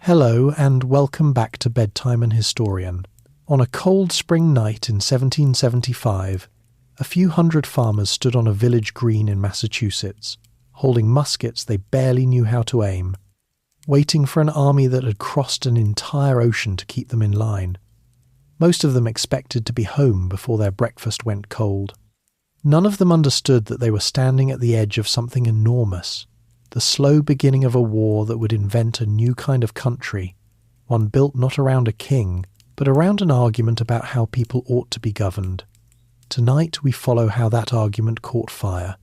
Hello and welcome back to Bedtime and Historian. On a cold spring night in 1775, a few hundred farmers stood on a village green in Massachusetts, holding muskets they barely knew how to aim, waiting for an army that had crossed an entire ocean to keep them in line. Most of them expected to be home before their breakfast went cold. None of them understood that they were standing at the edge of something enormous, the slow beginning of a war that would invent a new kind of country, one built not around a king, but around an argument about how people ought to be governed. Tonight we follow how that argument caught fire.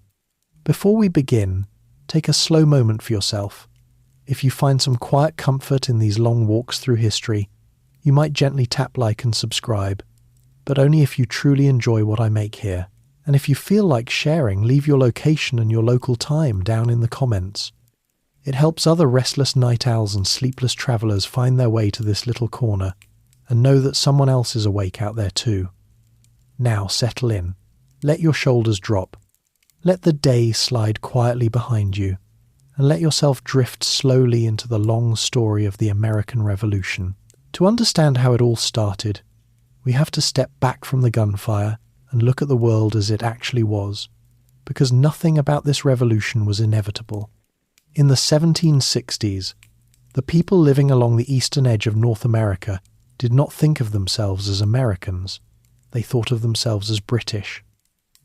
Before we begin, take a slow moment for yourself. If you find some quiet comfort in these long walks through history, you might gently tap like and subscribe, but only if you truly enjoy what I make here. And if you feel like sharing, leave your location and your local time down in the comments. It helps other restless night owls and sleepless travellers find their way to this little corner and know that someone else is awake out there too. Now settle in. Let your shoulders drop. Let the day slide quietly behind you, and let yourself drift slowly into the long story of the American Revolution. To understand how it all started, we have to step back from the gunfire and look at the world as it actually was, because nothing about this revolution was inevitable. In the 1760s, the people living along the eastern edge of North America did not think of themselves as Americans. They thought of themselves as British.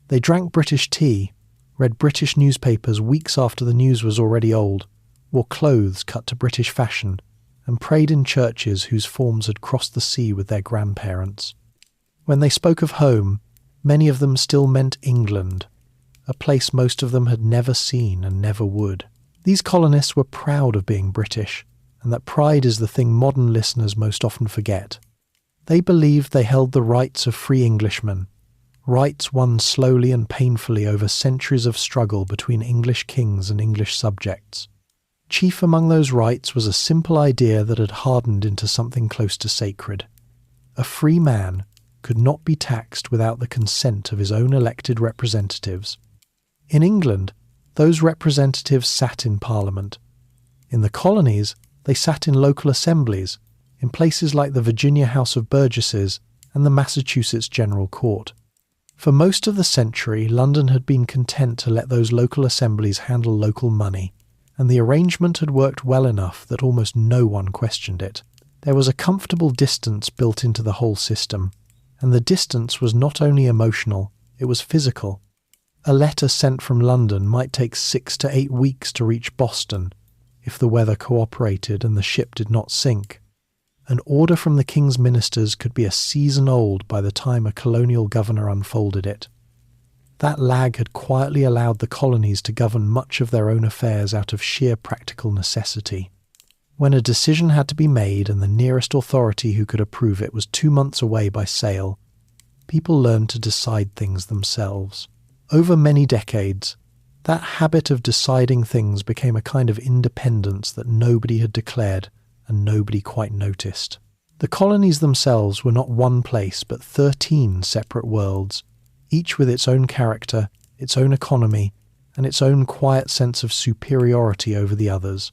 They drank British tea, read British newspapers weeks after the news was already old, wore clothes cut to British fashion, and prayed in churches whose forms had crossed the sea with their grandparents. When they spoke of home, many of them still meant England, a place most of them had never seen and never would. These colonists were proud of being British, and that pride is the thing modern listeners most often forget. They believed they held the rights of free Englishmen, rights won slowly and painfully over centuries of struggle between English kings and English subjects. Chief among those rights was a simple idea that had hardened into something close to sacred. A free man could not be taxed without the consent of his own elected representatives. In England, those representatives sat in Parliament. In the colonies, they sat in local assemblies, in places like the Virginia House of Burgesses and the Massachusetts General Court. For most of the century, London had been content to let those local assemblies handle local money, and the arrangement had worked well enough that almost no one questioned it. There was a comfortable distance built into the whole system, and the distance was not only emotional, it was physical. A letter sent from London might take 6 to 8 weeks to reach Boston, if the weather cooperated and the ship did not sink. An order from the king's ministers could be a season old by the time a colonial governor unfolded it. That lag had quietly allowed the colonies to govern much of their own affairs out of sheer practical necessity. When a decision had to be made and the nearest authority who could approve it was 2 months away by sail, people learned to decide things themselves. Over many decades, that habit of deciding things became a kind of independence that nobody had declared and nobody quite noticed. The colonies themselves were not one place but 13 separate worlds, each with its own character, its own economy, and its own quiet sense of superiority over the others.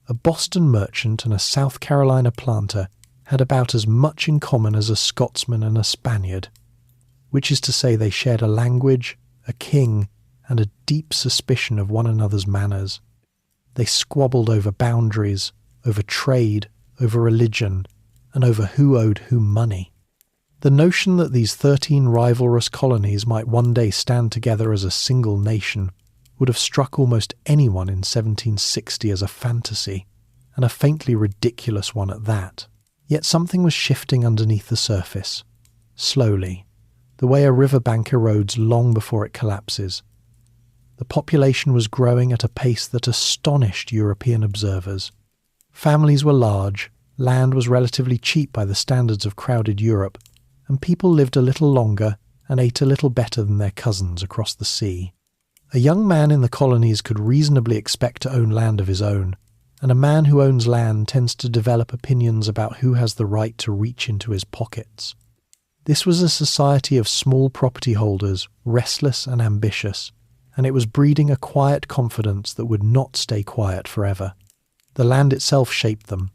A Boston merchant and a South Carolina planter had about as much in common as a Scotsman and a Spaniard, which is to say they shared a language, a king, and a deep suspicion of one another's manners. They squabbled over boundaries, over trade, over religion, and over who owed whom money. The notion that these 13 rivalrous colonies might one day stand together as a single nation would have struck almost anyone in 1760 as a fantasy, and a faintly ridiculous one at that. Yet something was shifting underneath the surface, slowly, the way a riverbank erodes long before it collapses. The population was growing at a pace that astonished European observers. Families were large, land was relatively cheap by the standards of crowded Europe, and people lived a little longer and ate a little better than their cousins across the sea. A young man in the colonies could reasonably expect to own land of his own, and a man who owns land tends to develop opinions about who has the right to reach into his pockets. This was a society of small property holders, restless and ambitious, and it was breeding a quiet confidence that would not stay quiet forever. The land itself shaped them.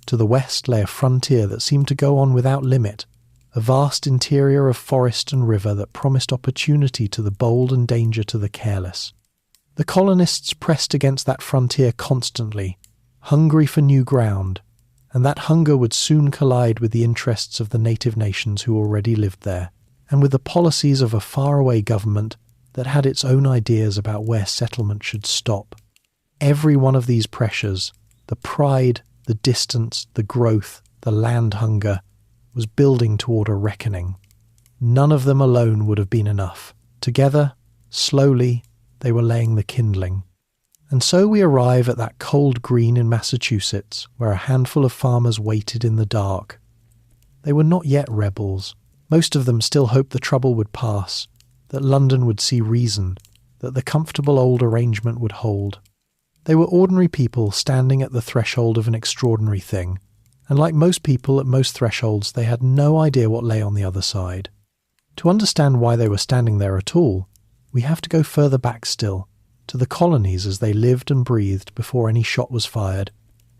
To the west lay a frontier that seemed to go on without limit, a vast interior of forest and river that promised opportunity to the bold and danger to the careless. The colonists pressed against that frontier constantly, hungry for new ground, and that hunger would soon collide with the interests of the native nations who already lived there, and with the policies of a faraway government that had its own ideas about where settlement should stop. Every one of these pressures, the pride, the distance, the growth, the land hunger, was building toward a reckoning. None of them alone would have been enough. Together, slowly, they were laying the kindling. And so we arrive at that cold green in Massachusetts, where a handful of farmers waited in the dark. They were not yet rebels. Most of them still hoped the trouble would pass, that London would see reason, that the comfortable old arrangement would hold. They were ordinary people standing at the threshold of an extraordinary thing, and like most people at most thresholds, they had no idea what lay on the other side. To understand why they were standing there at all, we have to go further back still, to the colonies as they lived and breathed before any shot was fired,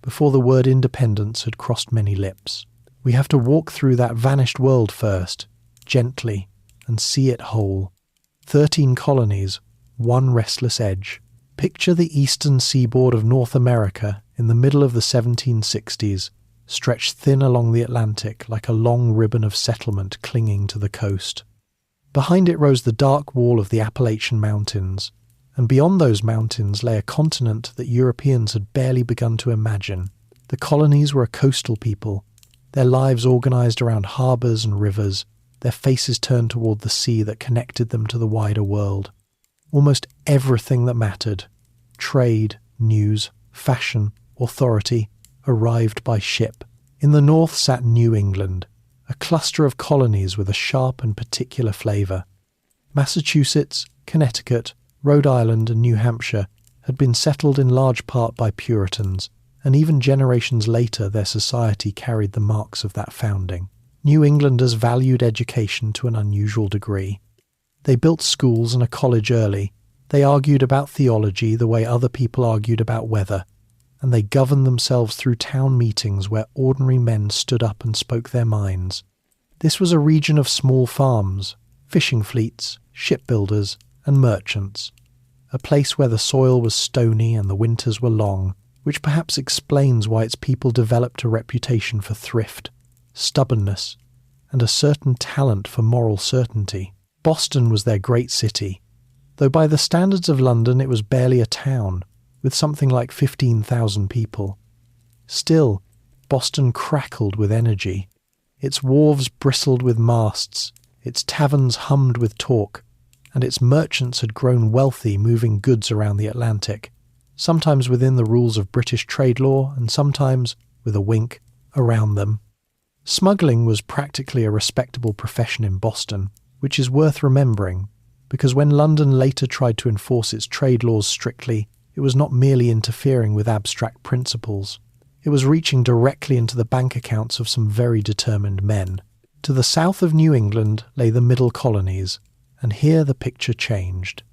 before the word independence had crossed many lips. We have to walk through that vanished world first, gently, and see it whole. 13 colonies, one restless edge. Picture the eastern seaboard of North America in the middle of the 1760s, stretched thin along the Atlantic like a long ribbon of settlement clinging to the coast. Behind it rose the dark wall of the Appalachian Mountains, and beyond those mountains lay a continent that Europeans had barely begun to imagine. The colonies were a coastal people, their lives organized around harbors and rivers, their faces turned toward the sea that connected them to the wider world. Almost everything that mattered, trade, news, fashion, authority, arrived by ship. In the north sat New England, a cluster of colonies with a sharp and particular flavour. Massachusetts, Connecticut, Rhode Island and New Hampshire had been settled in large part by Puritans, and even generations later their society carried the marks of that founding. New Englanders valued education to an unusual degree. They built schools and a college early. They argued about theology the way other people argued about weather, and they governed themselves through town meetings where ordinary men stood up and spoke their minds. This was a region of small farms, fishing fleets, shipbuilders, and merchants, a place where the soil was stony and the winters were long, which perhaps explains why its people developed a reputation for thrift, stubbornness, and a certain talent for moral certainty. Boston was their great city, though by the standards of London it was barely a town, with something like 15,000 people. Still, Boston crackled with energy. Its wharves bristled with masts, its taverns hummed with talk, and its merchants had grown wealthy moving goods around the Atlantic, sometimes within the rules of British trade law and sometimes, with a wink, around them. Smuggling was practically a respectable profession in Boston, which is worth remembering, because when London later tried to enforce its trade laws strictly, it was not merely interfering with abstract principles. It was reaching directly into the bank accounts of some very determined men. To the south of New England lay the middle colonies, and here the picture changed.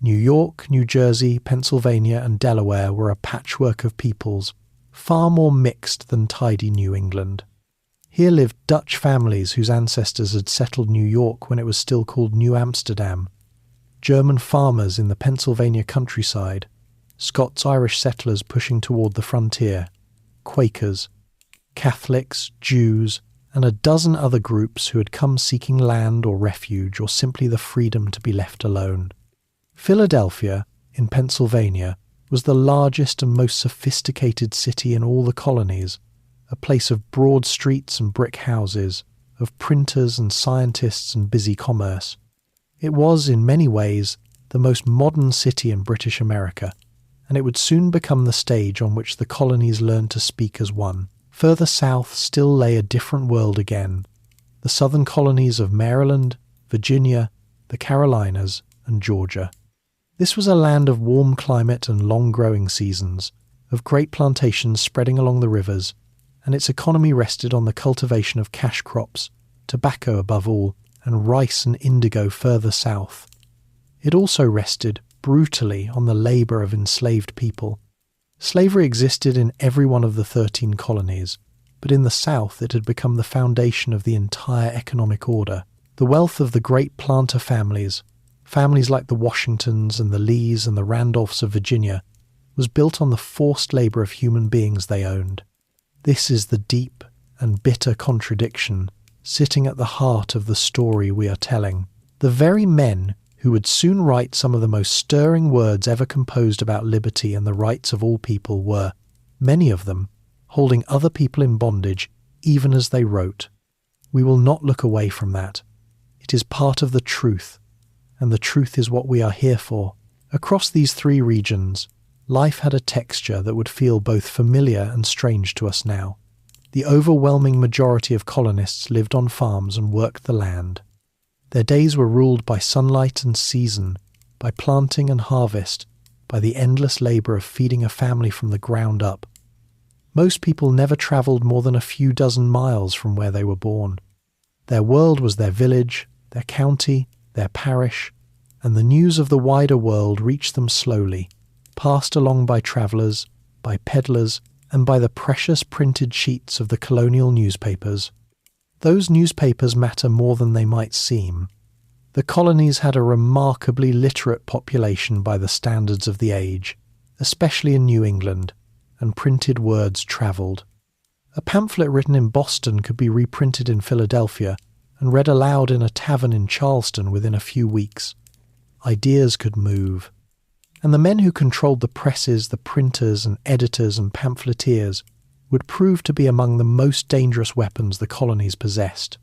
New York, New Jersey, Pennsylvania, and Delaware were a patchwork of peoples, far more mixed than tidy New England. Here lived Dutch families whose ancestors had settled New York when it was still called New Amsterdam, German farmers in the Pennsylvania countryside, Scots-Irish settlers pushing toward the frontier, Quakers, Catholics, Jews, and a dozen other groups who had come seeking land or refuge or simply the freedom to be left alone. Philadelphia, in Pennsylvania, was the largest and most sophisticated city in all the colonies, a place of broad streets and brick houses, of printers and scientists and busy commerce. It was, in many ways, the most modern city in British America, and it would soon become the stage on which the colonies learned to speak as one. Further south still lay a different world again, the southern colonies of Maryland, Virginia, the Carolinas, and Georgia. This was a land of warm climate and long growing seasons, of great plantations spreading along the rivers, and its economy rested on the cultivation of cash crops, tobacco above all, and rice and indigo further south. It also rested, brutally, on the labour of enslaved people. Slavery existed in every one of the 13 colonies, but in the South it had become the foundation of the entire economic order. The wealth of the great planter families like the Washingtons and the Lees and the Randolphs of Virginia, was built on the forced labor of human beings they owned. This is the deep and bitter contradiction sitting at the heart of the story we are telling. The very men who would soon write some of the most stirring words ever composed about liberty and the rights of all people were, many of them, holding other people in bondage even as they wrote. We will not look away from that. It is part of the truth, and the truth is what we are here for. Across these three regions, life had a texture that would feel both familiar and strange to us now. The overwhelming majority of colonists lived on farms and worked the land. Their days were ruled by sunlight and season, by planting and harvest, by the endless labor of feeding a family from the ground up. Most people never traveled more than a few dozen miles from where they were born. Their world was their village, their county, their parish, and the news of the wider world reached them slowly, passed along by travellers, by peddlers, and by the precious printed sheets of the colonial newspapers. Those newspapers matter more than they might seem. The colonies had a remarkably literate population by the standards of the age, especially in New England, and printed words travelled. A pamphlet written in Boston could be reprinted in Philadelphia and read aloud in a tavern in Charleston within a few weeks. Ideas could move. And the men who controlled the presses, the printers and editors and pamphleteers would prove to be among the most dangerous weapons the colonies possessed,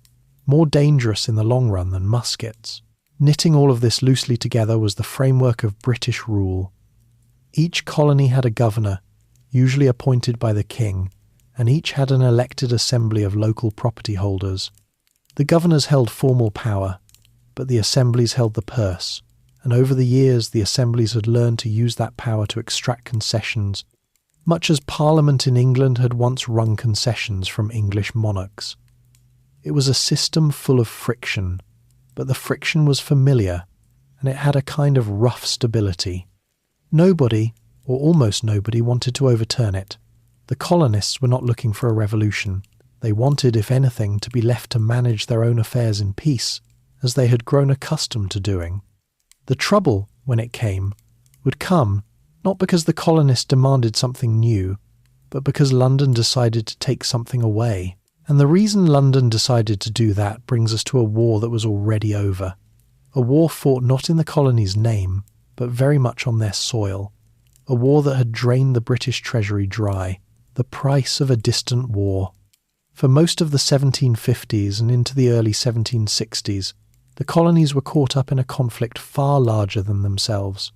more dangerous in the long run than muskets. Knitting all of this loosely together was the framework of British rule. Each colony had a governor, usually appointed by the king, and each had an elected assembly of local property holders. The governors held formal power, but the assemblies held the purse, and over the years the assemblies had learned to use that power to extract concessions, much as Parliament in England had once wrung concessions from English monarchs. It was a system full of friction, but the friction was familiar, and it had a kind of rough stability. Nobody, or almost nobody, wanted to overturn it. The colonists were not looking for a revolution. They wanted, if anything, to be left to manage their own affairs in peace, as they had grown accustomed to doing. The trouble, when it came, would come not because the colonists demanded something new, but because London decided to take something away. And the reason London decided to do that brings us to a war that was already over. A war fought not in the colonies' name, but very much on their soil. A war that had drained the British treasury dry. The price of a distant war. For most of the 1750s and into the early 1760s, the colonies were caught up in a conflict far larger than themselves.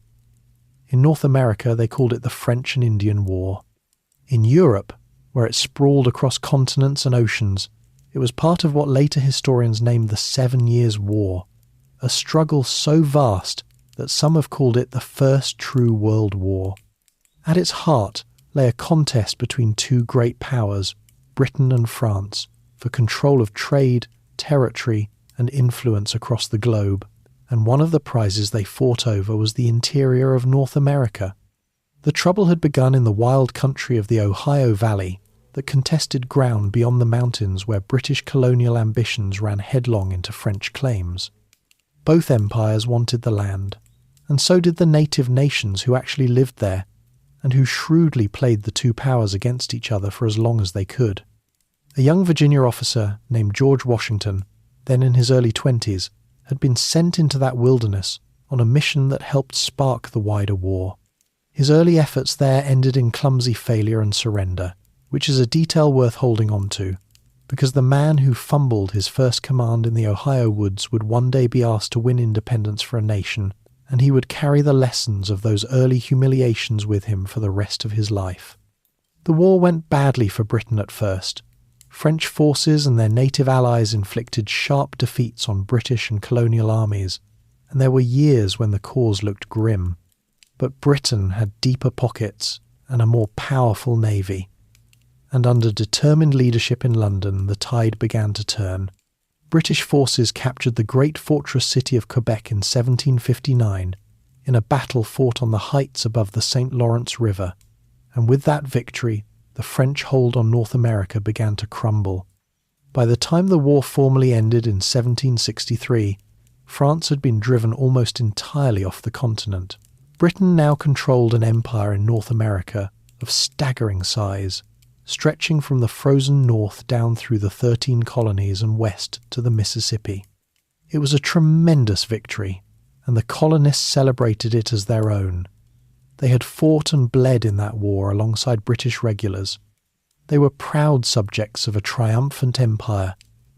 In North America, they called it the French and Indian War. In Europe, where it sprawled across continents and oceans, it was part of what later historians named the 7 Years' War, a struggle so vast that some have called it the First True World War. At its heart lay a contest between two great powers, Britain and France, for control of trade, territory, and influence across the globe, and one of the prizes they fought over was the interior of North America. The trouble had begun in the wild country of the Ohio Valley that contested ground beyond the mountains where British colonial ambitions ran headlong into French claims. Both empires wanted the land, and so did the native nations who actually lived there, and who shrewdly played the two powers against each other for as long as they could. A young Virginia officer named George Washington, then in his early 20s, had been sent into that wilderness on a mission that helped spark the wider war. His early efforts there ended in clumsy failure and surrender, which is a detail worth holding on to, because the man who fumbled his first command in the Ohio woods would one day be asked to win independence for a nation, and he would carry the lessons of those early humiliations with him for the rest of his life. The war went badly for Britain at first. French forces and their native allies inflicted sharp defeats on British and colonial armies, and there were years when the cause looked grim. But Britain had deeper pockets and a more powerful navy, and under determined leadership in London the tide began to turn. British forces captured the great fortress city of Quebec in 1759 in a battle fought on the heights above the St. Lawrence River, and with that victory the French hold on North America began to crumble. By the time the war formally ended in 1763, France had been driven almost entirely off the continent. Britain now controlled an empire in North America of staggering size, stretching from the frozen north down through the 13 colonies and west to the Mississippi. It was a tremendous victory, and the colonists celebrated it as their own. They had fought and bled in that war alongside British regulars. They were proud subjects of a triumphant empire,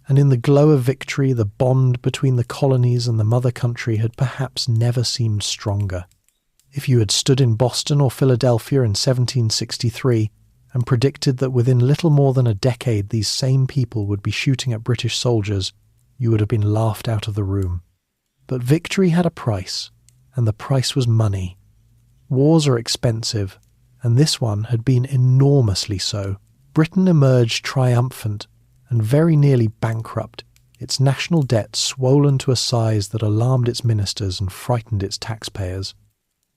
and in the glow of victory the bond between the colonies and the mother country had perhaps never seemed stronger. If you had stood in Boston or Philadelphia in 1763 and predicted that within little more than a decade these same people would be shooting at British soldiers, you would have been laughed out of the room. But victory had a price, and the price was money. Wars are expensive, and this one had been enormously so. Britain emerged triumphant and very nearly bankrupt, its national debt swollen to a size that alarmed its ministers and frightened its taxpayers.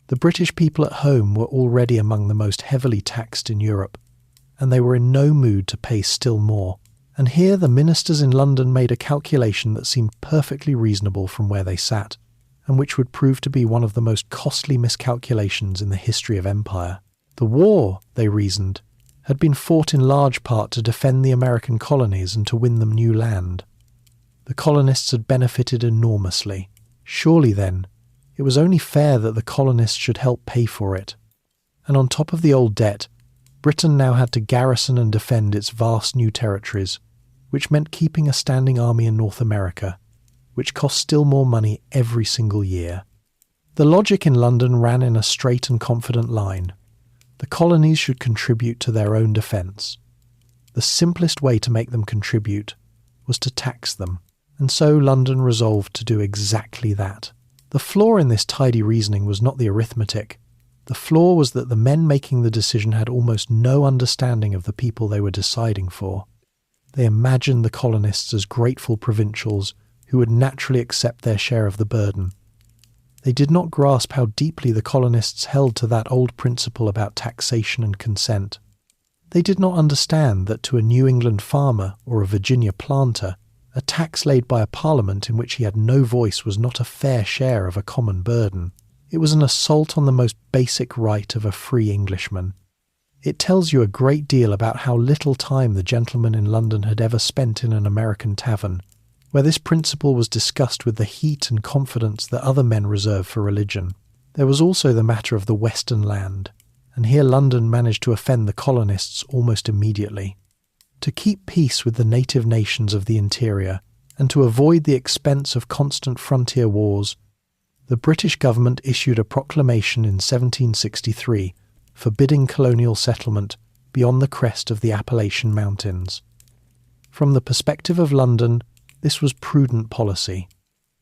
The British people at home were already among the most heavily taxed in Europe, and they were in no mood to pay still more. And here the ministers in London made a calculation that seemed perfectly reasonable from where they sat, and which would prove to be one of the most costly miscalculations in the history of empire. The war, they reasoned, had been fought in large part to defend the American colonies and to win them new land. The colonists had benefited enormously. Surely, then, it was only fair that the colonists should help pay for it. And on top of the old debt, Britain now had to garrison and defend its vast new territories, which meant keeping a standing army in North America, which cost still more money every single year. The logic in London ran in a straight and confident line. The colonies should contribute to their own defence. The simplest way to make them contribute was to tax them, and so London resolved to do exactly that. The flaw in this tidy reasoning was not the arithmetic. The flaw was that the men making the decision had almost no understanding of the people they were deciding for. They imagined the colonists as grateful provincials who would naturally accept their share of the burden. They did not grasp how deeply the colonists held to that old principle about taxation and consent. They did not understand that to a New England farmer or a Virginia planter, a tax laid by a parliament in which he had no voice was not a fair share of a common burden. It was an assault on the most basic right of a free Englishman. It tells you a great deal about how little time the gentleman in London had ever spent in an American tavern, where this principle was discussed with the heat and confidence that other men reserve for religion. There was also the matter of the western land, and here London managed to offend the colonists almost immediately. To keep peace with the native nations of the interior, and to avoid the expense of constant frontier wars, the British government issued a proclamation in 1763 forbidding colonial settlement beyond the crest of the Appalachian Mountains. From the perspective of London, this was prudent policy.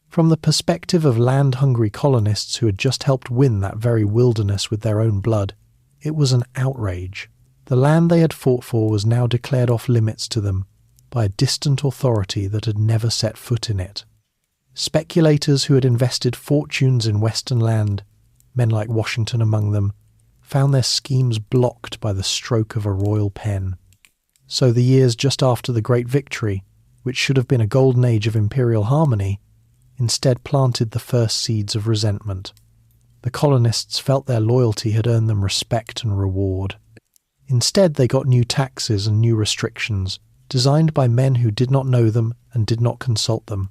From the perspective of land-hungry colonists who had just helped win that very wilderness with their own blood, it was an outrage. The land they had fought for was now declared off limits to them by a distant authority that had never set foot in it. Speculators who had invested fortunes in western land, men like Washington among them, found their schemes blocked by the stroke of a royal pen. So the years just after the Great Victory, which should have been a golden age of imperial harmony, instead planted the first seeds of resentment. The colonists felt their loyalty had earned them respect and reward. Instead, they got new taxes and new restrictions, designed by men who did not know them and did not consult them.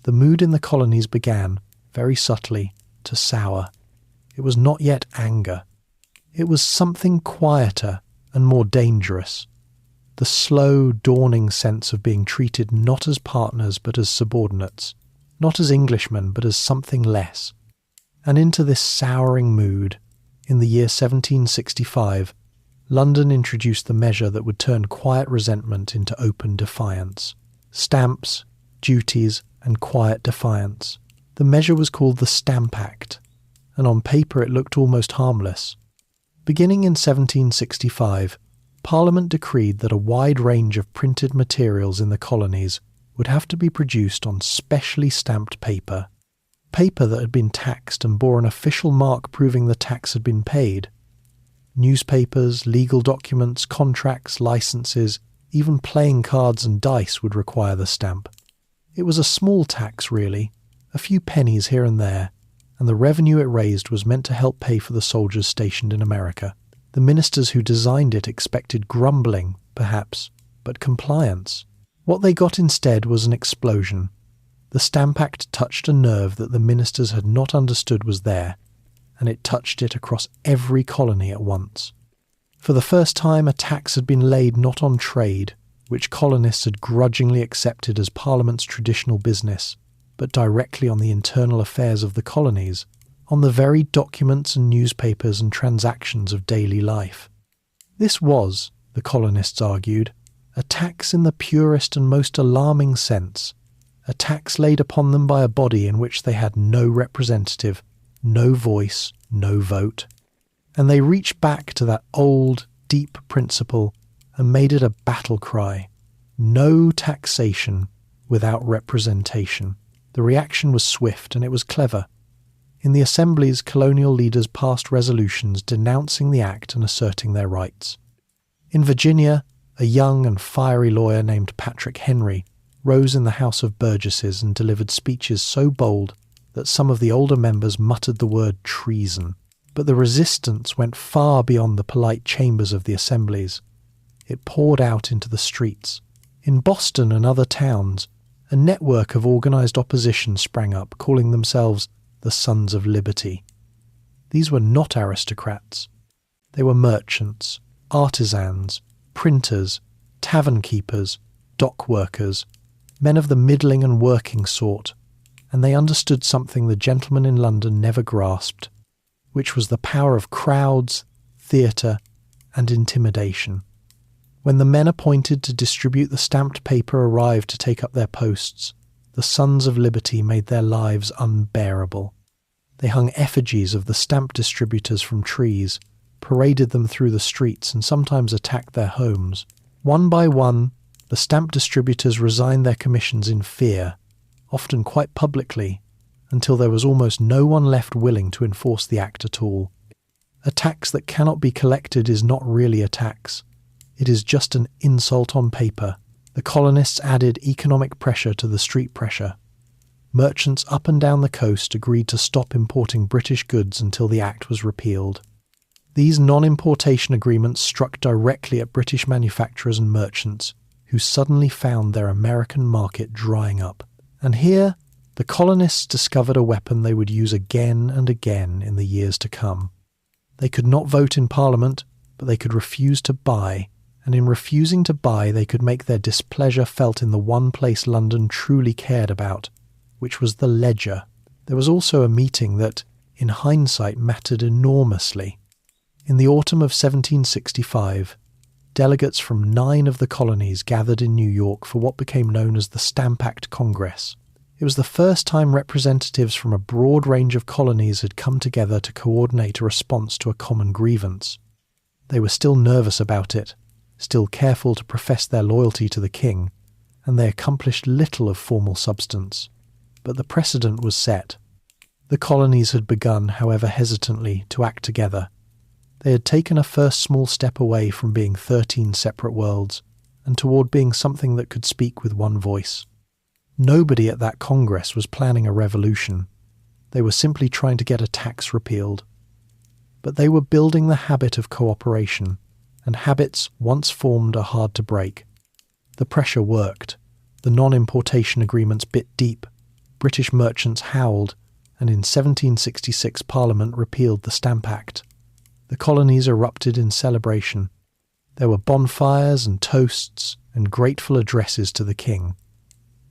The mood in the colonies began, very subtly, to sour. It was not yet anger. It was something quieter and more dangerous. The slow, dawning sense of being treated not as partners but as subordinates, not as Englishmen but as something less. And into this souring mood, in the year 1765, London introduced the measure that would turn quiet resentment into open defiance. Stamps, duties, and quiet defiance. The measure was called the Stamp Act, and on paper it looked almost harmless. Beginning in 1765, Parliament decreed that a wide range of printed materials in the colonies would have to be produced on specially stamped paper that had been taxed and bore an official mark proving the tax had been paid. Newspapers, legal documents, contracts, licenses, even playing cards and dice would require the stamp. It was a small tax, really, a few pennies here and there, and the revenue it raised was meant to help pay for the soldiers stationed in America. The ministers who designed it expected grumbling, perhaps, but compliance. What they got instead was an explosion. The Stamp Act touched a nerve that the ministers had not understood was there, and it touched it across every colony at once. For the first time, a tax had been laid not on trade, which colonists had grudgingly accepted as Parliament's traditional business, but directly on the internal affairs of the colonies, on the very documents and newspapers and transactions of daily life. This was, the colonists argued, a tax in the purest and most alarming sense, a tax laid upon them by a body in which they had no representative, no voice, no vote. And they reached back to that old, deep principle and made it a battle cry. No taxation without representation. The reaction was swift and it was clever. In the assemblies, colonial leaders passed resolutions denouncing the act and asserting their rights. In Virginia, a young and fiery lawyer named Patrick Henry rose in the House of Burgesses and delivered speeches so bold that some of the older members muttered the word treason. But the resistance went far beyond the polite chambers of the assemblies. It poured out into the streets. In Boston and other towns, a network of organised opposition sprang up, calling themselves the Sons of Liberty. These were not aristocrats. They were merchants, artisans, printers, tavern keepers, dock workers, men of the middling and working sort, and they understood something the gentlemen in London never grasped, which was the power of crowds, theatre, and intimidation. When the men appointed to distribute the stamped paper arrived to take up their posts, the Sons of Liberty made their lives unbearable. They hung effigies of the stamp distributors from trees, paraded them through the streets, and sometimes attacked their homes. One by one, the stamp distributors resigned their commissions in fear, often quite publicly, until there was almost no one left willing to enforce the act at all. A tax that cannot be collected is not really a tax. It is just an insult on paper. The colonists added economic pressure to the street pressure. Merchants up and down the coast agreed to stop importing British goods until the act was repealed. These non-importation agreements struck directly at British manufacturers and merchants, who suddenly found their American market drying up. And here, the colonists discovered a weapon they would use again and again in the years to come. They could not vote in Parliament, but they could refuse to buy, and in refusing to buy they could make their displeasure felt in the one place London truly cared about, which was the ledger. There was also a meeting that, in hindsight, mattered enormously. In the autumn of 1765, delegates from 9 of the colonies gathered in New York for what became known as the Stamp Act Congress. It was the first time representatives from a broad range of colonies had come together to coordinate a response to a common grievance. They were still nervous about it, still careful to profess their loyalty to the king, and they accomplished little of formal substance. But the precedent was set. The colonies had begun, however hesitantly, to act together. They had taken a first small step away from being 13 separate worlds, and toward being something that could speak with one voice. Nobody at that Congress was planning a revolution. They were simply trying to get a tax repealed. But they were building the habit of cooperation, and habits once formed are hard to break. The pressure worked. The non-importation agreements bit deep. British merchants howled, and in 1766 Parliament repealed the Stamp Act. The colonies erupted in celebration. There were bonfires and toasts and grateful addresses to the king.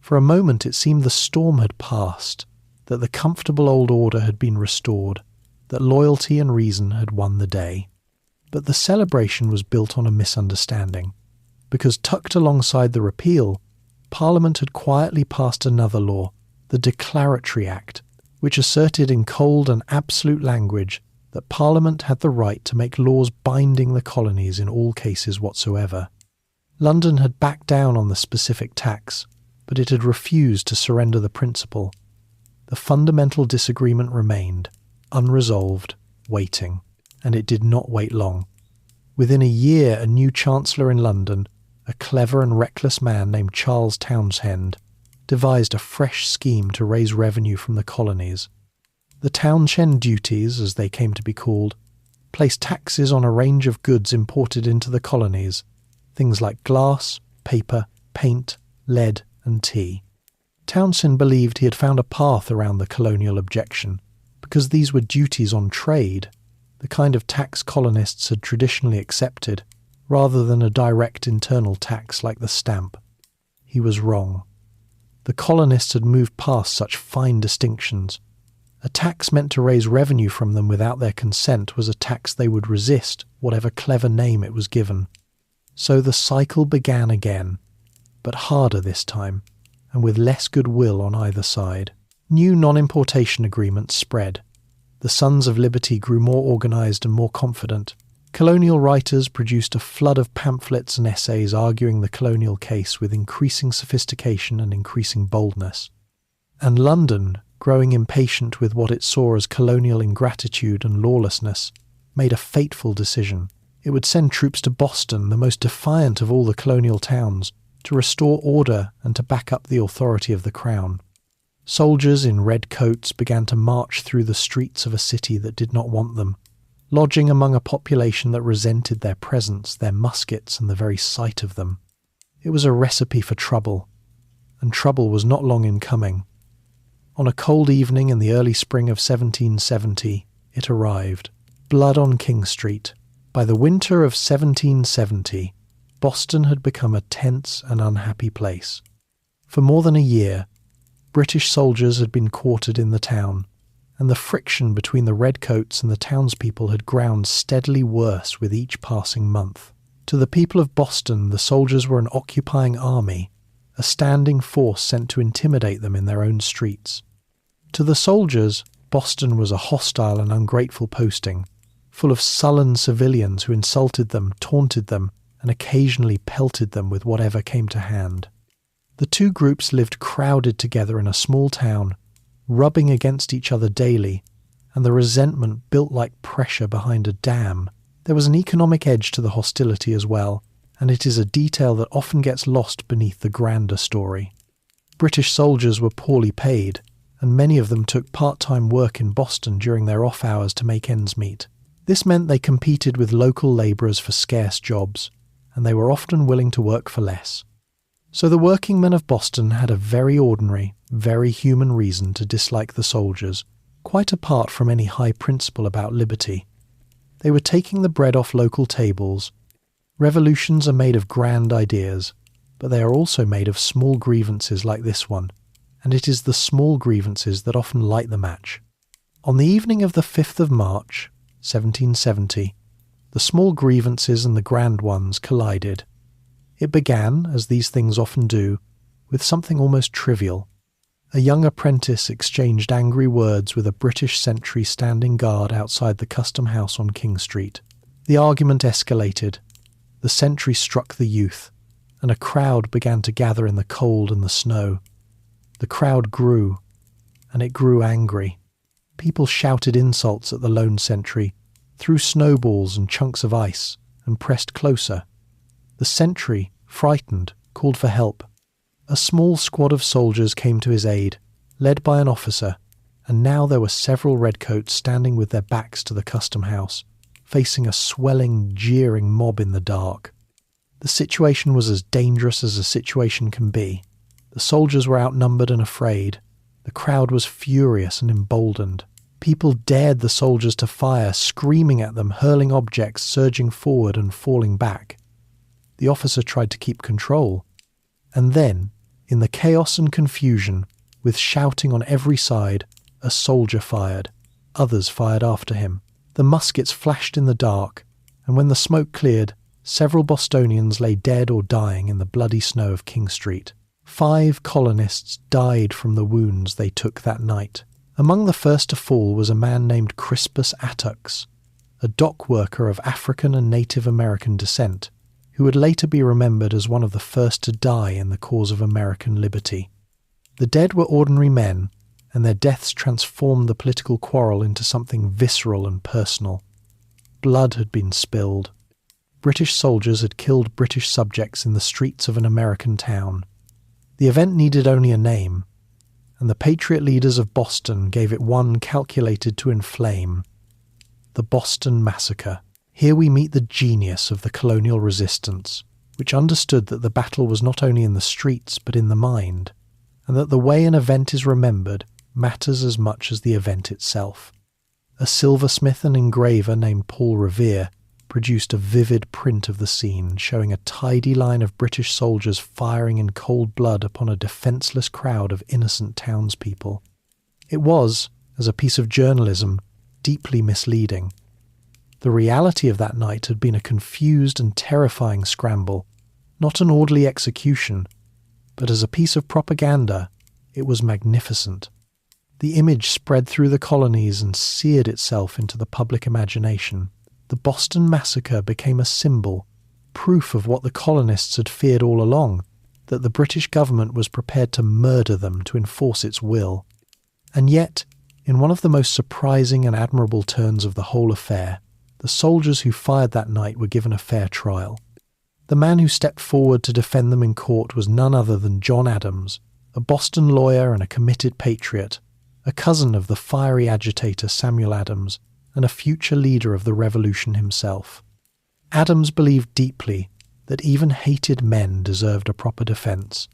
For a moment it seemed the storm had passed, that the comfortable old order had been restored, that loyalty and reason had won the day. But the celebration was built on a misunderstanding, because tucked alongside the repeal, Parliament had quietly passed another law, the Declaratory Act, which asserted in cold and absolute language that Parliament had the right to make laws binding the colonies in all cases whatsoever. London had backed down on the specific tax, but it had refused to surrender the principle. The fundamental disagreement remained, unresolved, waiting, and it did not wait long. Within a year, a new chancellor in London, a clever and reckless man named Charles Townshend, devised a fresh scheme to raise revenue from the colonies. The Townshend duties, as they came to be called, placed taxes on a range of goods imported into the colonies, things like glass, paper, paint, lead, and tea. Townshend believed he had found a path around the colonial objection, because these were duties on trade, the kind of tax colonists had traditionally accepted, rather than a direct internal tax like the stamp. He was wrong. The colonists had moved past such fine distinctions. A tax meant to raise revenue from them without their consent was a tax they would resist, whatever clever name it was given. So the cycle began again, but harder this time, and with less goodwill on either side. New non-importation agreements spread. The Sons of Liberty grew more organised and more confident. Colonial writers produced a flood of pamphlets and essays arguing the colonial case with increasing sophistication and increasing boldness. And London, growing impatient with what it saw as colonial ingratitude and lawlessness, made a fateful decision. It would send troops to Boston, the most defiant of all the colonial towns, to restore order and to back up the authority of the Crown. Soldiers in red coats began to march through the streets of a city that did not want them, lodging among a population that resented their presence, their muskets, and the very sight of them. It was a recipe for trouble, and trouble was not long in coming. On a cold evening in the early spring of 1770, it arrived. Blood on King Street. By the winter of 1770, Boston had become a tense and unhappy place. For more than a year, British soldiers had been quartered in the town, and the friction between the redcoats and the townspeople had ground steadily worse with each passing month. To the people of Boston, the soldiers were an occupying army, a standing force sent to intimidate them in their own streets. To the soldiers, Boston was a hostile and ungrateful posting, full of sullen civilians who insulted them, taunted them, and occasionally pelted them with whatever came to hand. The two groups lived crowded together in a small town, rubbing against each other daily, and the resentment built like pressure behind a dam. There was an economic edge to the hostility as well, and it is a detail that often gets lost beneath the grander story. British soldiers were poorly paid, and many of them took part-time work in Boston during their off hours to make ends meet. This meant they competed with local labourers for scarce jobs, and they were often willing to work for less. So the working men of Boston had a very ordinary, very human reason to dislike the soldiers, quite apart from any high principle about liberty. They were taking the bread off local tables. Revolutions are made of grand ideas, but they are also made of small grievances like this one, and it is the small grievances that often light the match. On the evening of the 5th of March, 1770, the small grievances and the grand ones collided. It began, as these things often do, with something almost trivial. A young apprentice exchanged angry words with a British sentry standing guard outside the custom house on King Street. The argument escalated. The sentry struck the youth, and a crowd began to gather in the cold and the snow. The crowd grew, and it grew angry. People shouted insults at the lone sentry, threw snowballs and chunks of ice, and pressed closer. The sentry, frightened, called for help. A small squad of soldiers came to his aid, led by an officer, and now there were several redcoats standing with their backs to the custom house, facing a swelling, jeering mob in the dark. The situation was as dangerous as a situation can be. The soldiers were outnumbered and afraid. The crowd was furious and emboldened. People dared the soldiers to fire, screaming at them, hurling objects, surging forward and falling back. The officer tried to keep control. And then, in the chaos and confusion, with shouting on every side, a soldier fired. Others fired after him. The muskets flashed in the dark, and when the smoke cleared, several Bostonians lay dead or dying in the bloody snow of King Street. 5 colonists died from the wounds they took that night. Among the first to fall was a man named Crispus Attucks, a dock worker of African and Native American descent, who would later be remembered as one of the first to die in the cause of American liberty. The dead were ordinary men, and their deaths transformed the political quarrel into something visceral and personal. Blood had been spilled. British soldiers had killed British subjects in the streets of an American town. The event needed only a name, and the Patriot leaders of Boston gave it one calculated to inflame: the Boston Massacre. Here we meet the genius of the colonial resistance, which understood that the battle was not only in the streets but in the mind, and that the way an event is remembered matters as much as the event itself. A silversmith and engraver named Paul Revere produced a vivid print of the scene, showing a tidy line of British soldiers firing in cold blood upon a defenceless crowd of innocent townspeople. It was, as a piece of journalism, deeply misleading. The reality of that night had been a confused and terrifying scramble, not an orderly execution, but as a piece of propaganda, it was magnificent. The image spread through the colonies and seared itself into the public imagination. The Boston Massacre became a symbol, proof of what the colonists had feared all along, that the British government was prepared to murder them to enforce its will. And yet, in one of the most surprising and admirable turns of the whole affair, the soldiers who fired that night were given a fair trial. The man who stepped forward to defend them in court was none other than John Adams, a Boston lawyer and a committed patriot, a cousin of the fiery agitator Samuel Adams, and a future leader of the Revolution himself. Adams believed deeply that even hated men deserved a proper defence,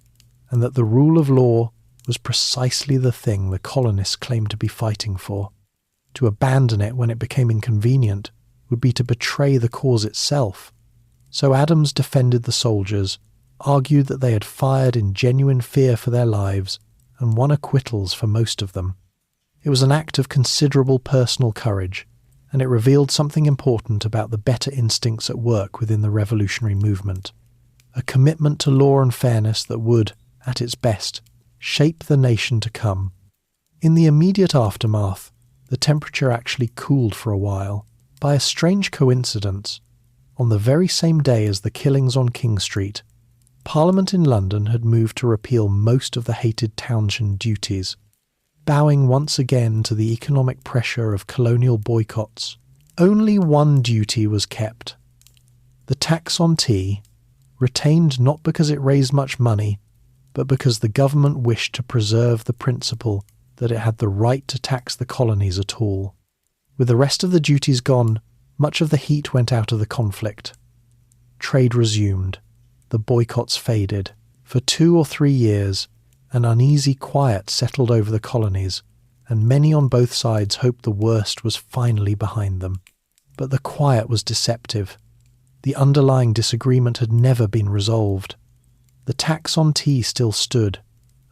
and that the rule of law was precisely the thing the colonists claimed to be fighting for. To abandon it when it became inconvenient would be to betray the cause itself. So Adams defended the soldiers, argued that they had fired in genuine fear for their lives, and won acquittals for most of them. It was an act of considerable personal courage, and it revealed something important about the better instincts at work within the revolutionary movement. A commitment to law and fairness that would, at its best, shape the nation to come. In the immediate aftermath, the temperature actually cooled for a while. By a strange coincidence, on the very same day as the killings on King Street, Parliament in London had moved to repeal most of the hated Townshend duties, bowing once again to the economic pressure of colonial boycotts. Only one duty was kept: the tax on tea, retained not because it raised much money, but because the government wished to preserve the principle that it had the right to tax the colonies at all. With the rest of the duties gone, much of the heat went out of the conflict. Trade resumed. The boycotts faded. For 2 or 3 years, an uneasy quiet settled over the colonies, and many on both sides hoped the worst was finally behind them. But the quiet was deceptive. The underlying disagreement had never been resolved. The tax on tea still stood,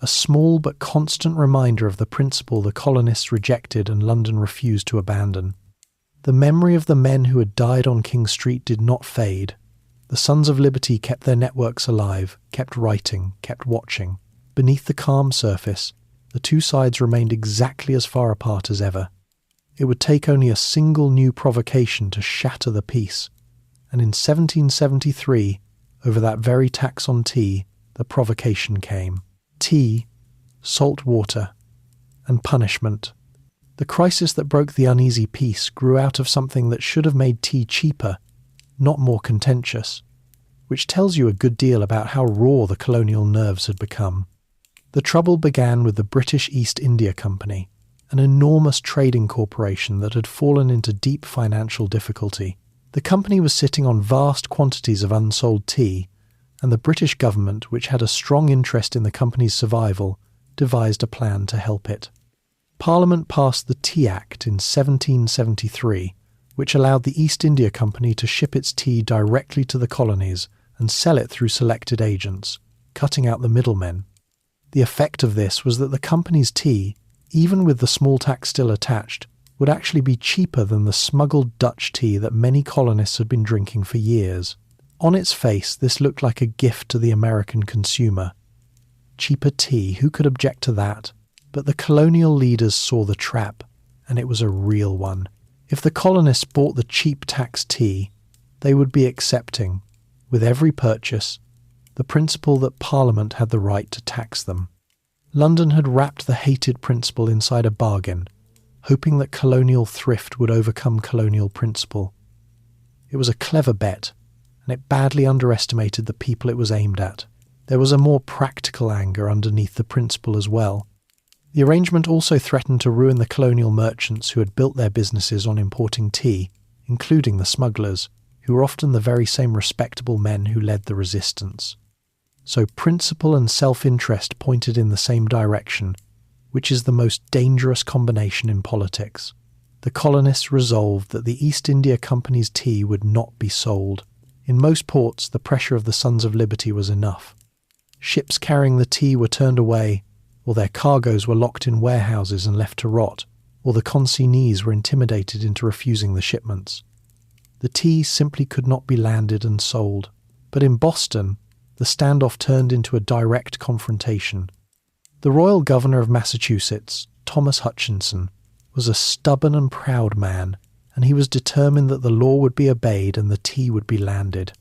a small but constant reminder of the principle the colonists rejected and London refused to abandon. The memory of the men who had died on King Street did not fade. The Sons of Liberty kept their networks alive, kept writing, kept watching. Beneath the calm surface, the two sides remained exactly as far apart as ever. It would take only a single new provocation to shatter the peace, and in 1773, over that very tax on tea, the provocation came. Tea, salt water, and punishment. The crisis that broke the uneasy peace grew out of something that should have made tea cheaper, not more contentious, which tells you a good deal about how raw the colonial nerves had become. The trouble began with the British East India Company, an enormous trading corporation that had fallen into deep financial difficulty. The company was sitting on vast quantities of unsold tea, and the British government, which had a strong interest in the company's survival, devised a plan to help it. Parliament passed the Tea Act in 1773, which allowed the East India Company to ship its tea directly to the colonies and sell it through selected agents, cutting out the middlemen. The effect of this was that the company's tea, even with the small tax still attached, would actually be cheaper than the smuggled Dutch tea that many colonists had been drinking for years. On its face, this looked like a gift to the American consumer. Cheaper tea, who could object to that? But the colonial leaders saw the trap, and it was a real one. If the colonists bought the cheap tax tea, they would be accepting, with every purchase, the principle that Parliament had the right to tax them. London had wrapped the hated principle inside a bargain, hoping that colonial thrift would overcome colonial principle. It was a clever bet, and it badly underestimated the people it was aimed at. There was a more practical anger underneath the principle as well. The arrangement also threatened to ruin the colonial merchants who had built their businesses on importing tea, including the smugglers, who were often the very same respectable men who led the resistance. So principle and self-interest pointed in the same direction, which is the most dangerous combination in politics. The colonists resolved that the East India Company's tea would not be sold. In most ports, the pressure of the Sons of Liberty was enough. Ships carrying the tea were turned away, or their cargoes were locked in warehouses and left to rot, or the consignees were intimidated into refusing the shipments. The tea simply could not be landed and sold. But in Boston, the standoff turned into a direct confrontation. The Royal Governor of Massachusetts, Thomas Hutchinson, was a stubborn and proud man, and he was determined that the law would be obeyed and the tea would be landed.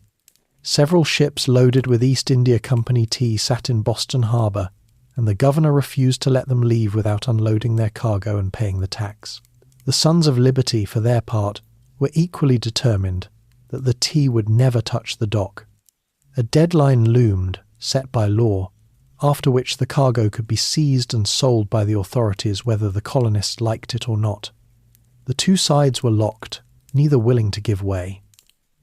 Several ships loaded with East India Company tea sat in Boston Harbor, and the governor refused to let them leave without unloading their cargo and paying the tax. The Sons of Liberty, for their part, were equally determined that the tea would never touch the dock. A deadline loomed, set by law, after which the cargo could be seized and sold by the authorities whether the colonists liked it or not. The two sides were locked, neither willing to give way.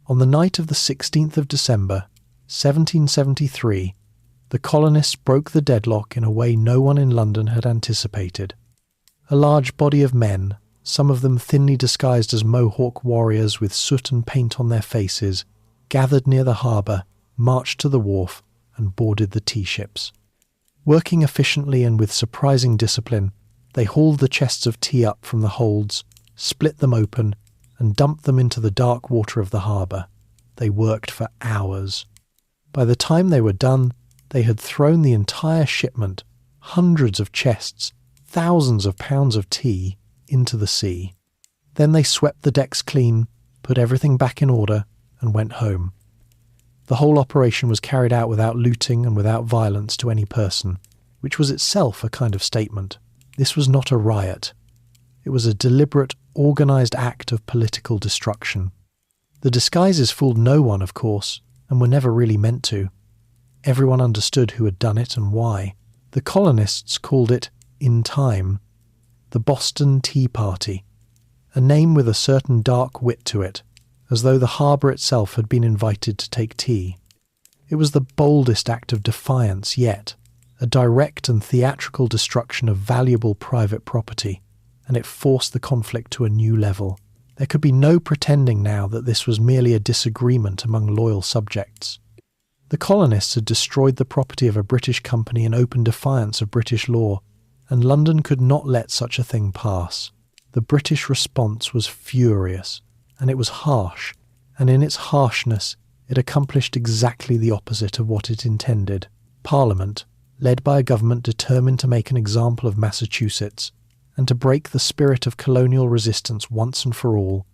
On the night of the 16th of December, 1773, the colonists broke the deadlock in a way no one in London had anticipated. A large body of men, some of them thinly disguised as Mohawk warriors with soot and paint on their faces, gathered near the harbour, marched to the wharf, and boarded the tea ships. Working efficiently and with surprising discipline, they hauled the chests of tea up from the holds, split them open, and dumped them into the dark water of the harbour. They worked for hours. By the time they were done, they had thrown the entire shipment, hundreds of chests, thousands of pounds of tea, into the sea. Then they swept the decks clean, put everything back in order, and went home. The whole operation was carried out without looting and without violence to any person, which was itself a kind of statement. This was not a riot. It was a deliberate, organised act of political destruction. The disguises fooled no one, of course, and were never really meant to. Everyone understood who had done it and why. The colonists called it, in time, the Boston Tea Party, a name with a certain dark wit to it, as though the harbour itself had been invited to take tea. It was the boldest act of defiance yet, a direct and theatrical destruction of valuable private property, and it forced the conflict to a new level. There could be no pretending now that this was merely a disagreement among loyal subjects. The colonists had destroyed the property of a British company in open defiance of British law, and London could not let such a thing pass. The British response was furious, and it was harsh, and in its harshness it accomplished exactly the opposite of what it intended. Parliament, led by a government determined to make an example of Massachusetts, and to break the spirit of colonial resistance once and for all,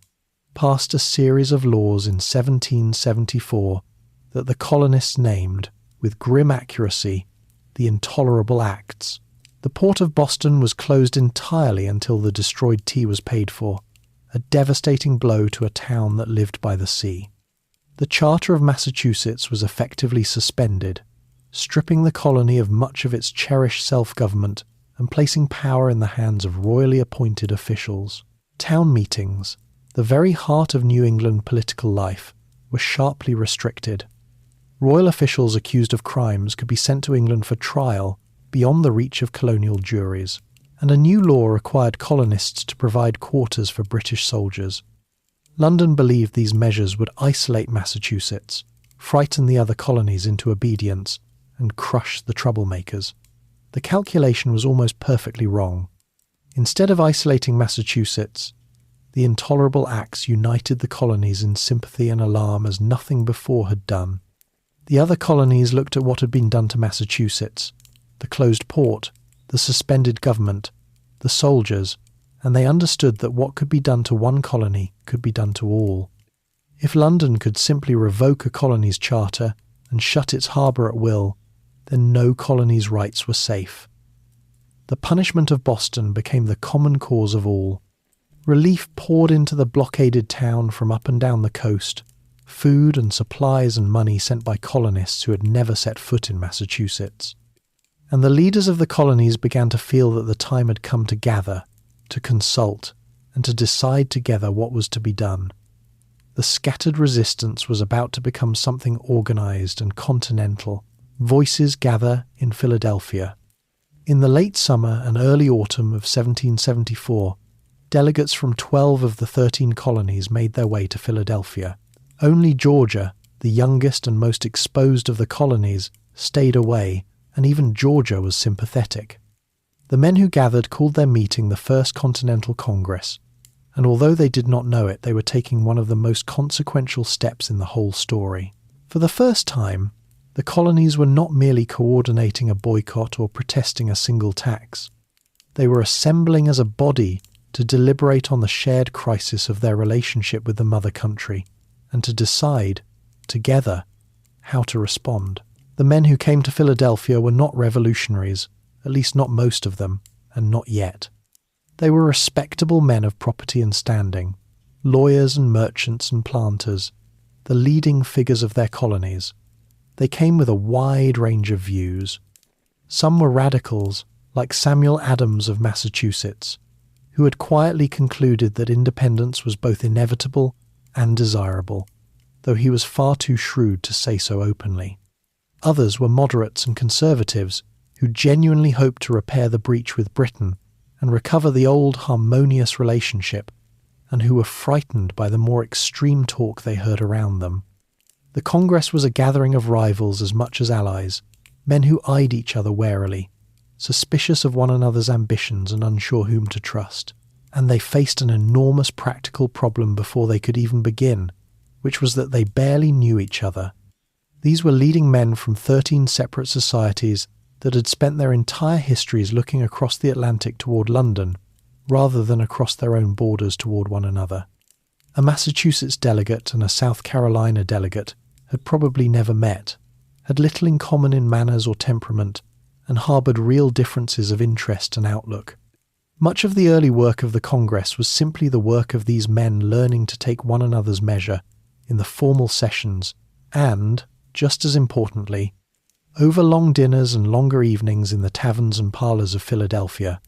passed a series of laws in 1774 that the colonists named, with grim accuracy, the Intolerable Acts. The port of Boston was closed entirely until the destroyed tea was paid for, a devastating blow to a town that lived by the sea. The Charter of Massachusetts was effectively suspended, stripping the colony of much of its cherished self-government and placing power in the hands of royally appointed officials. Town meetings, the very heart of New England political life, were sharply restricted. Royal officials accused of crimes could be sent to England for trial beyond the reach of colonial juries, and a new law required colonists to provide quarters for British soldiers. London believed these measures would isolate Massachusetts, frighten the other colonies into obedience, and crush the troublemakers. The calculation was almost perfectly wrong. Instead of isolating Massachusetts, the Intolerable Acts united the colonies in sympathy and alarm as nothing before had done. The other colonies looked at what had been done to Massachusetts, the closed port, the suspended government, the soldiers, and they understood that what could be done to one colony could be done to all. If London could simply revoke a colony's charter and shut its harbour at will, then no colony's rights were safe. The punishment of Boston became the common cause of all. Relief poured into the blockaded town from up and down the coast. food and supplies and money sent by colonists who had never set foot in Massachusetts. And the leaders of the colonies began to feel that the time had come to gather, to consult, and to decide together what was to be done. The scattered resistance was about to become something organized and continental. Voices gather in Philadelphia. In the late summer and early autumn of 1774, delegates from 12 of the 13 colonies made their way to Philadelphia. Only Georgia, the youngest and most exposed of the colonies, stayed away, and even Georgia was sympathetic. The men who gathered called their meeting the First Continental Congress, and although they did not know it, they were taking one of the most consequential steps in the whole story. For the first time, the colonies were not merely coordinating a boycott or protesting a single tax. They were assembling as a body to deliberate on the shared crisis of their relationship with the mother country and to decide, together, how to respond. The men who came to Philadelphia were not revolutionaries, at least not most of them, and not yet. They were respectable men of property and standing, lawyers and merchants and planters, the leading figures of their colonies. They came with a wide range of views. Some were radicals, like Samuel Adams of Massachusetts, who had quietly concluded that independence was both inevitable and desirable, though he was far too shrewd to say so openly. Others were moderates and conservatives who genuinely hoped to repair the breach with Britain and recover the old harmonious relationship, and who were frightened by the more extreme talk they heard around them. The Congress was a gathering of rivals as much as allies, men who eyed each other warily, suspicious of one another's ambitions and unsure whom to trust. And they faced an enormous practical problem before they could even begin, which was that they barely knew each other. These were leading men from 13 separate societies that had spent their entire histories looking across the Atlantic toward London, rather than across their own borders toward one another. A Massachusetts delegate and a South Carolina delegate had probably never met, had little in common in manners or temperament, and harboured real differences of interest and outlook. Much of the early work of the Congress was simply the work of these men learning to take one another's measure in the formal sessions and, just as importantly, over long dinners and longer evenings in the taverns and parlours of Philadelphia.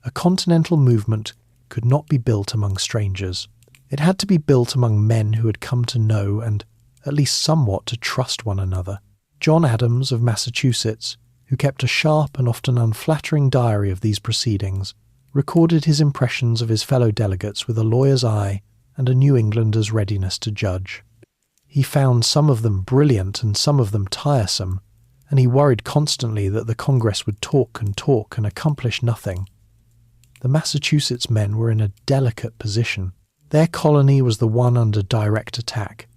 A continental movement could not be built among strangers. It had to be built among men who had come to know and, at least somewhat, to trust one another. John Adams of Massachusetts, who kept a sharp and often unflattering diary of these proceedings, recorded his impressions of his fellow delegates with a lawyer's eye and a New Englander's readiness to judge. He found some of them brilliant and some of them tiresome, and he worried constantly that the Congress would talk and accomplish nothing. The Massachusetts men were in a delicate position. Their colony was the one under direct attack,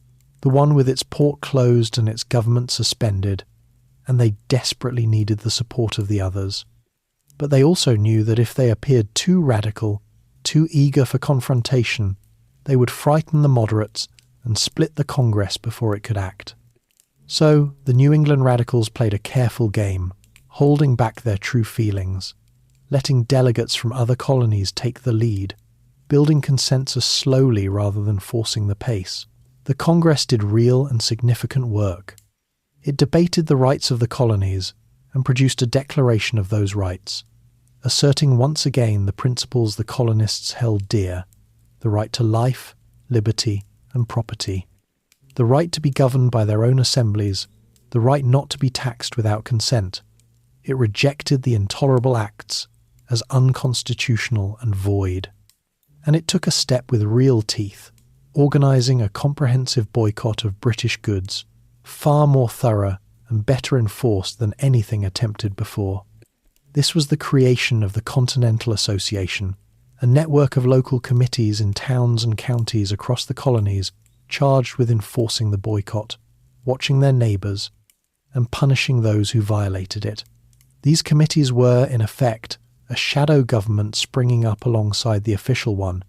the one with its port closed and its government suspended, and they desperately needed the support of the others. But they also knew that if they appeared too radical, too eager for confrontation, they would frighten the moderates and split the Congress before it could act. So the New England radicals played a careful game, holding back their true feelings, letting delegates from other colonies take the lead, building consensus slowly rather than forcing the pace. The Congress did real and significant work. It debated the rights of the colonies and produced a declaration of those rights, asserting once again the principles the colonists held dear: the right to life, liberty, and property, the right to be governed by their own assemblies, the right not to be taxed without consent. It rejected the intolerable acts as unconstitutional and void. And it took a step with real teeth, organising a comprehensive boycott of British goods, far more thorough and better enforced than anything attempted before. This was the creation of the Continental Association, a network of local committees in towns and counties across the colonies charged with enforcing the boycott, watching their neighbours, and punishing those who violated it. These committees were, in effect, a shadow government springing up alongside the official one,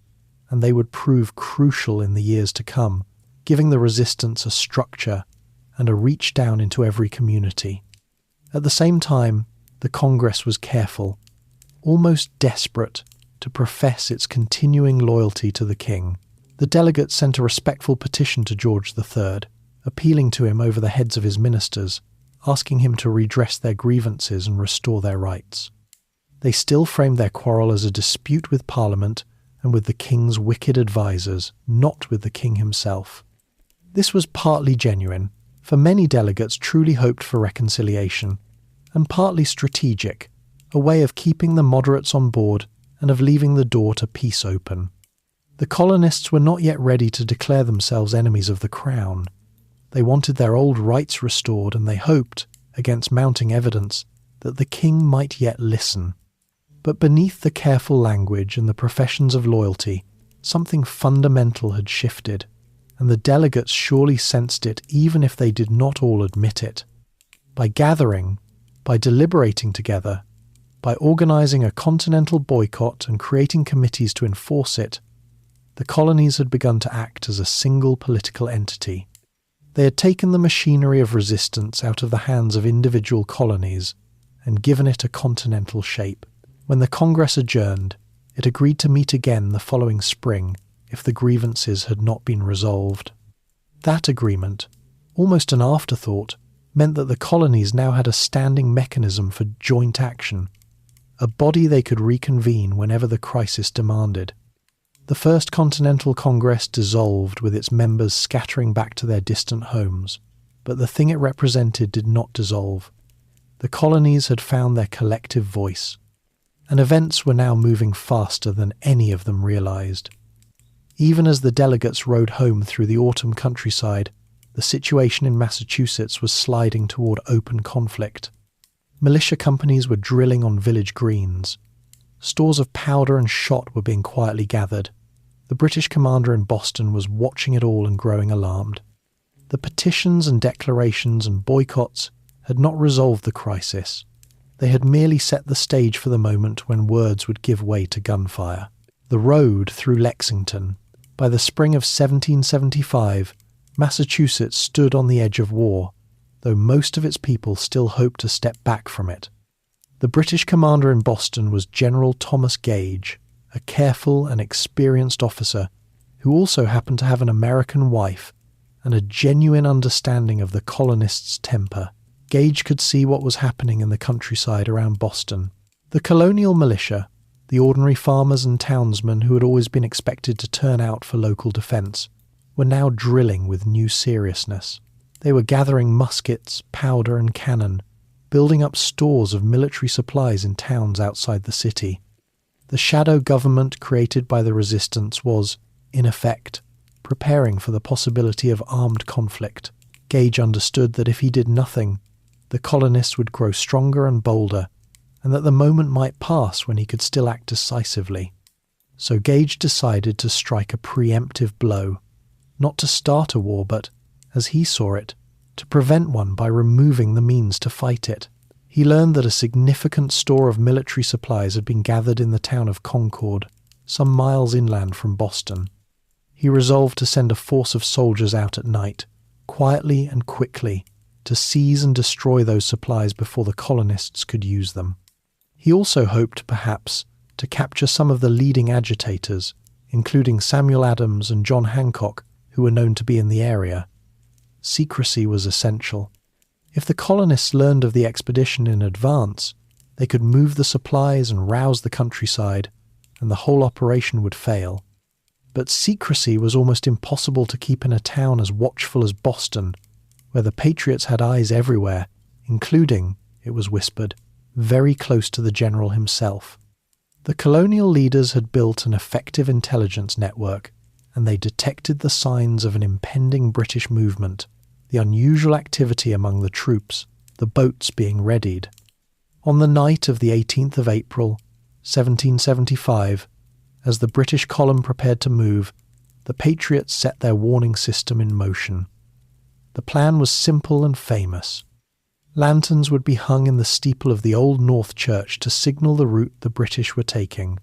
and they would prove crucial in the years to come, giving the resistance a structure and a reach down into every community. At the same time, the Congress was careful, almost desperate, to profess its continuing loyalty to the king. The delegates sent a respectful petition to George III, appealing to him over the heads of his ministers, asking him to redress their grievances and restore their rights. They still framed their quarrel as a dispute with Parliament and with the king's wicked advisers, not with the king himself. This was partly genuine, for many delegates truly hoped for reconciliation, and partly strategic, a way of keeping the moderates on board and of leaving the door to peace open. The colonists were not yet ready to declare themselves enemies of the crown. They wanted their old rights restored, and they hoped, against mounting evidence, that the king might yet listen. But beneath the careful language and the professions of loyalty, something fundamental had shifted, and the delegates surely sensed it even if they did not all admit it. By gathering, by deliberating together, by organising a continental boycott and creating committees to enforce it, the colonies had begun to act as a single political entity. They had taken the machinery of resistance out of the hands of individual colonies and given it a continental shape. When the Congress adjourned, it agreed to meet again the following spring if the grievances had not been resolved. That agreement, almost an afterthought, meant that the colonies now had a standing mechanism for joint action, a body they could reconvene whenever the crisis demanded. The First Continental Congress dissolved with its members scattering back to their distant homes, but the thing it represented did not dissolve. The colonies had found their collective voice, and events were now moving faster than any of them realized. Even as the delegates rode home through the autumn countryside, the situation in Massachusetts was sliding toward open conflict. Militia companies were drilling on village greens. Stores of powder and shot were being quietly gathered. The British commander in Boston was watching it all and growing alarmed. The petitions and declarations and boycotts had not resolved the crisis. They had merely set the stage for the moment when words would give way to gunfire. The road through Lexington. By the spring of 1775, Massachusetts stood on the edge of war, though most of its people still hoped to step back from it. The British commander in Boston was General Thomas Gage, a careful and experienced officer who also happened to have an American wife and a genuine understanding of the colonists' temper. Gage could see what was happening in the countryside around Boston. The colonial militia, the ordinary farmers and townsmen who had always been expected to turn out for local defence, were now drilling with new seriousness. They were gathering muskets, powder and cannon, building up stores of military supplies in towns outside the city. The shadow government created by the resistance was, in effect, preparing for the possibility of armed conflict. Gage understood that if he did nothing, the colonists would grow stronger and bolder, and that the moment might pass when he could still act decisively. So Gage decided to strike a preemptive blow, not to start a war, but, as he saw it, to prevent one by removing the means to fight it. He learned that a significant store of military supplies had been gathered in the town of Concord, some miles inland from Boston. He resolved to send a force of soldiers out at night, quietly and quickly, to seize and destroy those supplies before the colonists could use them. He also hoped, perhaps, to capture some of the leading agitators, including Samuel Adams and John Hancock, who were known to be in the area. Secrecy was essential. If the colonists learned of the expedition in advance, they could move the supplies and rouse the countryside, and the whole operation would fail. But secrecy was almost impossible to keep in a town as watchful as Boston, where the Patriots had eyes everywhere, including, it was whispered, very close to the general himself. The colonial leaders had built an effective intelligence network, and they detected the signs of an impending British movement, the unusual activity among the troops, the boats being readied. On the night of the 18th of April, 1775, as the British column prepared to move, the Patriots set their warning system in motion. The plan was simple and famous. Lanterns would be hung in the steeple of the Old North Church to signal the route the British were taking.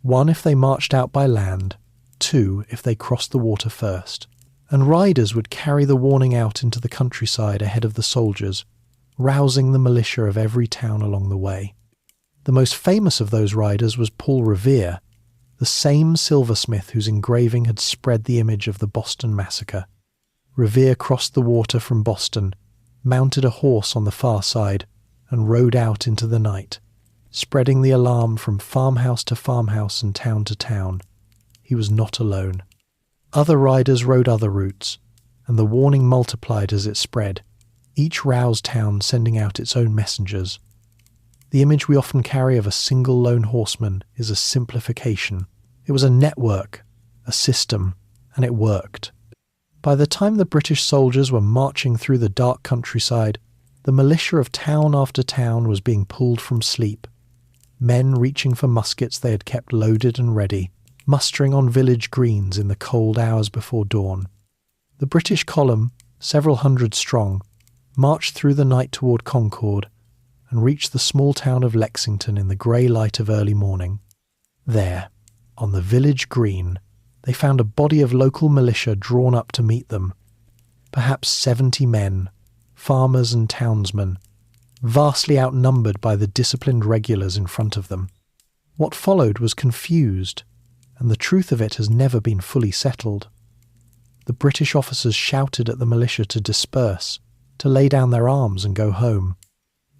1 if they marched out by land, 2 if they crossed the water first. And riders would carry the warning out into the countryside ahead of the soldiers, rousing the militia of every town along the way. The most famous of those riders was Paul Revere, the same silversmith whose engraving had spread the image of the Boston Massacre. Revere crossed the water from Boston, mounted a horse on the far side, and rode out into the night, spreading the alarm from farmhouse to farmhouse and town to town. He was not alone. Other riders rode other routes, and the warning multiplied as it spread, each roused town sending out its own messengers. The image we often carry of a single lone horseman is a simplification. It was a network, a system, and it worked. By the time the British soldiers were marching through the dark countryside, the militia of town after town was being pulled from sleep. Men reaching for muskets they had kept loaded and ready, mustering on village greens in the cold hours before dawn. The British column, several hundred strong, marched through the night toward Concord and reached the small town of Lexington in the grey light of early morning. There, on the village green, they found a body of local militia drawn up to meet them. Perhaps 70 men, farmers and townsmen, vastly outnumbered by the disciplined regulars in front of them. What followed was confused, and the truth of it has never been fully settled. The British officers shouted at the militia to disperse, to lay down their arms and go home.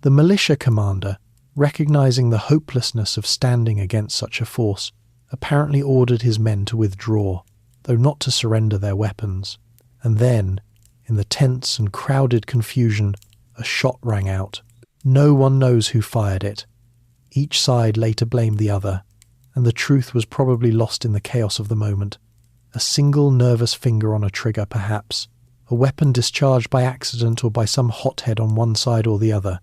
The militia commander, recognizing the hopelessness of standing against such a force, apparently ordered his men to withdraw, though not to surrender their weapons. And then, in the tense and crowded confusion, a shot rang out. No one knows who fired it. Each side later blamed the other, and the truth was probably lost in the chaos of the moment. A single nervous finger on a trigger, perhaps, a weapon discharged by accident or by some hothead on one side or the other.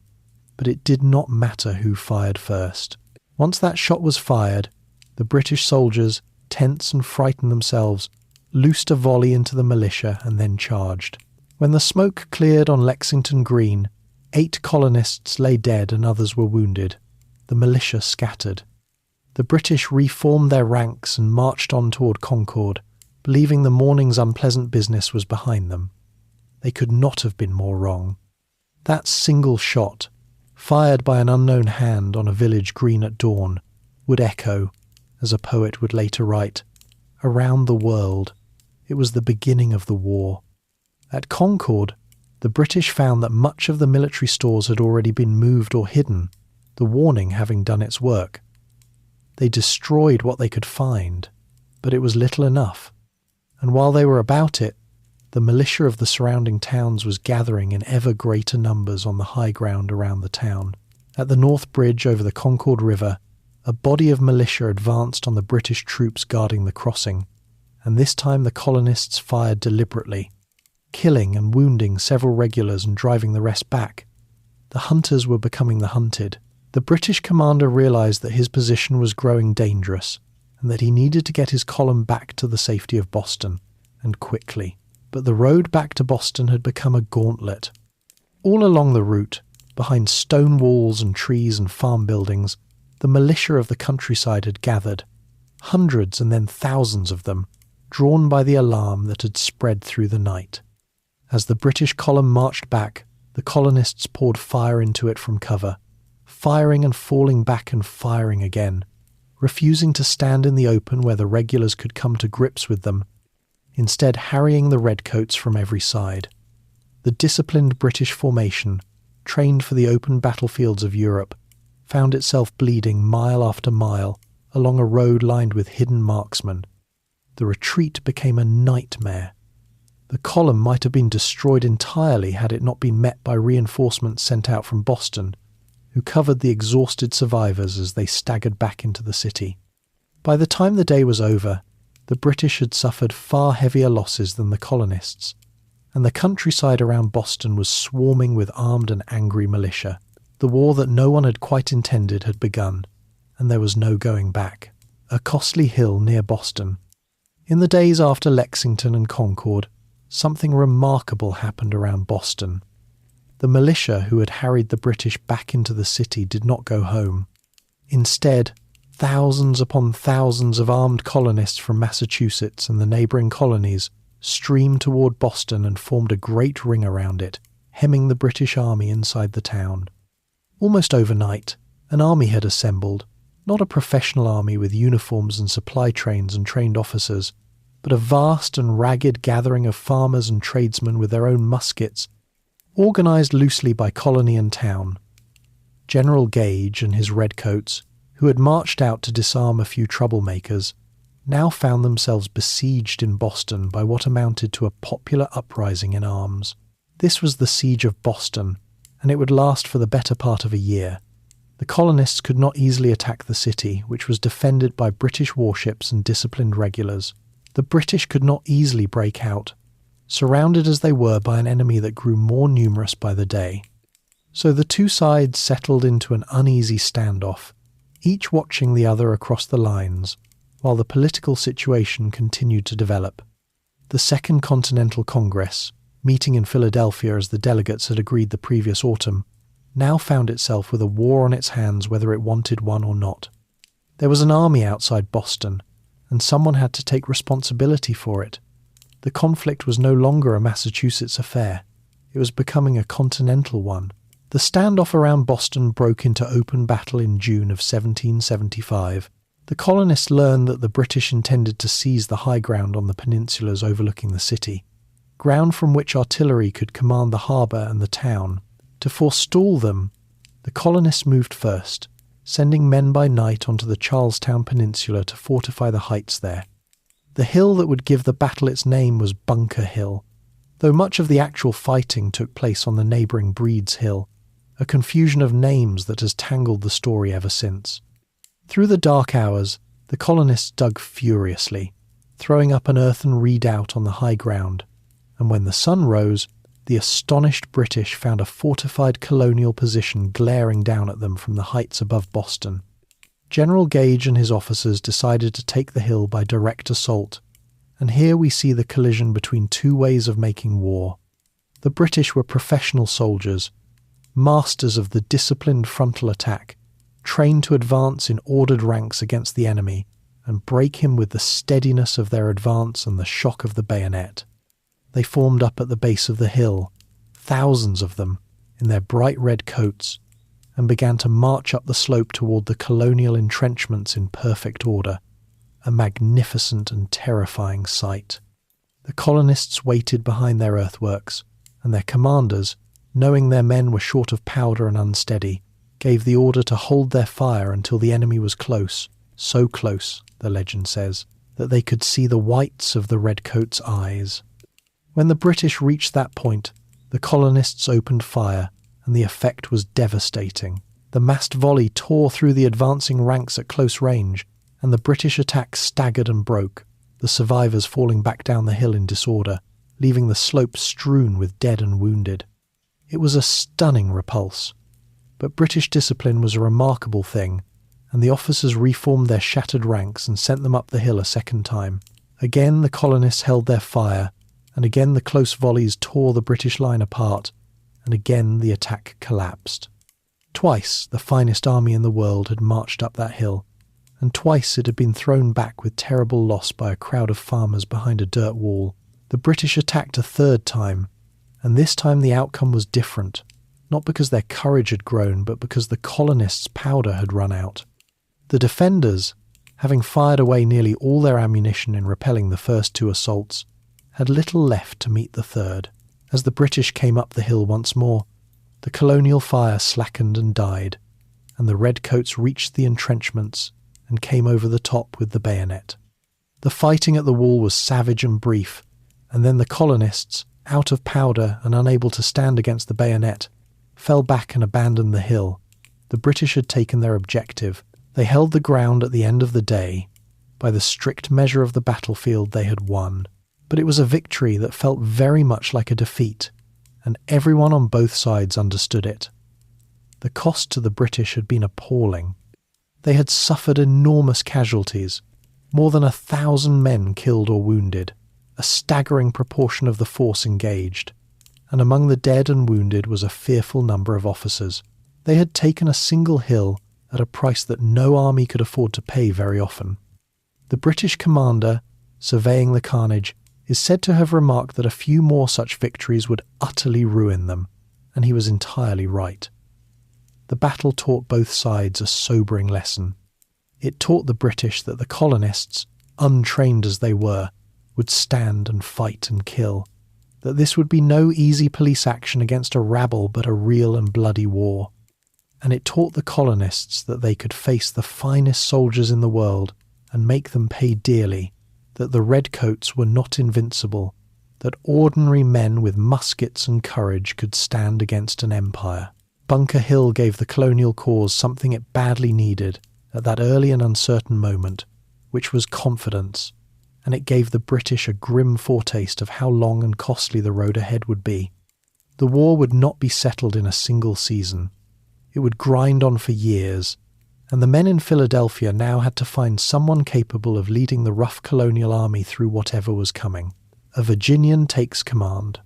But it did not matter who fired first. Once that shot was fired, the British soldiers, tense and frightened themselves, loosed a volley into the militia and then charged. When the smoke cleared on Lexington Green, 8 colonists lay dead and others were wounded. The militia scattered. The British reformed their ranks and marched on toward Concord, believing the morning's unpleasant business was behind them. They could not have been more wrong. That single shot, fired by an unknown hand on a village green at dawn, would echo, as a poet would later write, around the world. It was the beginning of the war. At Concord, the British found that much of the military stores had already been moved or hidden, the warning having done its work. They destroyed what they could find, but it was little enough. And while they were about it, the militia of the surrounding towns was gathering in ever greater numbers on the high ground around the town. At the North Bridge over the Concord River, a body of militia advanced on the British troops guarding the crossing, and this time the colonists fired deliberately, killing and wounding several regulars and driving the rest back. The hunters were becoming the hunted. The British commander realized that his position was growing dangerous, and that he needed to get his column back to the safety of Boston, and quickly. But the road back to Boston had become a gauntlet. All along the route, behind stone walls and trees and farm buildings, the militia of the countryside had gathered, hundreds and then thousands of them, drawn by the alarm that had spread through the night. As the British column marched back, the colonists poured fire into it from cover, firing and falling back and firing again, refusing to stand in the open where the regulars could come to grips with them, instead harrying the redcoats from every side. The disciplined British formation, trained for the open battlefields of Europe, found itself bleeding mile after mile along a road lined with hidden marksmen. The retreat became a nightmare. The column might have been destroyed entirely had it not been met by reinforcements sent out from Boston, who covered the exhausted survivors as they staggered back into the city. By the time the day was over, the British had suffered far heavier losses than the colonists, and the countryside around Boston was swarming with armed and angry militia. The war that no one had quite intended had begun, and there was no going back. A costly hill near Boston. In the days after Lexington and Concord, something remarkable happened around Boston. The militia who had harried the British back into the city did not go home. Instead, thousands upon thousands of armed colonists from Massachusetts and the neighbouring colonies streamed toward Boston and formed a great ring around it, hemming the British army inside the town. Almost overnight, an army had assembled, Not a professional army with uniforms and supply trains and trained officers, but a vast and ragged gathering of farmers and tradesmen with their own muskets, organised loosely by colony and town. General Gage and his redcoats, who had marched out to disarm a few troublemakers, now found themselves besieged in Boston by what amounted to a popular uprising in arms. This was the Siege of Boston, and it would last for the better part of a year. The colonists could not easily attack the city, which was defended by British warships and disciplined regulars. The British could not easily break out, surrounded as they were by an enemy that grew more numerous by the day. So the two sides settled into an uneasy standoff, each watching the other across the lines, while the political situation continued to develop. The Second Continental Congress, meeting in Philadelphia as the delegates had agreed the previous autumn, now found itself with a war on its hands whether it wanted one or not. There was an army outside Boston, and someone had to take responsibility for it. The conflict was no longer a Massachusetts affair. It was becoming a continental one. The standoff around Boston broke into open battle in June of 1775. The colonists learned that the British intended to seize the high ground on the peninsulas overlooking the city, ground from which artillery could command the harbour and the town. To forestall them, the colonists moved first, sending men by night onto the Charlestown Peninsula to fortify the heights there. The hill that would give the battle its name was Bunker Hill, though much of the actual fighting took place on the neighbouring Breed's Hill, a confusion of names that has tangled the story ever since. Through the dark hours, the colonists dug furiously, throwing up an earthen redoubt on the high ground, and when the sun rose, the astonished British found a fortified colonial position glaring down at them from the heights above Boston. General Gage and his officers decided to take the hill by direct assault, and here we see the collision between two ways of making war. The British were professional soldiers, masters of the disciplined frontal attack, trained to advance in ordered ranks against the enemy and break him with the steadiness of their advance and the shock of the bayonet. They formed up at the base of the hill, thousands of them, in their bright red coats, and began to march up the slope toward the colonial entrenchments in perfect order, a magnificent and terrifying sight. The colonists waited behind their earthworks, and their commanders, knowing their men were short of powder and unsteady, gave the order to hold their fire until the enemy was close, so close, the legend says, that they could see the whites of the redcoats' eyes. When the British reached that point, the colonists opened fire, and the effect was devastating. The massed volley tore through the advancing ranks at close range, and the British attack staggered and broke, the survivors falling back down the hill in disorder, leaving the slope strewn with dead and wounded. It was a stunning repulse, but British discipline was a remarkable thing, and the officers reformed their shattered ranks and sent them up the hill a second time. Again the colonists held their fire, and again the close volleys tore the British line apart, and again the attack collapsed. Twice the finest army in the world had marched up that hill, and twice it had been thrown back with terrible loss by a crowd of farmers behind a dirt wall. The British attacked a third time, and this time the outcome was different, not because their courage had grown, but because the colonists' powder had run out. The defenders, having fired away nearly all their ammunition in repelling the first two assaults, had little left to meet the third. As the British came up the hill once more, the colonial fire slackened and died, and the redcoats reached the entrenchments and came over the top with the bayonet. The fighting at the wall was savage and brief, and then the colonists, out of powder and unable to stand against the bayonet, fell back and abandoned the hill. The British had taken their objective. They held the ground at the end of the day. By the strict measure of the battlefield they had won. But it was a victory that felt very much like a defeat, and everyone on both sides understood it. The cost to the British had been appalling. They had suffered enormous casualties, more than 1,000 men killed or wounded, a staggering proportion of the force engaged, and among the dead and wounded was a fearful number of officers. They had taken a single hill at a price that no army could afford to pay very often. The British commander, surveying the carnage, is said to have remarked that a few more such victories would utterly ruin them, and he was entirely right. The battle taught both sides a sobering lesson. It taught the British that the colonists, untrained as they were, would stand and fight and kill, that this would be no easy police action against a rabble but a real and bloody war. And it taught the colonists that they could face the finest soldiers in the world and make them pay dearly, that the redcoats were not invincible, that ordinary men with muskets and courage could stand against an empire. Bunker Hill gave the colonial cause something it badly needed at that early and uncertain moment, which was confidence, and it gave the British a grim foretaste of how long and costly the road ahead would be. The war would not be settled in a single season. It would grind on for years, and the men in Philadelphia now had to find someone capable of leading the rough colonial army through whatever was coming. A Virginian takes command.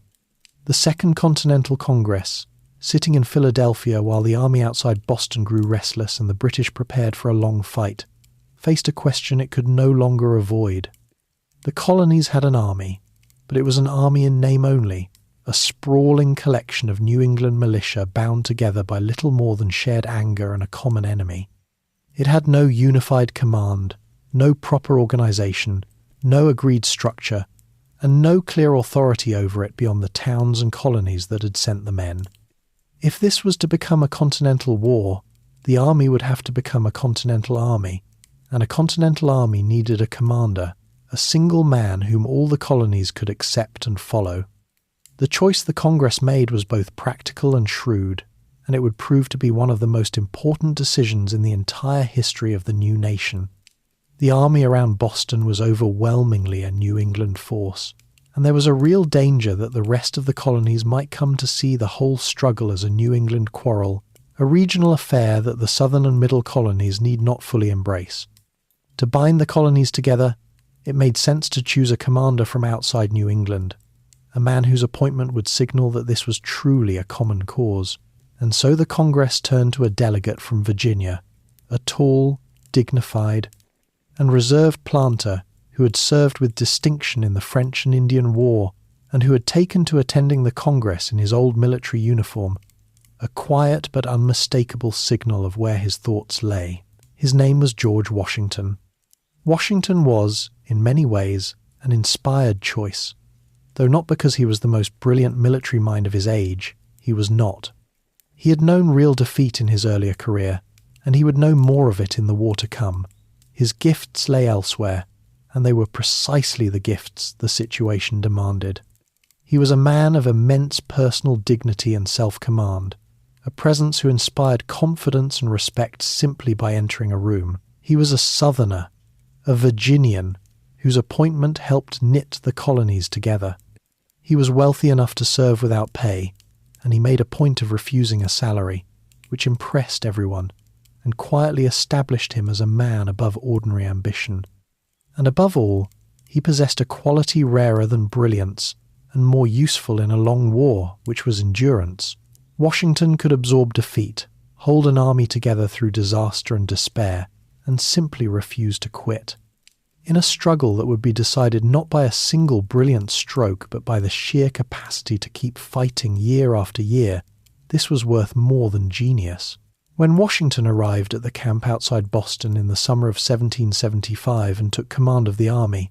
The Second Continental Congress, sitting in Philadelphia while the army outside Boston grew restless and the British prepared for a long fight, faced a question it could no longer avoid. The colonies had an army, but it was an army in name only, a sprawling collection of New England militia bound together by little more than shared anger and a common enemy. It had no unified command, no proper organization, no agreed structure, and no clear authority over it beyond the towns and colonies that had sent the men. If this was to become a continental war, the army would have to become a continental army, and a continental army needed a commander, a single man whom all the colonies could accept and follow. The choice the Congress made was both practical and shrewd, and it would prove to be one of the most important decisions in the entire history of the new nation. The army around Boston was overwhelmingly a New England force, and there was a real danger that the rest of the colonies might come to see the whole struggle as a New England quarrel, a regional affair that the southern and middle colonies need not fully embrace. To bind the colonies together, it made sense to choose a commander from outside New England, a man whose appointment would signal that this was truly a common cause. And so the Congress turned to a delegate from Virginia, a tall, dignified, and reserved planter who had served with distinction in the French and Indian War and who had taken to attending the Congress in his old military uniform, a quiet but unmistakable signal of where his thoughts lay. His name was George Washington. Washington was, in many ways, an inspired choice. Though not because he was the most brilliant military mind of his age, he was not. He had known real defeat in his earlier career, and he would know more of it in the war to come. His gifts lay elsewhere, and they were precisely the gifts the situation demanded. He was a man of immense personal dignity and self-command, a presence who inspired confidence and respect simply by entering a room. He was a Southerner, a Virginian, whose appointment helped knit the colonies together. He was wealthy enough to serve without pay, and he made a point of refusing a salary, which impressed everyone, and quietly established him as a man above ordinary ambition. And above all, he possessed a quality rarer than brilliance, and more useful in a long war, which was endurance. Washington could absorb defeat, hold an army together through disaster and despair, and simply refuse to quit. In a struggle that would be decided not by a single brilliant stroke, but by the sheer capacity to keep fighting year after year, this was worth more than genius. When Washington arrived at the camp outside Boston in the summer of 1775 and took command of the army,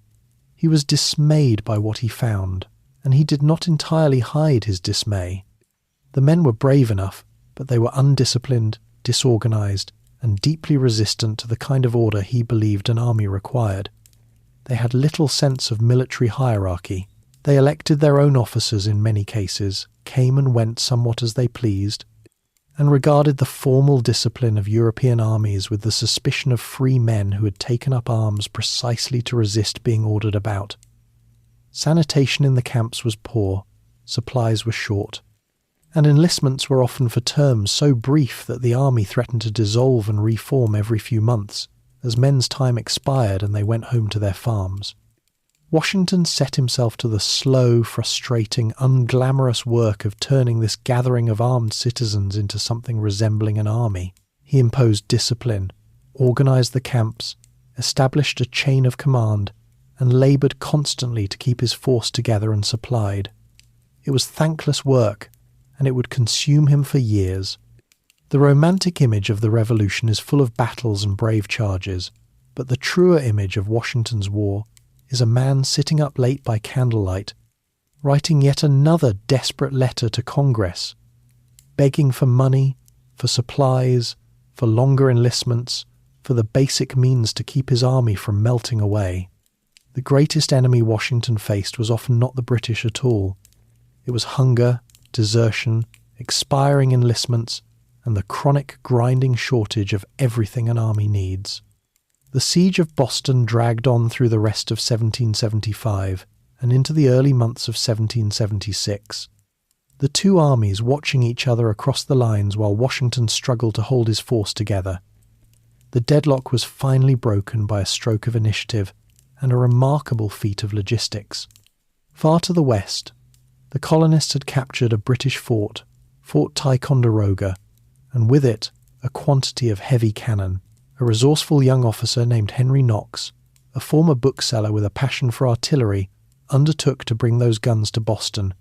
he was dismayed by what he found, and he did not entirely hide his dismay. The men were brave enough, but they were undisciplined, disorganized, and deeply resistant to the kind of order he believed an army required. They had little sense of military hierarchy. They elected their own officers in many cases, came and went somewhat as they pleased, and regarded the formal discipline of European armies with the suspicion of free men who had taken up arms precisely to resist being ordered about. Sanitation in the camps was poor, supplies were short, and enlistments were often for terms so brief that the army threatened to dissolve and reform every few months, as men's time expired and they went home to their farms. Washington set himself to the slow, frustrating, unglamorous work of turning this gathering of armed citizens into something resembling an army. He imposed discipline, organized the camps, established a chain of command, and labored constantly to keep his force together and supplied. It was thankless work, and it would consume him for years. The romantic image of the Revolution is full of battles and brave charges, but the truer image of Washington's war is a man sitting up late by candlelight, writing yet another desperate letter to Congress, begging for money, for supplies, for longer enlistments, for the basic means to keep his army from melting away. The greatest enemy Washington faced was often not the British at all. It was hunger, desertion, expiring enlistments, and the chronic grinding shortage of everything an army needs. The siege of Boston dragged on through the rest of 1775 and into the early months of 1776. The two armies watching each other across the lines while Washington struggled to hold his force together. The deadlock was finally broken by a stroke of initiative and a remarkable feat of logistics. Far to the west, the colonists had captured a British Fort Ticonderoga, and with it a quantity of heavy cannon. A resourceful young officer named Henry Knox, a former bookseller with a passion for artillery, undertook to bring those guns to Boston.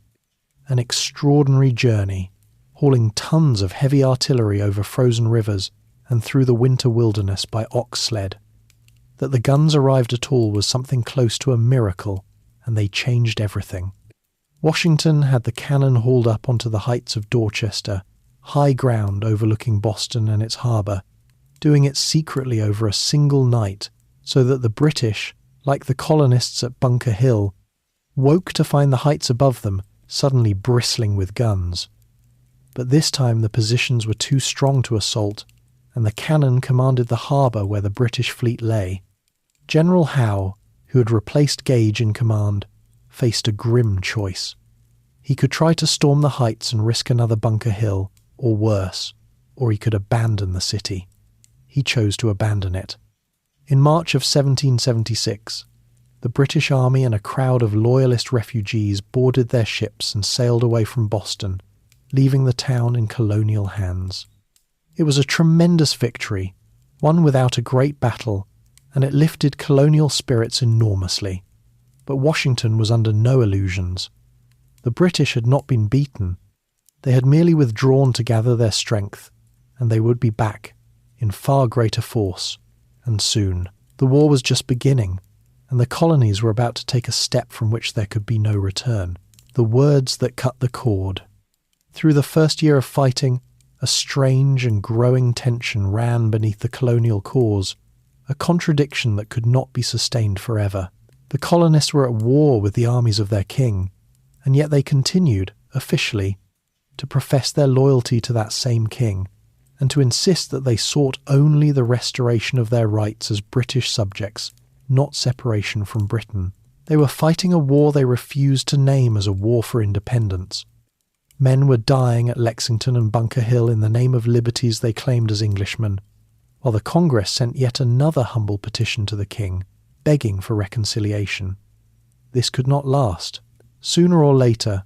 An extraordinary journey, hauling tons of heavy artillery over frozen rivers and through the winter wilderness by ox sled. That the guns arrived at all was something close to a miracle, and they changed everything. Washington had the cannon hauled up onto the heights of Dorchester, high ground overlooking Boston and its harbour, doing it secretly over a single night, so that the British, like the colonists at Bunker Hill, woke to find the heights above them suddenly bristling with guns. But this time the positions were too strong to assault, and the cannon commanded the harbour where the British fleet lay. General Howe, who had replaced Gage in command, faced a grim choice. He could try to storm the heights and risk another Bunker Hill, or worse, or he could abandon the city. He chose to abandon it. In March of 1776, the British Army and a crowd of Loyalist refugees boarded their ships and sailed away from Boston, leaving the town in colonial hands. It was a tremendous victory, one without a great battle, and it lifted colonial spirits enormously. But Washington was under no illusions. The British had not been beaten. They had merely withdrawn to gather their strength, and they would be back in far greater force, and soon. The war was just beginning, and the colonies were about to take a step from which there could be no return. The words that cut the cord. Through the first year of fighting, a strange and growing tension ran beneath the colonial cause, a contradiction that could not be sustained forever. The colonists were at war with the armies of their king, and yet they continued, officially, to profess their loyalty to that same king, and to insist that they sought only the restoration of their rights as British subjects, not separation from Britain. They were fighting a war they refused to name as a war for independence. Men were dying at Lexington and Bunker Hill in the name of liberties they claimed as Englishmen, while the Congress sent yet another humble petition to the king, begging for reconciliation. This could not last. Sooner or later,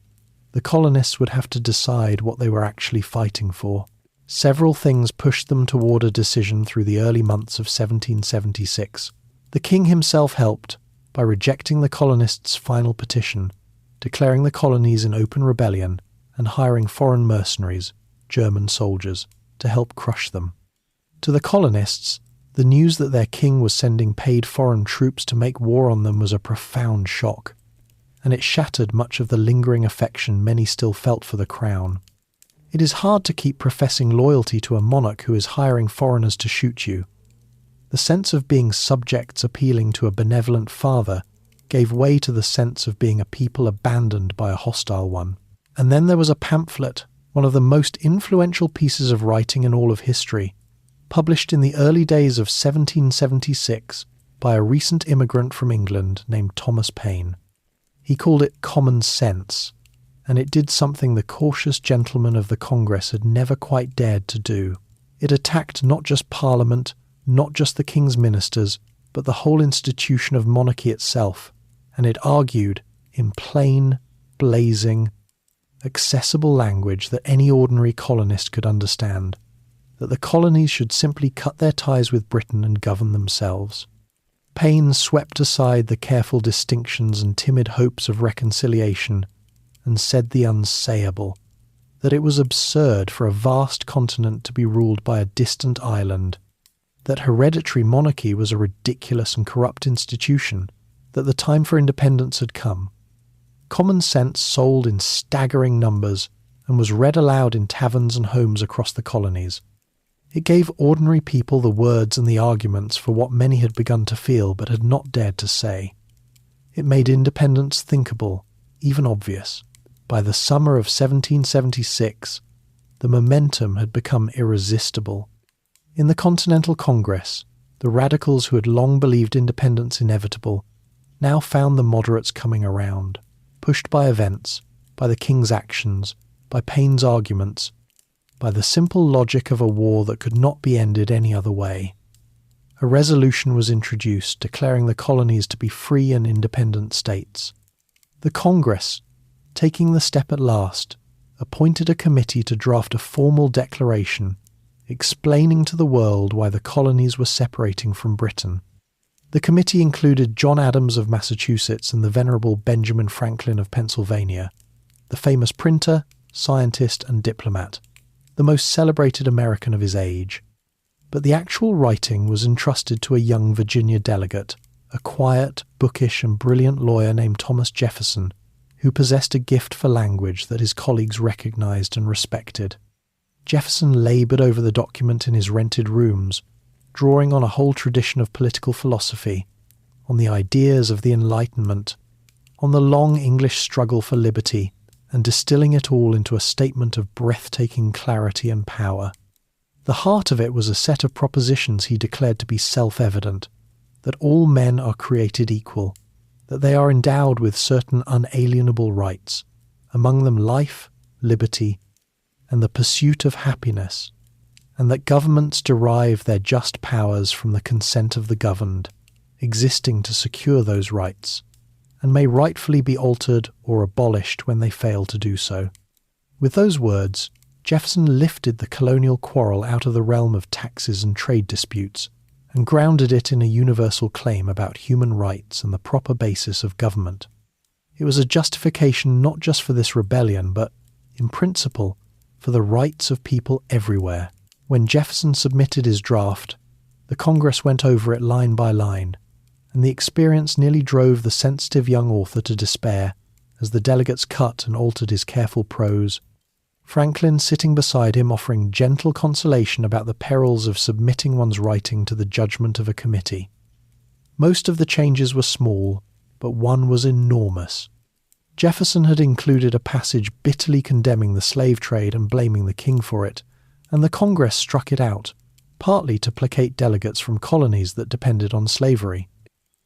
the colonists would have to decide what they were actually fighting for. Several things pushed them toward a decision through the early months of 1776. The king himself helped by rejecting the colonists' final petition, declaring the colonies in open rebellion, and hiring foreign mercenaries, German soldiers, to help crush them. To the colonists, the news that their king was sending paid foreign troops to make war on them was a profound shock, and it shattered much of the lingering affection many still felt for the crown. It is hard to keep professing loyalty to a monarch who is hiring foreigners to shoot you. The sense of being subjects appealing to a benevolent father gave way to the sense of being a people abandoned by a hostile one. And then there was a pamphlet, one of the most influential pieces of writing in all of history, published in the early days of 1776 by a recent immigrant from England named Thomas Paine. He called it Common Sense, and it did something the cautious gentlemen of the Congress had never quite dared to do. It attacked not just Parliament, not just the king's ministers, but the whole institution of monarchy itself, and it argued, in plain, blazing, accessible language that any ordinary colonist could understand, that the colonies should simply cut their ties with Britain and govern themselves. Paine swept aside the careful distinctions and timid hopes of reconciliation and said the unsayable. that it was absurd for a vast continent to be ruled by a distant island, that hereditary monarchy was a ridiculous and corrupt institution, that the time for independence had come. Common sense sold in staggering numbers and was read aloud in taverns and homes across the colonies. It gave ordinary people the words and the arguments for what many had begun to feel but had not dared to say. It made independence thinkable, even obvious. By the summer of 1776, the momentum had become irresistible. In the Continental Congress, the radicals who had long believed independence inevitable now found the moderates coming around, pushed by events, by the king's actions, by Paine's arguments, by the simple logic of a war that could not be ended any other way. A resolution was introduced declaring the colonies to be free and independent states. The Congress, taking the step at last, appointed a committee to draft a formal declaration explaining to the world why the colonies were separating from Britain. The committee included John Adams of Massachusetts and the venerable Benjamin Franklin of Pennsylvania, the famous printer, scientist, and diplomat, the most celebrated American of his age. But the actual writing was entrusted to a young Virginia delegate, a quiet, bookish, and brilliant lawyer named Thomas Jefferson, who possessed a gift for language that his colleagues recognized and respected. Jefferson labored over the document in his rented rooms, drawing on a whole tradition of political philosophy, on the ideas of the Enlightenment, on the long English struggle for liberty, and distilling it all into a statement of breathtaking clarity and power. The heart of it was a set of propositions he declared to be self-evident, that all men are created equal, that they are endowed with certain unalienable rights, among them life, liberty, and the pursuit of happiness, and that governments derive their just powers from the consent of the governed, existing to secure those rights, and may rightfully be altered or abolished when they fail to do so. With those words, Jefferson lifted the colonial quarrel out of the realm of taxes and trade disputes, and grounded it in a universal claim about human rights and the proper basis of government. It was a justification not just for this rebellion, but, in principle, for the rights of people everywhere. When Jefferson submitted his draft, the Congress went over it line by line, and the experience nearly drove the sensitive young author to despair as the delegates cut and altered his careful prose, Franklin sitting beside him offering gentle consolation about the perils of submitting one's writing to the judgment of a committee. Most of the changes were small, but one was enormous. Jefferson had included a passage bitterly condemning the slave trade and blaming the king for it, and the Congress struck it out, partly to placate delegates from colonies that depended on slavery.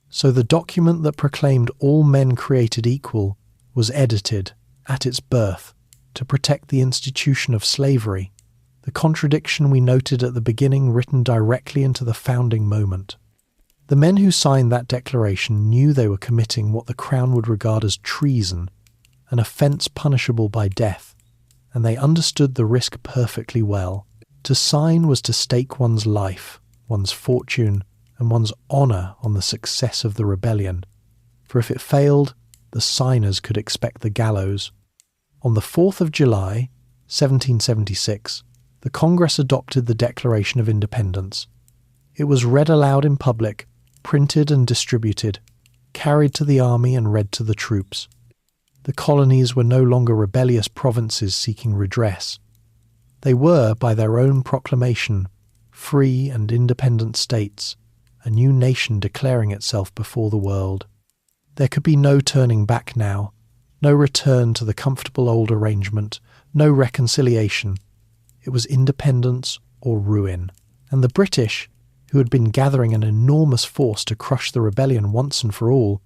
So the document that proclaimed all men created equal was edited, at its birth, to protect the institution of slavery, the contradiction we noted at the beginning written directly into the founding moment. The men who signed that declaration knew they were committing what the Crown would regard as treason, an offence punishable by death, and they understood the risk perfectly well. To sign was to stake one's life, one's fortune, and one's honour on the success of the rebellion, for if it failed, the signers could expect the gallows. On the 4th of July, 1776, the Congress adopted the Declaration of Independence. It was read aloud in public, printed and distributed, carried to the army and read to the troops. The colonies were no longer rebellious provinces seeking redress. They were, by their own proclamation, free and independent states, a new nation declaring itself before the world. There could be no turning back now, no return to the comfortable old arrangement, no reconciliation. It was independence or ruin. And the British, who had been gathering an enormous force to crush the rebellion once and for all,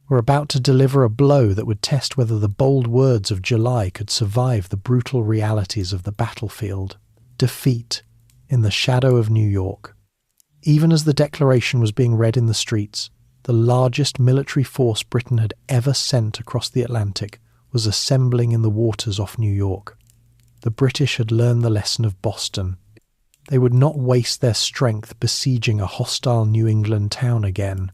were about to deliver a blow that would test whether the bold words of July could survive the brutal realities of the battlefield. Defeat in the shadow of New York. Even as the declaration was being read in the streets, the largest military force Britain had ever sent across the Atlantic was assembling in the waters off New York. The British had learned the lesson of Boston. They would not waste their strength besieging a hostile New England town again.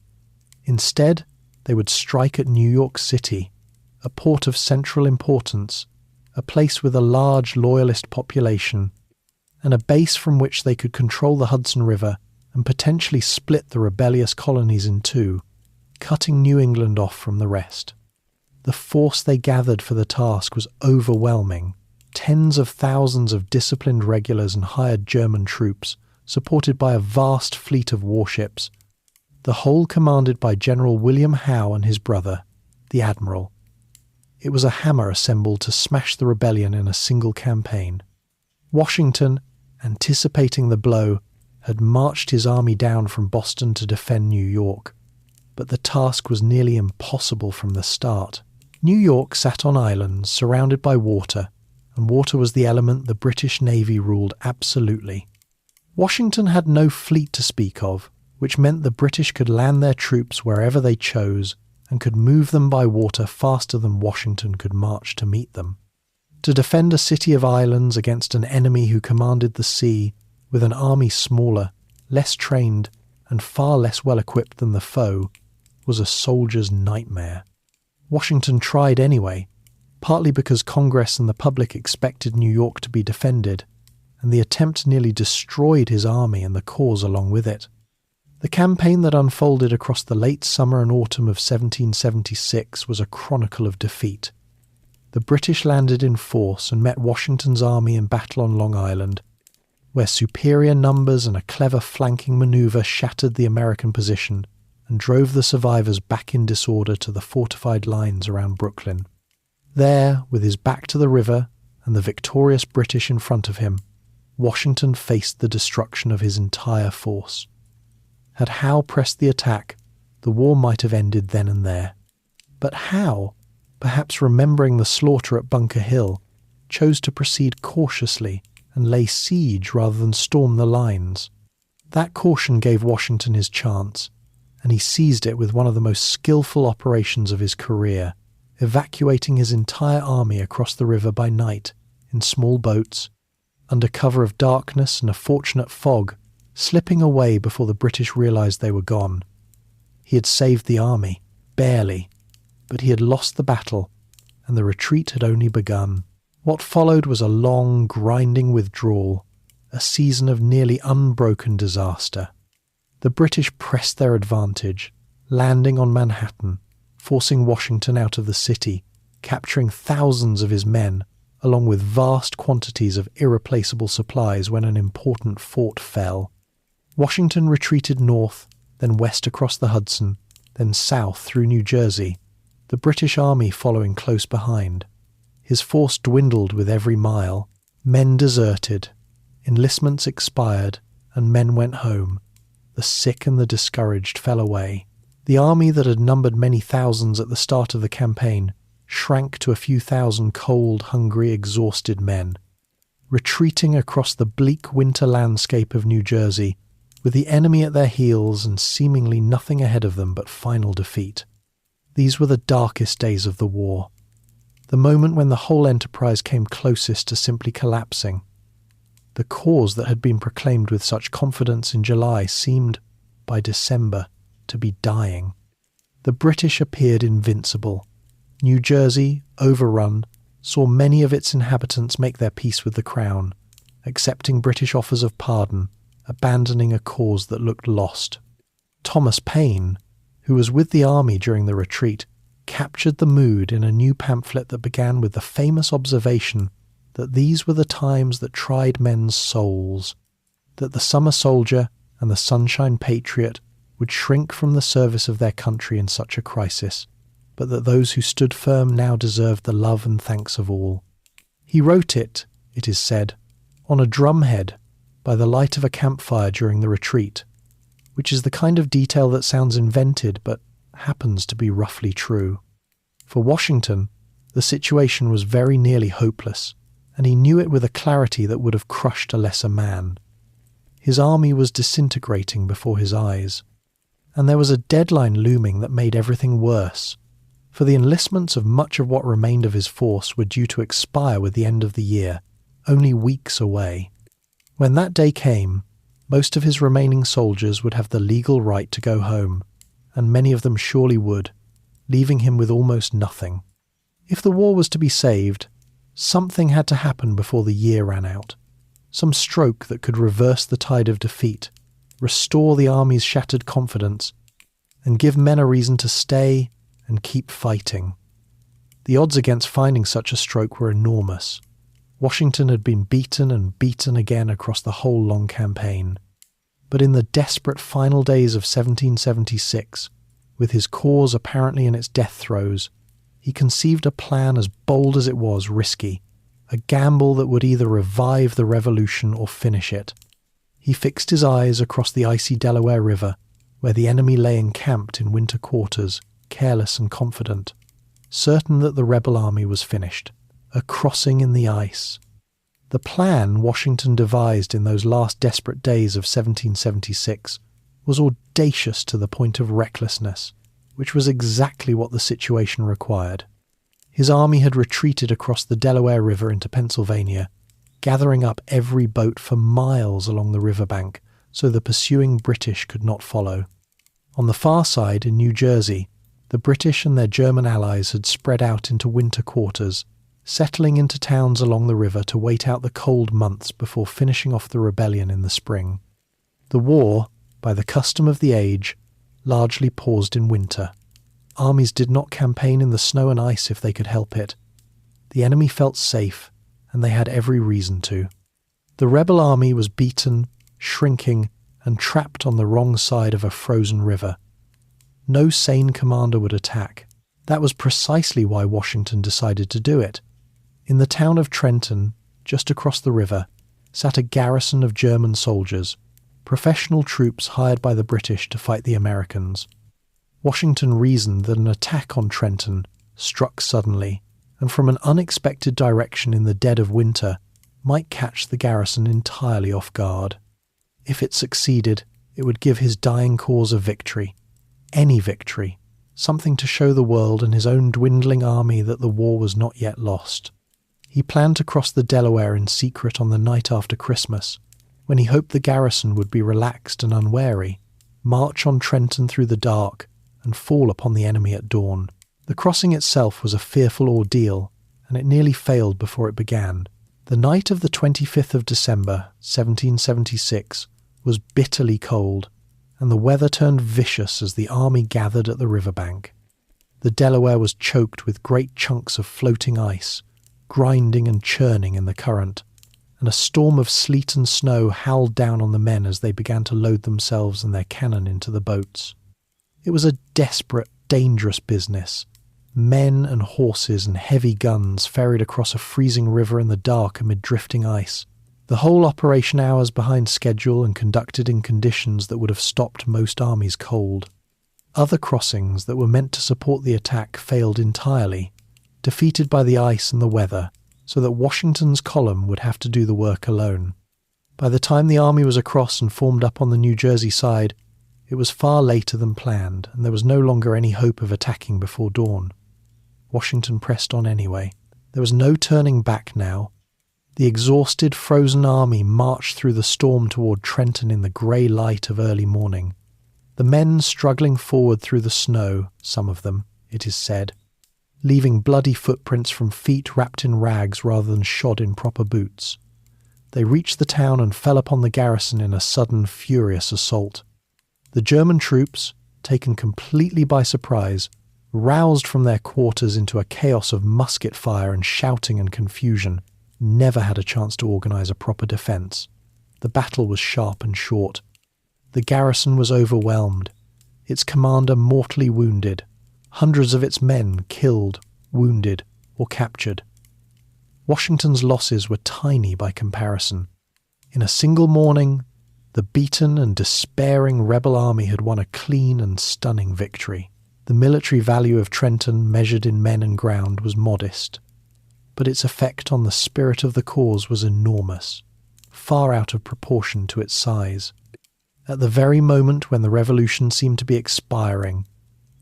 Instead, they would strike at New York City, a port of central importance, a place with a large loyalist population, and a base from which they could control the Hudson River and potentially split the rebellious colonies in two, cutting New England off from the rest. The force they gathered for the task was overwhelming. Tens of thousands of disciplined regulars and hired German troops, supported by a vast fleet of warships, the whole commanded by General William Howe and his brother, the Admiral. It was a hammer assembled to smash the rebellion in a single campaign. Washington, anticipating the blow, had marched his army down from Boston to defend New York, but the task was nearly impossible from the start. New York sat on islands surrounded by water, and water was the element the British Navy ruled absolutely. Washington had no fleet to speak of, which meant the British could land their troops wherever they chose and could move them by water faster than Washington could march to meet them. To defend a city of islands against an enemy who commanded the sea, with an army smaller, less trained, and far less well equipped than the foe, was a soldier's nightmare. Washington tried anyway, partly because Congress and the public expected New York to be defended, and the attempt nearly destroyed his army and the cause along with it. The campaign that unfolded across the late summer and autumn of 1776 was a chronicle of defeat. The British landed in force and met Washington's army in battle on Long Island, where superior numbers and a clever flanking manoeuvre shattered the American position and drove the survivors back in disorder to the fortified lines around Brooklyn. There, with his back to the river and the victorious British in front of him, Washington faced the destruction of his entire force. Had Howe pressed the attack, the war might have ended then and there. But Howe, perhaps remembering the slaughter at Bunker Hill, chose to proceed cautiously and lay siege rather than storm the lines. That caution gave Washington his chance, and he seized it with one of the most skillful operations of his career, evacuating his entire army across the river by night, in small boats, under cover of darkness and a fortunate fog, slipping away before the British realized they were gone. He had saved the army, barely, but he had lost the battle, and the retreat had only begun. What followed was a long, grinding withdrawal, a season of nearly unbroken disaster. The British pressed their advantage, landing on Manhattan, forcing Washington out of the city, capturing thousands of his men, along with vast quantities of irreplaceable supplies when an important fort fell. Washington retreated north, then west across the Hudson, then south through New Jersey, the British army following close behind. His force dwindled with every mile. Men deserted, enlistments expired, and men went home. The sick and the discouraged fell away. The army that had numbered many thousands at the start of the campaign shrank to a few thousand cold, hungry, exhausted men, retreating across the bleak winter landscape of New Jersey, with the enemy at their heels and seemingly nothing ahead of them but final defeat. These were the darkest days of the war, the moment when the whole enterprise came closest to simply collapsing. The cause that had been proclaimed with such confidence in July seemed, by December, to be dying. The British appeared invincible. New Jersey, overrun, saw many of its inhabitants make their peace with the Crown, accepting British offers of pardon, abandoning a cause that looked lost. Thomas Paine, who was with the army during the retreat, captured the mood in a new pamphlet that began with the famous observation that these were the times that tried men's souls, that the summer soldier and the sunshine patriot would shrink from the service of their country in such a crisis, but that those who stood firm now deserved the love and thanks of all. He wrote it, it is said, on a drumhead by the light of a campfire during the retreat, which is the kind of detail that sounds invented but happens to be roughly true. For Washington, the situation was very nearly hopeless, and he knew it with a clarity that would have crushed a lesser man. His army was disintegrating before his eyes, and there was a deadline looming that made everything worse, for the enlistments of much of what remained of his force were due to expire with the end of the year, only weeks away. When that day came, most of his remaining soldiers would have the legal right to go home, and many of them surely would, leaving him with almost nothing. If the war was to be saved, Something had to happen before the year ran out. Some stroke that could reverse the tide of defeat, restore the army's shattered confidence, and give men a reason to stay and keep fighting. The odds against finding such a stroke were enormous. Washington had been beaten and beaten again across the whole long campaign. But in the desperate final days of 1776, with his cause apparently in its death throes, he conceived a plan as bold as it was risky, a gamble that would either revive the revolution or finish it. He fixed his eyes across the icy Delaware River, where the enemy lay encamped in winter quarters, careless and confident, certain that the rebel army was finished, a crossing in the ice. The plan Washington devised in those last desperate days of 1776 was audacious to the point of recklessness, which was exactly what the situation required. His army had retreated across the Delaware River into Pennsylvania, gathering up every boat for miles along the riverbank so the pursuing British could not follow. On the far side, in New Jersey, the British and their German allies had spread out into winter quarters, settling into towns along the river to wait out the cold months before finishing off the rebellion in the spring. The war, by the custom of the age, largely paused in winter. Armies did not campaign in the snow and ice if they could help it. The enemy felt safe, and they had every reason to. The rebel army was beaten, shrinking, and trapped on the wrong side of a frozen river. No sane commander would attack. That was precisely why Washington decided to do it. In the town of Trenton, just across the river, sat a garrison of German soldiers, professional troops hired by the British to fight the Americans. Washington reasoned that an attack on Trenton, struck suddenly, and from an unexpected direction in the dead of winter, might catch the garrison entirely off guard. If it succeeded, it would give his dying cause a victory. Any victory. Something to show the world and his own dwindling army that the war was not yet lost. He planned to cross the Delaware in secret on the night after Christmas, when he hoped the garrison would be relaxed and unwary, march on Trenton through the dark, and fall upon the enemy at dawn. The crossing itself was a fearful ordeal, and it nearly failed before it began. The night of the 25th of December, 1776, was bitterly cold, and the weather turned vicious as the army gathered at the riverbank. The Delaware was choked with great chunks of floating ice, grinding and churning in the current, and a storm of sleet and snow howled down on the men as they began to load themselves and their cannon into the boats. It was a desperate, dangerous business. Men and horses and heavy guns ferried across a freezing river in the dark amid drifting ice. The whole operation hours behind schedule and conducted in conditions that would have stopped most armies cold. Other crossings that were meant to support the attack failed entirely, defeated by the ice and the weather, so that Washington's column would have to do the work alone. By the time the army was across and formed up on the New Jersey side, it was far later than planned, and there was no longer any hope of attacking before dawn. Washington pressed on anyway. There was no turning back now. The exhausted, frozen army marched through the storm toward Trenton in the grey light of early morning. The men struggling forward through the snow, some of them, it is said, leaving bloody footprints from feet wrapped in rags rather than shod in proper boots. They reached the town and fell upon the garrison in a sudden, furious assault. The German troops, taken completely by surprise, roused from their quarters into a chaos of musket fire and shouting and confusion, never had a chance to organise a proper defence. The battle was sharp and short. The garrison was overwhelmed, its commander mortally wounded, hundreds of its men killed, wounded, or captured. Washington's losses were tiny by comparison. In a single morning, the beaten and despairing rebel army had won a clean and stunning victory. The military value of Trenton, measured in men and ground, was modest, but its effect on the spirit of the cause was enormous, far out of proportion to its size. At the very moment when the revolution seemed to be expiring,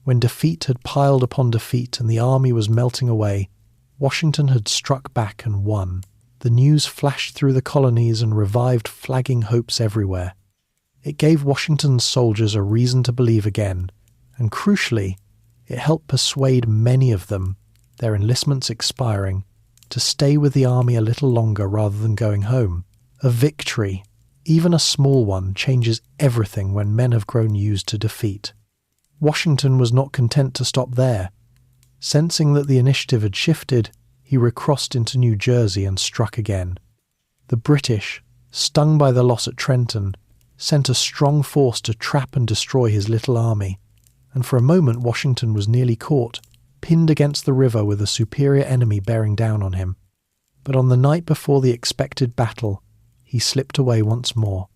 when defeat had piled upon defeat and the army was melting away, Washington had struck back and won. The news flashed through the colonies and revived flagging hopes everywhere. It gave Washington's soldiers a reason to believe again, and crucially, it helped persuade many of them, their enlistments expiring, to stay with the army a little longer rather than going home. A victory, even a small one, changes everything when men have grown used to defeat. Washington was not content to stop there. Sensing that the initiative had shifted, he recrossed into New Jersey and struck again. The British, stung by the loss at Trenton, sent a strong force to trap and destroy his little army, and for a moment Washington was nearly caught, pinned against the river with a superior enemy bearing down on him. But on the night before the expected battle, he slipped away once more,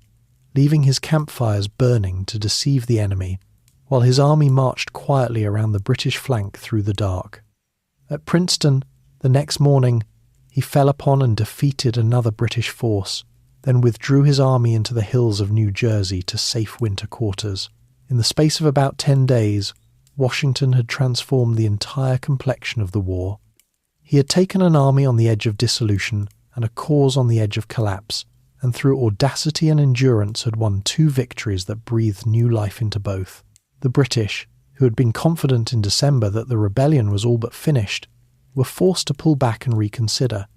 leaving his campfires burning to deceive the enemy, while his army marched quietly around the British flank through the dark. At Princeton, the next morning, he fell upon and defeated another British force, then withdrew his army into the hills of New Jersey to safe winter quarters. In the space of about 10 days, Washington had transformed the entire complexion of the war. He had taken an army on the edge of dissolution and a cause on the edge of collapse, and through audacity and endurance had won 2 victories that breathed new life into both. The British, who had been confident in December that the rebellion was all but finished, were forced to pull back and reconsider.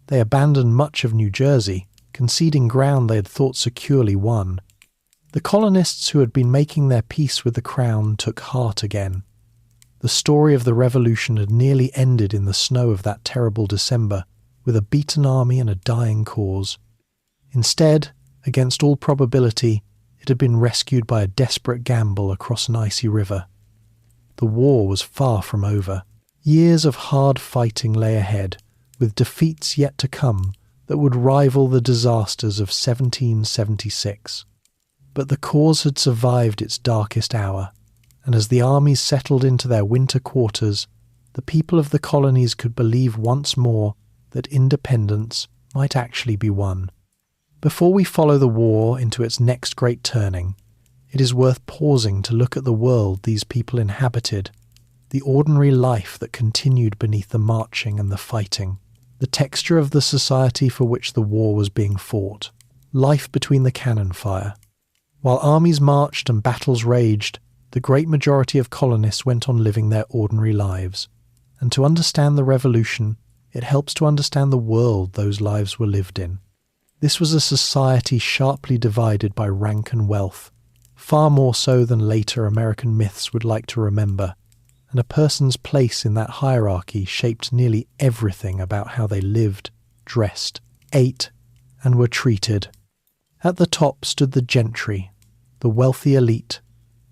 They abandoned much of New Jersey, conceding ground they had thought securely won. The colonists who had been making their peace with the crown took heart again. The story of the revolution had nearly ended in the snow of that terrible December, with a beaten army and a dying cause. Instead, against all probability, it had been rescued by a desperate gamble across an icy river. The war was far from over. Years of hard fighting lay ahead, with defeats yet to come that would rival the disasters of 1776. But the cause had survived its darkest hour, and as the armies settled into their winter quarters, the people of the colonies could believe once more that independence might actually be won. Before we follow the war into its next great turning, it is worth pausing to look at the world these people inhabited, the ordinary life that continued beneath the marching and the fighting, the texture of the society for which the war was being fought, life between the cannon fire. While armies marched and battles raged, the great majority of colonists went on living their ordinary lives, and to understand the revolution, it helps to understand the world those lives were lived in. This was a society sharply divided by rank and wealth, far more so than later American myths would like to remember, and a person's place in that hierarchy shaped nearly everything about how they lived, dressed, ate, and were treated. At the top stood the gentry, the wealthy elite,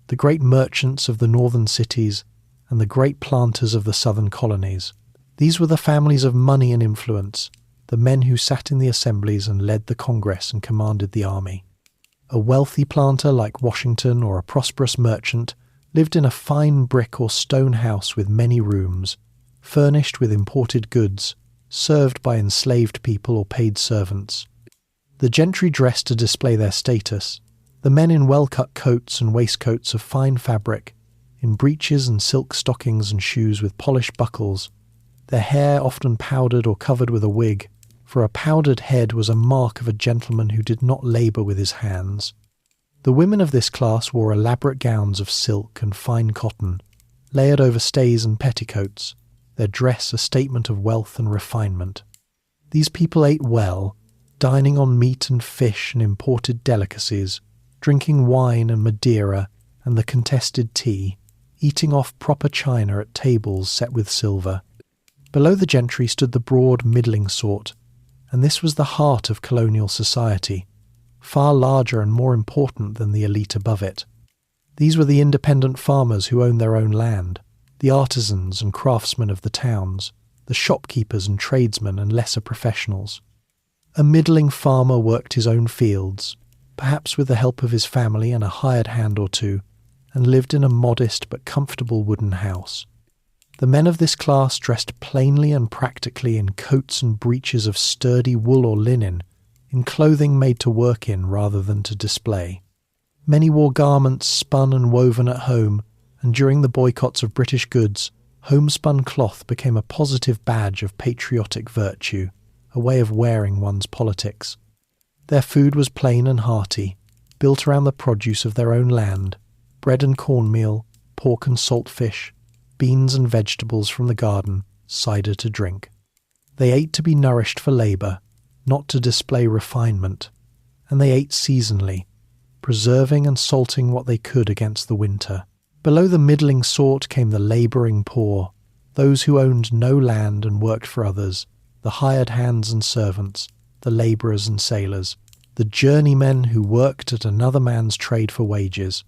the great merchants of the northern cities, and the great planters of the southern colonies. These were the families of money and influence, the men who sat in the assemblies and led the Congress and commanded the army. A wealthy planter like Washington or a prosperous merchant lived in a fine brick or stone house with many rooms, furnished with imported goods, served by enslaved people or paid servants. The gentry dressed to display their status, the men in well-cut coats and waistcoats of fine fabric, in breeches and silk stockings and shoes with polished buckles, their hair often powdered or covered with a wig, for a powdered head was a mark of a gentleman who did not labour with his hands. The women of this class wore elaborate gowns of silk and fine cotton, layered over stays and petticoats, their dress a statement of wealth and refinement. These people ate well, dining on meat and fish and imported delicacies, drinking wine and Madeira and the contested tea, eating off proper china at tables set with silver. Below the gentry stood the broad, middling sort, and this was the heart of colonial society, far larger and more important than the elite above it. These were the independent farmers who owned their own land, the artisans and craftsmen of the towns, the shopkeepers and tradesmen and lesser professionals. A middling farmer worked his own fields, perhaps with the help of his family and a hired hand or two, and lived in a modest but comfortable wooden house. The men of this class dressed plainly and practically in coats and breeches of sturdy wool or linen, in clothing made to work in rather than to display. Many wore garments spun and woven at home, and during the boycotts of British goods, homespun cloth became a positive badge of patriotic virtue, a way of wearing one's politics. Their food was plain and hearty, built around the produce of their own land, bread and cornmeal, pork and salt fish, beans and vegetables from the garden, cider to drink. They ate to be nourished for labour, not to display refinement, and they ate seasonally, preserving and salting what they could against the winter. Below the middling sort came the labouring poor, those who owned no land and worked for others, the hired hands and servants, the labourers and sailors, the journeymen who worked at another man's trade for wages.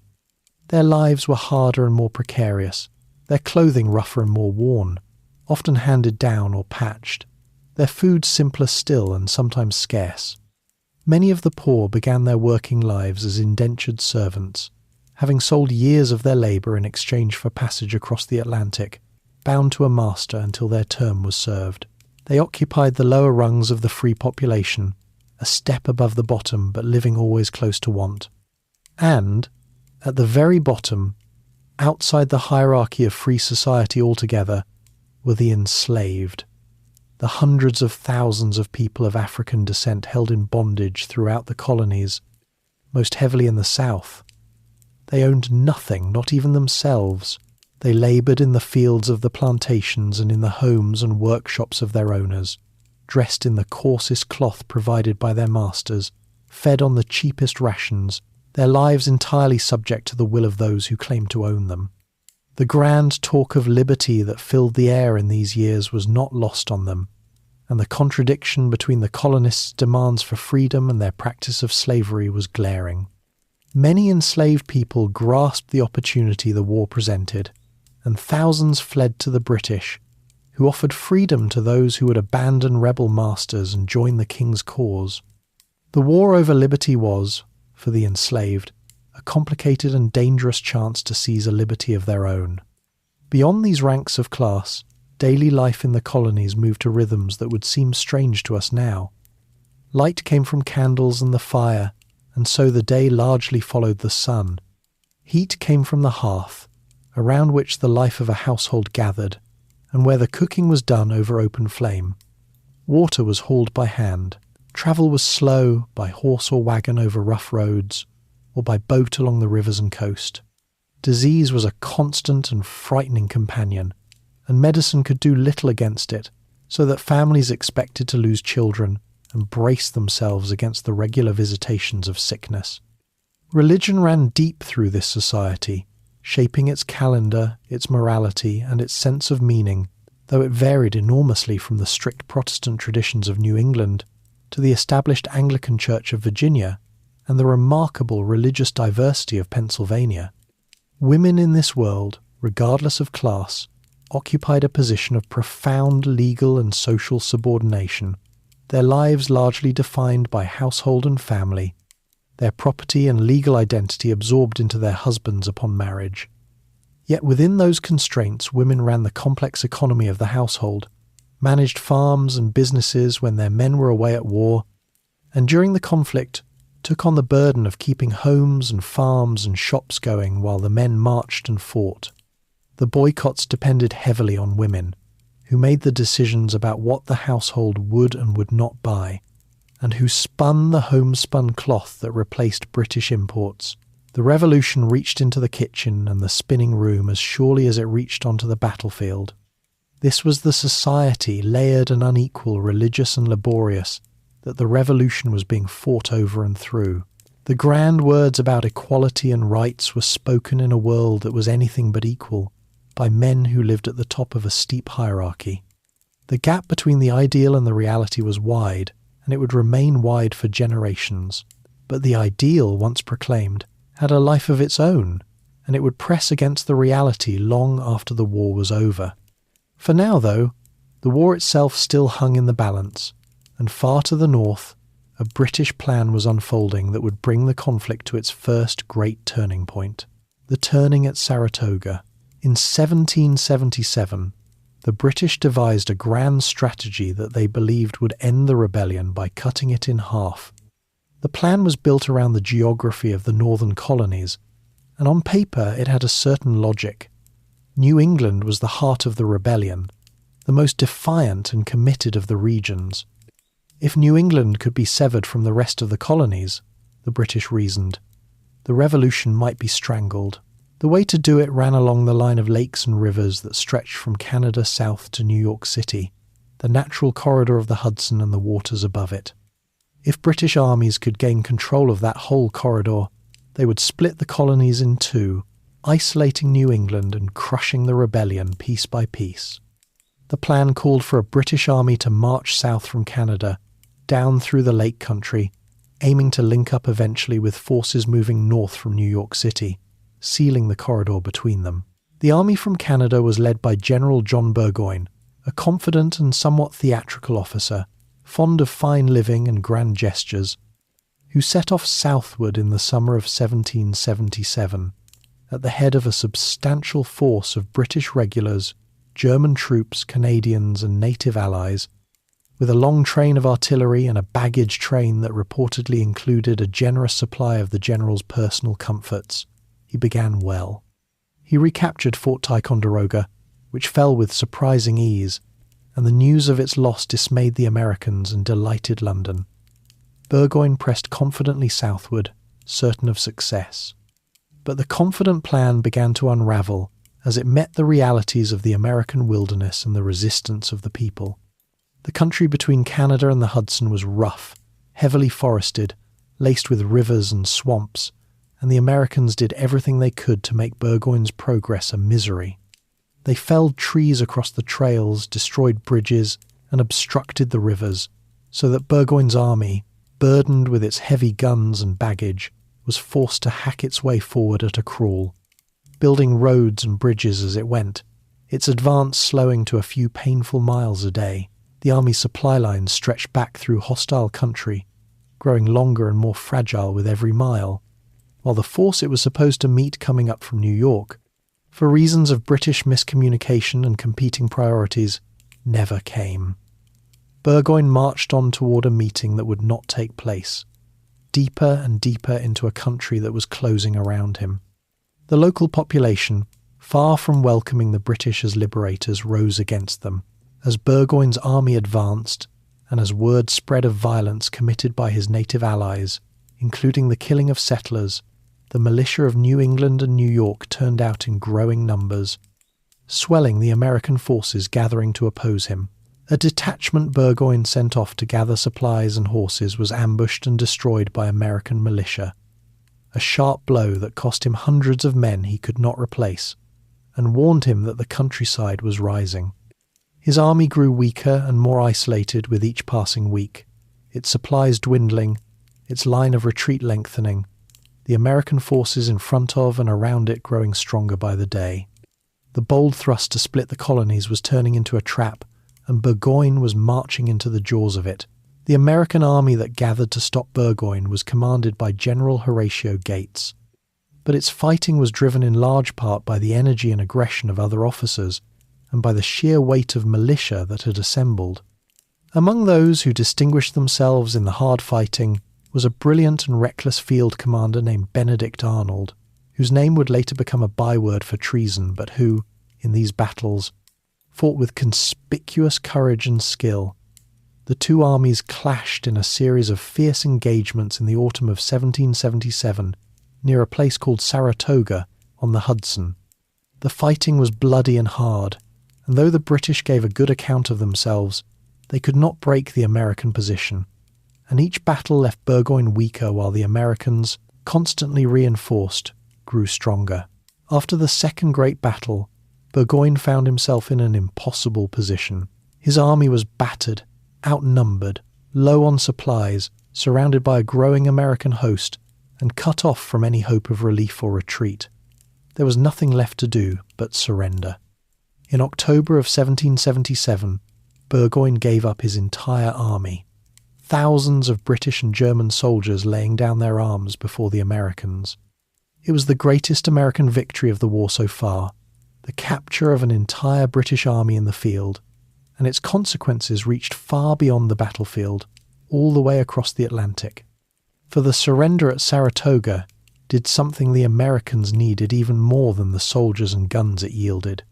Their lives were harder and more precarious, their clothing rougher and more worn, often handed down or patched, their food simpler still and sometimes scarce. Many of the poor began their working lives as indentured servants, having sold years of their labour in exchange for passage across the Atlantic, bound to a master until their term was served. They occupied the lower rungs of the free population, a step above the bottom but living always close to want. And, at the very bottom, outside the hierarchy of free society altogether, were the enslaved, the hundreds of thousands of people of African descent held in bondage throughout the colonies, most heavily in the South. They owned nothing, not even themselves. They laboured in the fields of the plantations and in the homes and workshops of their owners, dressed in the coarsest cloth provided by their masters, fed on the cheapest rations, their lives entirely subject to the will of those who claimed to own them. The grand talk of liberty that filled the air in these years was not lost on them, and the contradiction between the colonists' demands for freedom and their practice of slavery was glaring. Many enslaved people grasped the opportunity the war presented, and thousands fled to the British, who offered freedom to those who would abandon rebel masters and join the king's cause. The war over liberty was, for the enslaved, a complicated and dangerous chance to seize a liberty of their own. Beyond these ranks of class, daily life in the colonies moved to rhythms that would seem strange to us now. Light came from candles and the fire, and so the day largely followed the sun. Heat came from the hearth, around which the life of a household gathered, and where the cooking was done over open flame. Water was hauled by hand. Travel was slow, by horse or wagon over rough roads, or by boat along the rivers and coast. Disease was a constant and frightening companion, and medicine could do little against it, so that families expected to lose children and brace themselves against the regular visitations of sickness. Religion ran deep through this society, shaping its calendar, its morality, and its sense of meaning, though it varied enormously from the strict Protestant traditions of New England to the established Anglican Church of Virginia and the remarkable religious diversity of Pennsylvania. Women in this world, regardless of class, occupied a position of profound legal and social subordination, their lives largely defined by household and family, their property and legal identity absorbed into their husbands upon marriage. Yet within those constraints, women ran the complex economy of the household, managed farms and businesses when their men were away at war, and during the conflict took on the burden of keeping homes and farms and shops going while the men marched and fought. The boycotts depended heavily on women, who made the decisions about what the household would and would not buy, and who spun the homespun cloth that replaced British imports. The revolution reached into the kitchen and the spinning room as surely as it reached onto the battlefield. This was the society, layered and unequal, religious and laborious, that the revolution was being fought over and through. The grand words about equality and rights were spoken in a world that was anything but equal, by men who lived at the top of a steep hierarchy. The gap between the ideal and the reality was wide, and it would remain wide for generations. But the ideal, once proclaimed, had a life of its own, and it would press against the reality long after the war was over. For now, though, the war itself still hung in the balance, and far to the north, a British plan was unfolding that would bring the conflict to its first great turning point, the turning at Saratoga. In 1777, the British devised a grand strategy that they believed would end the rebellion by cutting it in half. The plan was built around the geography of the northern colonies, and on paper it had a certain logic. New England was the heart of the rebellion, the most defiant and committed of the regions. If New England could be severed from the rest of the colonies, the British reasoned, the revolution might be strangled. The way to do it ran along the line of lakes and rivers that stretched from Canada south to New York City, the natural corridor of the Hudson and the waters above it. If British armies could gain control of that whole corridor, they would split the colonies in two, isolating New England and crushing the rebellion piece by piece. The plan called for a British army to march south from Canada, down through the Lake Country, aiming to link up eventually with forces moving north from New York City, sealing the corridor between them. The army from Canada was led by General John Burgoyne, a confident and somewhat theatrical officer, fond of fine living and grand gestures, who set off southward in the summer of 1777, at the head of a substantial force of British regulars, German troops, Canadians, and native allies, with a long train of artillery and a baggage train that reportedly included a generous supply of the general's personal comforts. He began well. He recaptured Fort Ticonderoga, which fell with surprising ease, and the news of its loss dismayed the Americans and delighted London. Burgoyne pressed confidently southward, certain of success. But the confident plan began to unravel as it met the realities of the American wilderness and the resistance of the people. The country between Canada and the Hudson was rough, heavily forested, laced with rivers and swamps, and the Americans did everything they could to make Burgoyne's progress a misery. They felled trees across the trails, destroyed bridges, and obstructed the rivers, so that Burgoyne's army, burdened with its heavy guns and baggage, was forced to hack its way forward at a crawl, building roads and bridges as it went, its advance slowing to a few painful miles a day. The army's supply lines stretched back through hostile country, growing longer and more fragile with every mile, while the force it was supposed to meet coming up from New York, for reasons of British miscommunication and competing priorities, never came. Burgoyne marched on toward a meeting that would not take place, deeper and deeper into a country that was closing around him. The local population, far from welcoming the British as liberators, rose against them. As Burgoyne's army advanced, and as word spread of violence committed by his native allies, including the killing of settlers, the militia of New England and New York turned out in growing numbers, swelling the American forces gathering to oppose him. A detachment Burgoyne sent off to gather supplies and horses was ambushed and destroyed by American militia, a sharp blow that cost him hundreds of men he could not replace, and warned him that the countryside was rising. His army grew weaker and more isolated with each passing week, its supplies dwindling, its line of retreat lengthening, the American forces in front of and around it growing stronger by the day. The bold thrust to split the colonies was turning into a trap, and Burgoyne was marching into the jaws of it. The American army that gathered to stop Burgoyne was commanded by General Horatio Gates, but its fighting was driven in large part by the energy and aggression of other officers, and by the sheer weight of militia that had assembled. Among those who distinguished themselves in the hard fighting was a brilliant and reckless field commander named Benedict Arnold, whose name would later become a byword for treason, but who, in these battles, fought with conspicuous courage and skill. The two armies clashed in a series of fierce engagements in the autumn of 1777 near a place called Saratoga on the Hudson. The fighting was bloody and hard, and though the British gave a good account of themselves, they could not break the American position, and each battle left Burgoyne weaker while the Americans, constantly reinforced, grew stronger. After the second great battle, Burgoyne found himself in an impossible position. His army was battered, outnumbered, low on supplies, surrounded by a growing American host, and cut off from any hope of relief or retreat. There was nothing left to do but surrender. In October of 1777, Burgoyne gave up his entire army, thousands of British and German soldiers laying down their arms before the Americans. It was the greatest American victory of the war so far, the capture of an entire British army in the field, and its consequences reached far beyond the battlefield, all the way across the Atlantic. For the surrender at Saratoga did something the Americans needed even more than the soldiers and guns it yielded.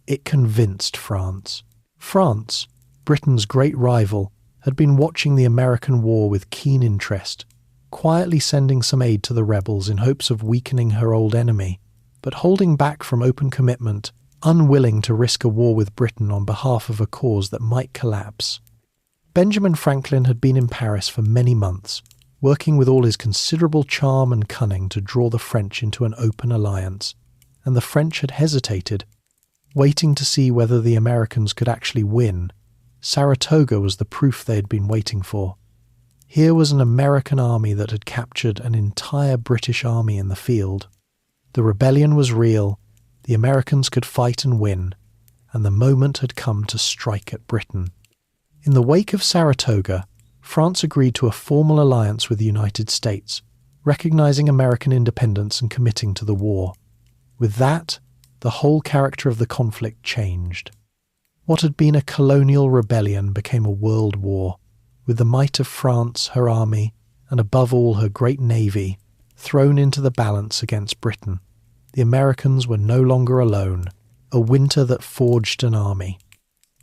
It convinced France. France, Britain's great rival, had been watching the American war with keen interest, quietly sending some aid to the rebels in hopes of weakening her old enemy, but holding back from open commitment unwilling to risk a war with Britain on behalf of a cause that might collapse. Benjamin Franklin had been in Paris for many months, working with all his considerable charm and cunning to draw the French into an open alliance, and the French had hesitated, waiting to see whether the Americans could actually win. Saratoga was the proof they had been waiting for. Here was an American army that had captured an entire British army in the field. The rebellion was real, the Americans could fight and win, and the moment had come to strike at Britain. In the wake of Saratoga, France agreed to a formal alliance with the United States, recognizing American independence and committing to the war. With that, the whole character of the conflict changed. What had been a colonial rebellion became a world war, with the might of France, her army, and above all her great navy, thrown into the balance against Britain. The Americans were no longer alone, a winter that forged an army.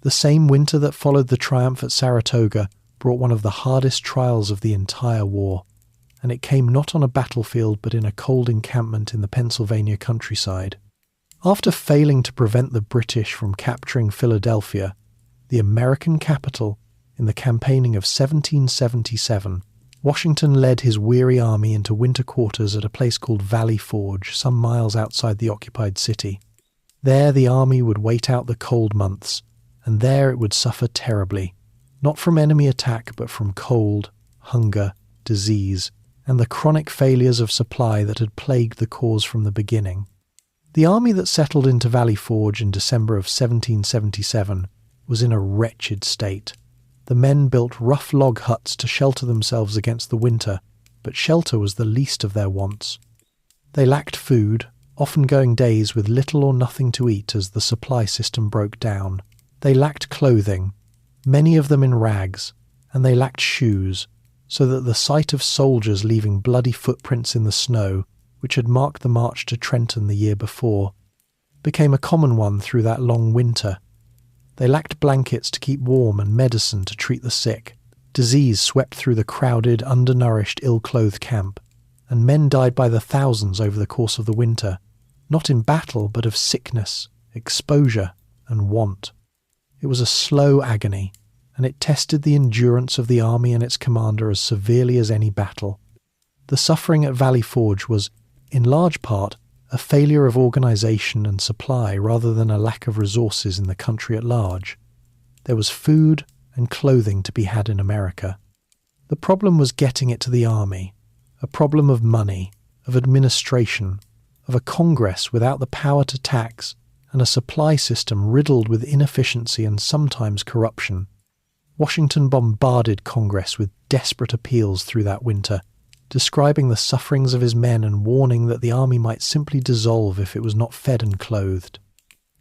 The same winter that followed the triumph at Saratoga brought one of the hardest trials of the entire war, and it came not on a battlefield but in a cold encampment in the Pennsylvania countryside. After failing to prevent the British from capturing Philadelphia, the American capital, in the campaigning of 1777, Washington led his weary army into winter quarters at a place called Valley Forge, some miles outside the occupied city. There the army would wait out the cold months, and there it would suffer terribly, not from enemy attack but from cold, hunger, disease, and the chronic failures of supply that had plagued the cause from the beginning. The army that settled into Valley Forge in December of 1777 was in a wretched state. The men built rough log huts to shelter themselves against the winter, but shelter was the least of their wants. They lacked food, often going days with little or nothing to eat as the supply system broke down. They lacked clothing, many of them in rags, and they lacked shoes, so that the sight of soldiers leaving bloody footprints in the snow, which had marked the march to Trenton the year before, became a common one through that long winter. They lacked blankets to keep warm and medicine to treat the sick. Disease swept through the crowded, undernourished, ill-clothed camp, and men died by the thousands over the course of the winter, not in battle but of sickness, exposure, and want. It was a slow agony, and it tested the endurance of the army and its commander as severely as any battle. The suffering at Valley Forge was, in large part, a failure of organisation and supply rather than a lack of resources in the country at large. There was food and clothing to be had in America. The problem was getting it to the army, a problem of money, of administration, of a Congress without the power to tax, and a supply system riddled with inefficiency and sometimes corruption. Washington bombarded Congress with desperate appeals through that winter, describing the sufferings of his men and warning that the army might simply dissolve if it was not fed and clothed.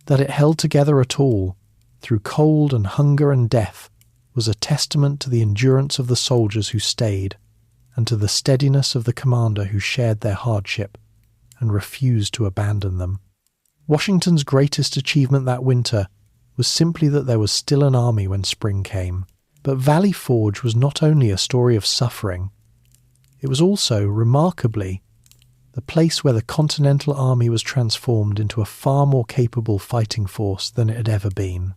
That it held together at all, through cold and hunger and death, was a testament to the endurance of the soldiers who stayed, and to the steadiness of the commander who shared their hardship and refused to abandon them. Washington's greatest achievement that winter was simply that there was still an army when spring came. But Valley Forge was not only a story of suffering, it was also, remarkably, the place where the Continental Army was transformed into a far more capable fighting force than it had ever been.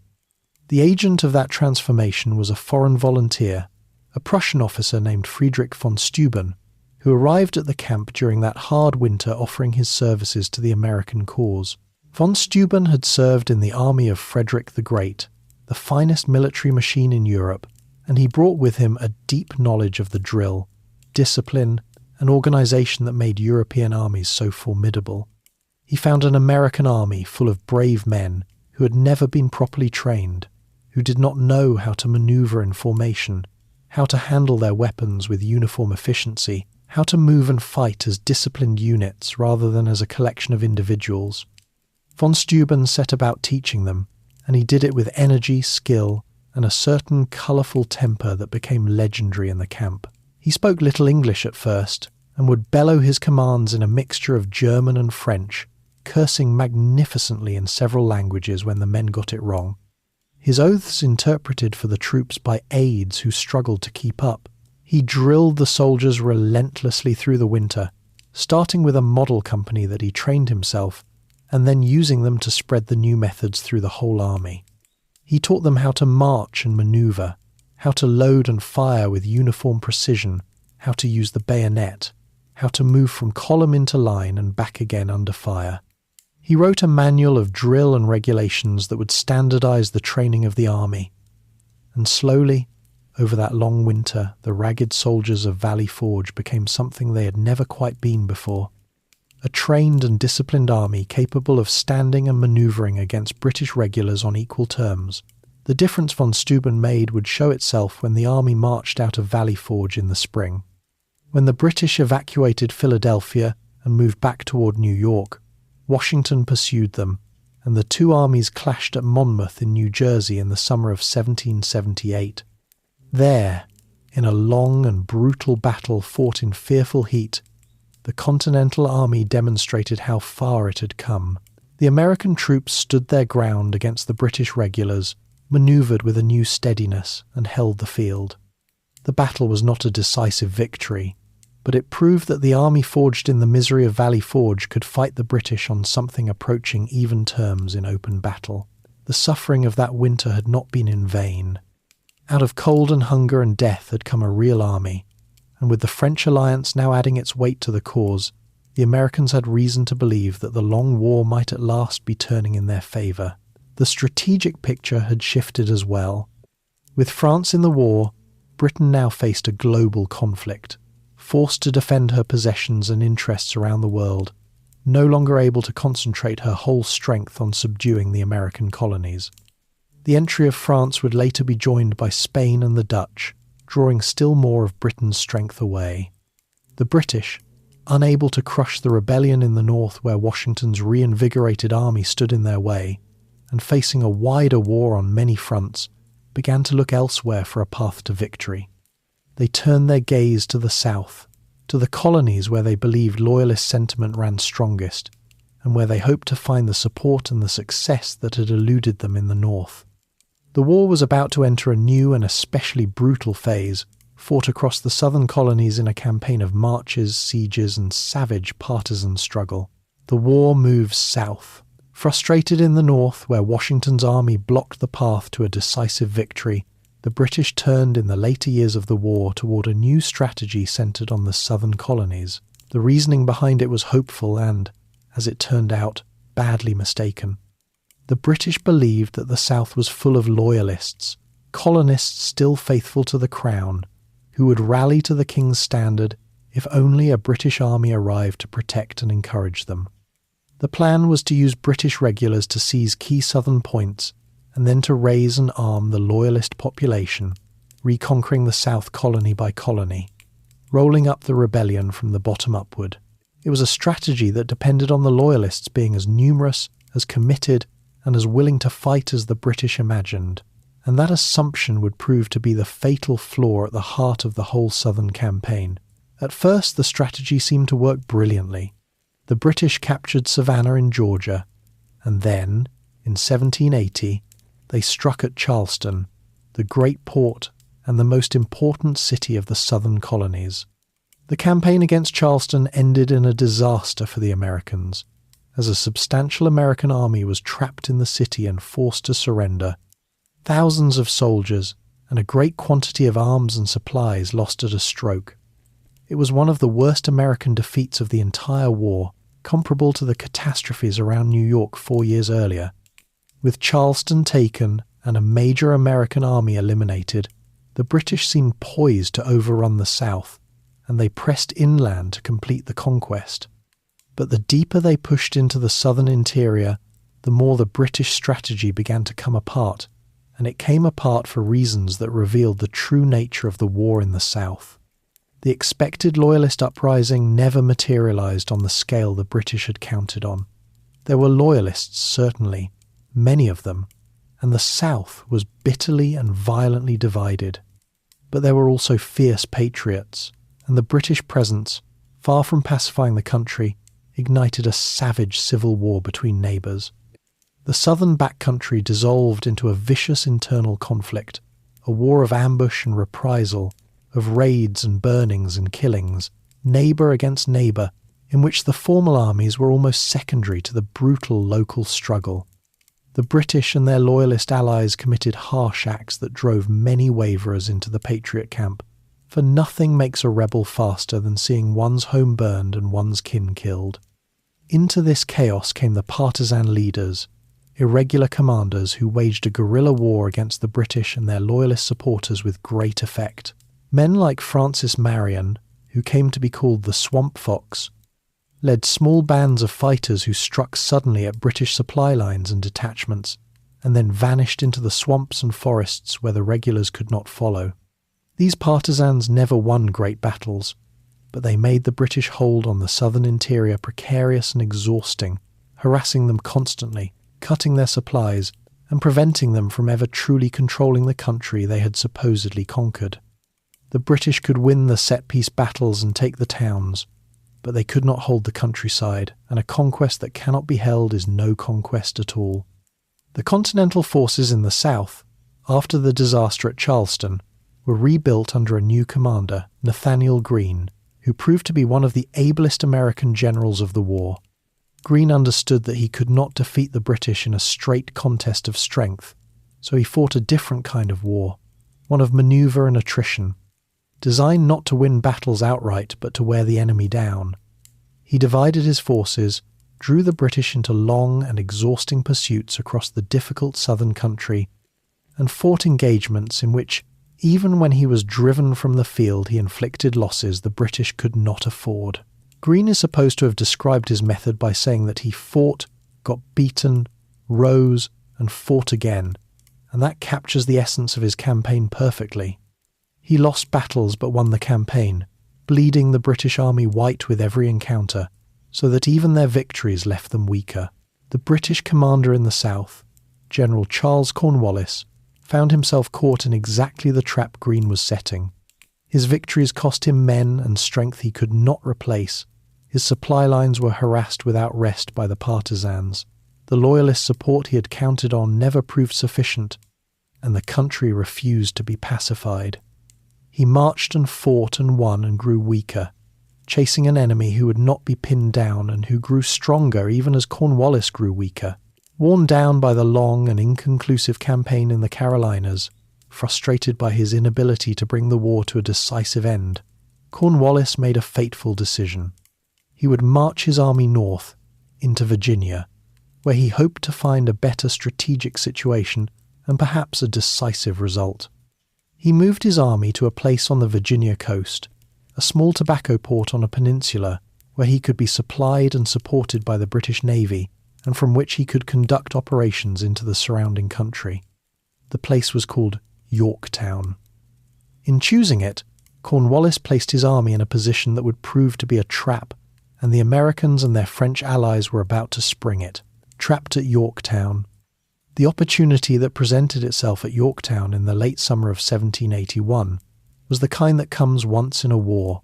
The agent of that transformation was a foreign volunteer, a Prussian officer named Friedrich von Steuben, who arrived at the camp during that hard winter offering his services to the American cause. Von Steuben had served in the army of Frederick the Great, the finest military machine in Europe, and he brought with him a deep knowledge of the drill, discipline, and organisation that made European armies so formidable. He found an American army full of brave men who had never been properly trained, who did not know how to manoeuvre in formation, how to handle their weapons with uniform efficiency, how to move and fight as disciplined units rather than as a collection of individuals. Von Steuben set about teaching them, and he did it with energy, skill, and a certain colourful temper that became legendary in the camp. He spoke little English at first, and would bellow his commands in a mixture of German and French, cursing magnificently in several languages when the men got it wrong. His oaths interpreted for the troops by aides who struggled to keep up. He drilled the soldiers relentlessly through the winter, starting with a model company that he trained himself, and then using them to spread the new methods through the whole army. He taught them how to march and maneuver, how to load and fire with uniform precision, how to use the bayonet, how to move from column into line and back again under fire. He wrote a manual of drill and regulations that would standardize the training of the army. And slowly, over that long winter, the ragged soldiers of Valley Forge became something they had never quite been before. A trained and disciplined army capable of standing and manoeuvring against British regulars on equal terms. The difference von Steuben made would show itself when the army marched out of Valley Forge in the spring. When the British evacuated Philadelphia and moved back toward New York, Washington pursued them, and the two armies clashed at Monmouth in New Jersey in the summer of 1778. There, in a long and brutal battle fought in fearful heat, the Continental Army demonstrated how far it had come. The American troops stood their ground against the British regulars, manoeuvred with a new steadiness, and held the field. The battle was not a decisive victory, but it proved that the army forged in the misery of Valley Forge could fight the British on something approaching even terms in open battle. The suffering of that winter had not been in vain. Out of cold and hunger and death had come a real army, and with the French alliance now adding its weight to the cause, the Americans had reason to believe that the long war might at last be turning in their favour. The strategic picture had shifted as well. With France in the war, Britain now faced a global conflict, forced to defend her possessions and interests around the world, no longer able to concentrate her whole strength on subduing the American colonies. The entry of France would later be joined by Spain and the Dutch, drawing still more of Britain's strength away. The British, unable to crush the rebellion in the north where Washington's reinvigorated army stood in their way, and facing a wider war on many fronts, began to look elsewhere for a path to victory. They turned their gaze to the south, to the colonies where they believed loyalist sentiment ran strongest, and where they hoped to find the support and the success that had eluded them in the north. The war was about to enter a new and especially brutal phase, fought across the southern colonies in a campaign of marches, sieges, and savage partisan struggle. The war moves south. Frustrated in the north, where Washington's army blocked the path to a decisive victory, the British turned in the later years of the war toward a new strategy centered on the southern colonies. The reasoning behind it was hopeful and, as it turned out, badly mistaken. The British believed that the South was full of loyalists, colonists still faithful to the Crown, who would rally to the King's standard if only a British army arrived to protect and encourage them. The plan was to use British regulars to seize key southern points and then to raise and arm the loyalist population, reconquering the South colony by colony, rolling up the rebellion from the bottom upward. It was a strategy that depended on the loyalists being as numerous, as committed, and as willing to fight as the British imagined, and that assumption would prove to be the fatal flaw at the heart of the whole southern campaign. At first, the strategy seemed to work brilliantly. The British captured Savannah in Georgia, and then, in 1780, they struck at Charleston, the great port and the most important city of the southern colonies. The campaign against Charleston ended in a disaster for the Americans, as a substantial American army was trapped in the city and forced to surrender. Thousands of soldiers and a great quantity of arms and supplies lost at a stroke. It was one of the worst American defeats of the entire war, comparable to the catastrophes around New York 4 years earlier. With Charleston taken and a major American army eliminated, the British seemed poised to overrun the South, and they pressed inland to complete the conquest. But the deeper they pushed into the southern interior, the more the British strategy began to come apart, and it came apart for reasons that revealed the true nature of the war in the South. The expected Loyalist uprising never materialized on the scale the British had counted on. There were Loyalists, certainly, many of them, and the South was bitterly and violently divided. But there were also fierce patriots, and the British presence, far from pacifying the country, ignited a savage civil war between neighbours. The southern backcountry dissolved into a vicious internal conflict, a war of ambush and reprisal, of raids and burnings and killings, neighbour against neighbour, in which the formal armies were almost secondary to the brutal local struggle. The British and their loyalist allies committed harsh acts that drove many waverers into the Patriot camp, for nothing makes a rebel faster than seeing one's home burned and one's kin killed. Into this chaos came the partisan leaders, irregular commanders who waged a guerrilla war against the British and their loyalist supporters with great effect. Men like Francis Marion, who came to be called the Swamp Fox, led small bands of fighters who struck suddenly at British supply lines and detachments, and then vanished into the swamps and forests where the regulars could not follow. These partisans never won great battles, but they made the British hold on the southern interior precarious and exhausting, harassing them constantly, cutting their supplies, and preventing them from ever truly controlling the country they had supposedly conquered. The British could win the set-piece battles and take the towns, but they could not hold the countryside, and a conquest that cannot be held is no conquest at all. The Continental forces in the south, after the disaster at Charleston, were rebuilt under a new commander, Nathaniel Greene, who proved to be one of the ablest American generals of the war. Greene understood that he could not defeat the British in a straight contest of strength, so he fought a different kind of war, one of maneuver and attrition, designed not to win battles outright but to wear the enemy down. He divided his forces, drew the British into long and exhausting pursuits across the difficult southern country, and fought engagements in which, even when he was driven from the field, he inflicted losses the British could not afford. Greene is supposed to have described his method by saying that he fought, got beaten, rose, and fought again, and that captures the essence of his campaign perfectly. He lost battles but won the campaign, bleeding the British army white with every encounter, so that even their victories left them weaker. The British commander in the south, General Charles Cornwallis, found himself caught in exactly the trap Greene was setting. His victories cost him men and strength he could not replace. His supply lines were harassed without rest by the partisans. The loyalist support he had counted on never proved sufficient, and the country refused to be pacified. He marched and fought and won and grew weaker, chasing an enemy who would not be pinned down and who grew stronger even as Cornwallis grew weaker. Worn down by the long and inconclusive campaign in the Carolinas, frustrated by his inability to bring the war to a decisive end, Cornwallis made a fateful decision. He would march his army north, into Virginia, where he hoped to find a better strategic situation and perhaps a decisive result. He moved his army to a place on the Virginia coast, a small tobacco port on a peninsula where he could be supplied and supported by the British Navy and from which he could conduct operations into the surrounding country. The place was called Yorktown. In choosing it, Cornwallis placed his army in a position that would prove to be a trap, and the Americans and their French allies were about to spring it, trapped at Yorktown. The opportunity that presented itself at Yorktown in the late summer of 1781 was the kind that comes once in a war,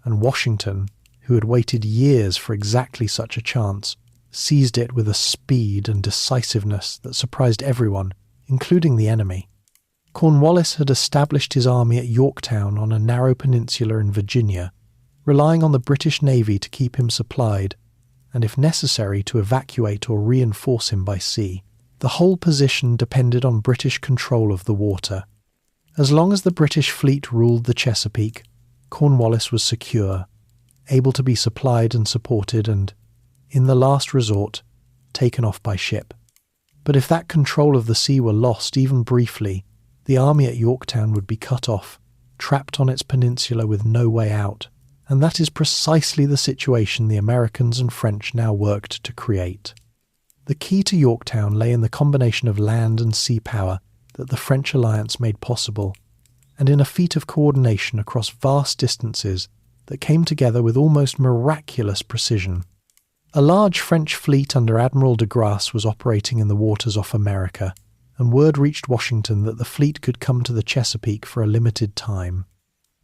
and Washington, who had waited years for exactly such a chance, seized it with a speed and decisiveness that surprised everyone, including the enemy. Cornwallis had established his army at Yorktown on a narrow peninsula in Virginia, relying on the British Navy to keep him supplied, and if necessary to evacuate or reinforce him by sea. The whole position depended on British control of the water. As long as the British fleet ruled the Chesapeake, Cornwallis was secure, able to be supplied and supported and, in the last resort, taken off by ship. But if that control of the sea were lost even briefly, the army at Yorktown would be cut off, trapped on its peninsula with no way out, and that is precisely the situation the Americans and French now worked to create. The key to Yorktown lay in the combination of land and sea power that the French alliance made possible, and in a feat of coordination across vast distances that came together with almost miraculous precision. A large French fleet under Admiral de Grasse was operating in the waters off America, and word reached Washington that the fleet could come to the Chesapeake for a limited time.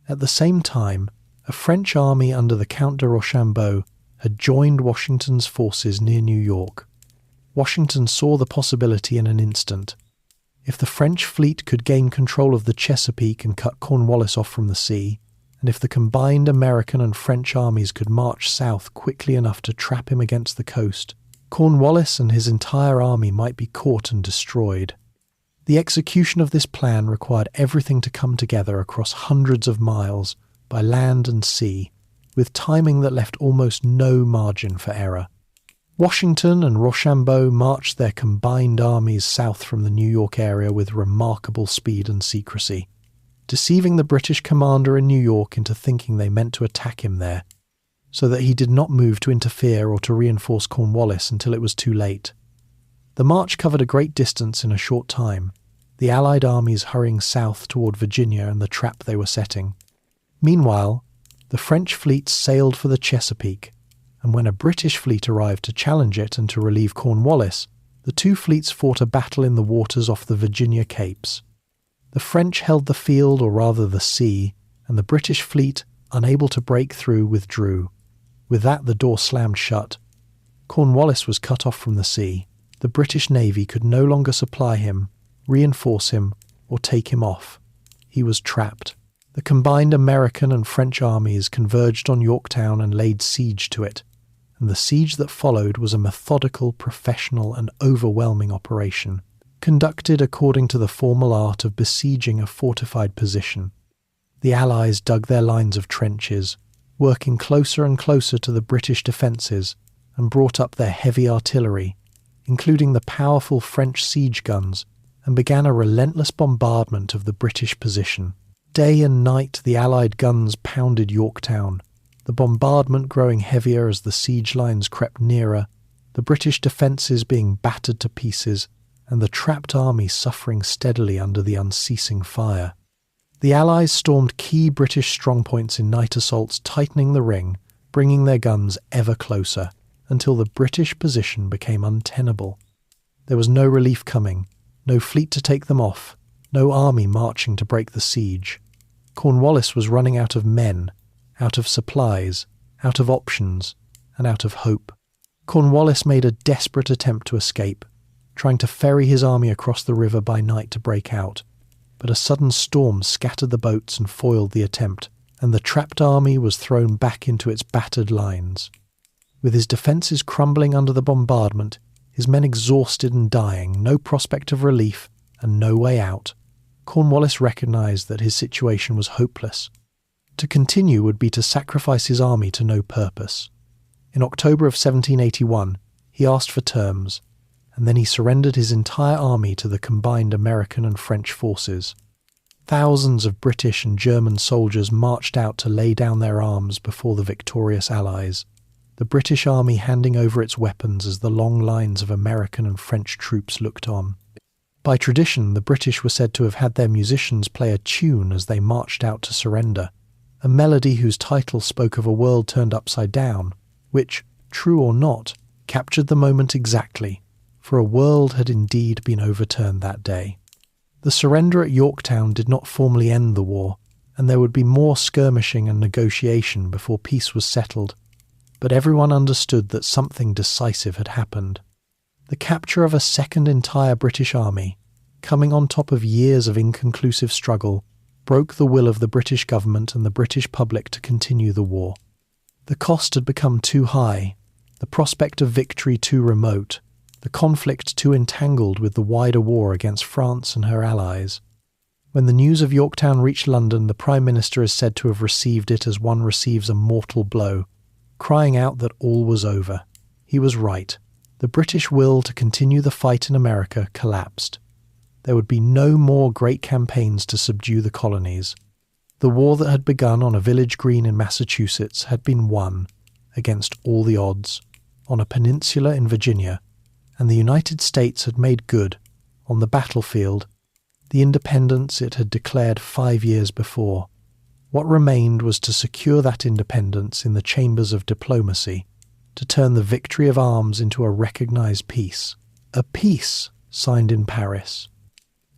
At the same time, a French army under the Count de Rochambeau had joined Washington's forces near New York. Washington saw the possibility in an instant. If the French fleet could gain control of the Chesapeake and cut Cornwallis off from the sea, and if the combined American and French armies could march south quickly enough to trap him against the coast, Cornwallis and his entire army might be caught and destroyed. The execution of this plan required everything to come together across hundreds of miles, by land and sea, with timing that left almost no margin for error. Washington and Rochambeau marched their combined armies south from the New York area with remarkable speed and secrecy, deceiving the British commander in New York into thinking they meant to attack him there, so that he did not move to interfere or to reinforce Cornwallis until it was too late. The march covered a great distance in a short time, the Allied armies hurrying south toward Virginia and the trap they were setting. Meanwhile, the French fleet sailed for the Chesapeake, and when a British fleet arrived to challenge it and to relieve Cornwallis, the two fleets fought a battle in the waters off the Virginia Capes. The French held the field, or rather the sea, and the British fleet, unable to break through, withdrew. With that, the door slammed shut. Cornwallis was cut off from the sea. The British Navy could no longer supply him, reinforce him, or take him off. He was trapped. The combined American and French armies converged on Yorktown and laid siege to it, and the siege that followed was a methodical, professional, and overwhelming operation, conducted according to the formal art of besieging a fortified position. The Allies dug their lines of trenches, working closer and closer to the British defences, and brought up their heavy artillery, including the powerful French siege guns, and began a relentless bombardment of the British position. Day and night the Allied guns pounded Yorktown, the bombardment growing heavier as the siege lines crept nearer, the British defences being battered to pieces, and the trapped army suffering steadily under the unceasing fire. The Allies stormed key British strongpoints in night assaults, tightening the ring, bringing their guns ever closer, until the British position became untenable. There was no relief coming, no fleet to take them off, no army marching to break the siege. Cornwallis was running out of men, out of supplies, out of options, and out of hope. Cornwallis made a desperate attempt to escape, trying to ferry his army across the river by night to break out, but a sudden storm scattered the boats and foiled the attempt, and the trapped army was thrown back into its battered lines. With his defences crumbling under the bombardment, his men exhausted and dying, no prospect of relief, and no way out, Cornwallis recognised that his situation was hopeless. To continue would be to sacrifice his army to no purpose. In October of 1781, he asked for terms, and then he surrendered his entire army to the combined American and French forces. Thousands of British and German soldiers marched out to lay down their arms before the victorious Allies, the British army handing over its weapons as the long lines of American and French troops looked on. By tradition, the British were said to have had their musicians play a tune as they marched out to surrender, a melody whose title spoke of a world turned upside down, which, true or not, captured the moment exactly, for a world had indeed been overturned that day. The surrender at Yorktown did not formally end the war, and there would be more skirmishing and negotiation before peace was settled, but everyone understood that something decisive had happened. The capture of a second entire British army, coming on top of years of inconclusive struggle, broke the will of the British government and the British public to continue the war. The cost had become too high, the prospect of victory too remote, the conflict too entangled with the wider war against France and her allies. When the news of Yorktown reached London, the Prime Minister is said to have received it as one receives a mortal blow, crying out that all was over. He was right. The British will to continue the fight in America collapsed. There would be no more great campaigns to subdue the colonies. The war that had begun on a village green in Massachusetts had been won, against all the odds, on a peninsula in Virginia, and the United States had made good, on the battlefield, the independence it had declared 5 years before. What remained was to secure that independence in the chambers of diplomacy, to turn the victory of arms into a recognized peace, a peace signed in Paris.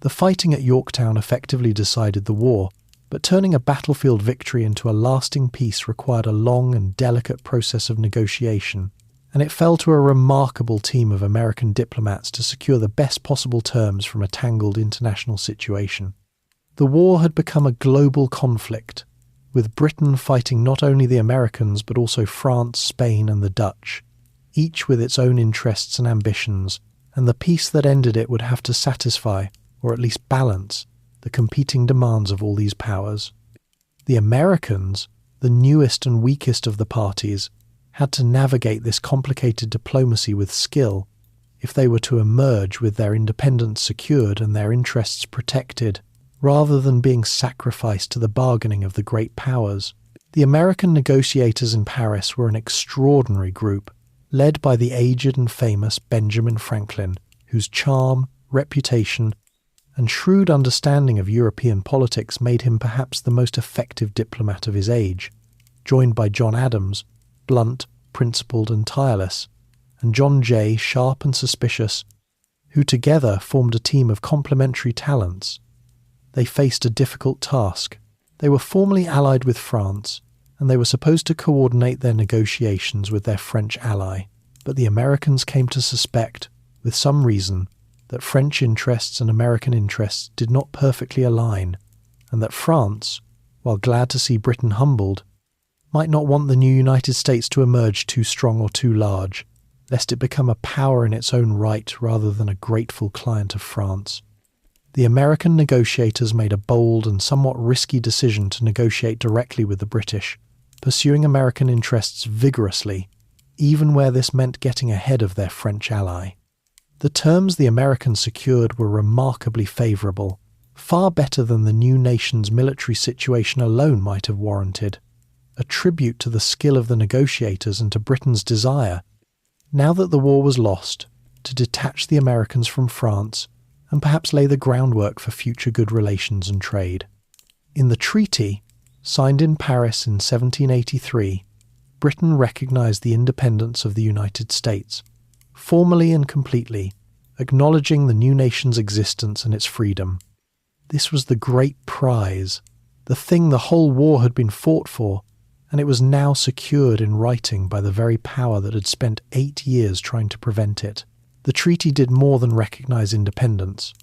The fighting at Yorktown effectively decided the war, but turning a battlefield victory into a lasting peace required a long and delicate process of negotiation, and it fell to a remarkable team of American diplomats to secure the best possible terms from a tangled international situation. The war had become a global conflict, with Britain fighting not only the Americans but also France, Spain and the Dutch, each with its own interests and ambitions, and the peace that ended it would have to satisfy, or at least balance, the competing demands of all these powers. The Americans, the newest and weakest of the parties, had to navigate this complicated diplomacy with skill if they were to emerge with their independence secured and their interests protected, rather than being sacrificed to the bargaining of the great powers. The American negotiators in Paris were an extraordinary group, led by the aged and famous Benjamin Franklin, whose charm, reputation, and shrewd understanding of European politics made him perhaps the most effective diplomat of his age, joined by John Adams, blunt, principled and tireless, and John Jay, sharp and suspicious, who together formed a team of complementary talents. They faced a difficult task. They were formally allied with France, and they were supposed to coordinate their negotiations with their French ally. But the Americans came to suspect, with some reason, that French interests and American interests did not perfectly align, and that France, while glad to see Britain humbled, might not want the new United States to emerge too strong or too large, lest it become a power in its own right rather than a grateful client of France. The American negotiators made a bold and somewhat risky decision to negotiate directly with the British, pursuing American interests vigorously, even where this meant getting ahead of their French ally. The terms the Americans secured were remarkably favourable, far better than the new nation's military situation alone might have warranted, a tribute to the skill of the negotiators and to Britain's desire, now that the war was lost, to detach the Americans from France and perhaps lay the groundwork for future good relations and trade. In the treaty, signed in Paris in 1783, Britain recognised the independence of the United States, formally and completely, acknowledging the new nation's existence and its freedom. This was the great prize, the thing the whole war had been fought for, and it was now secured in writing by the very power that had spent 8 years trying to prevent it. The treaty did more than recognise independence.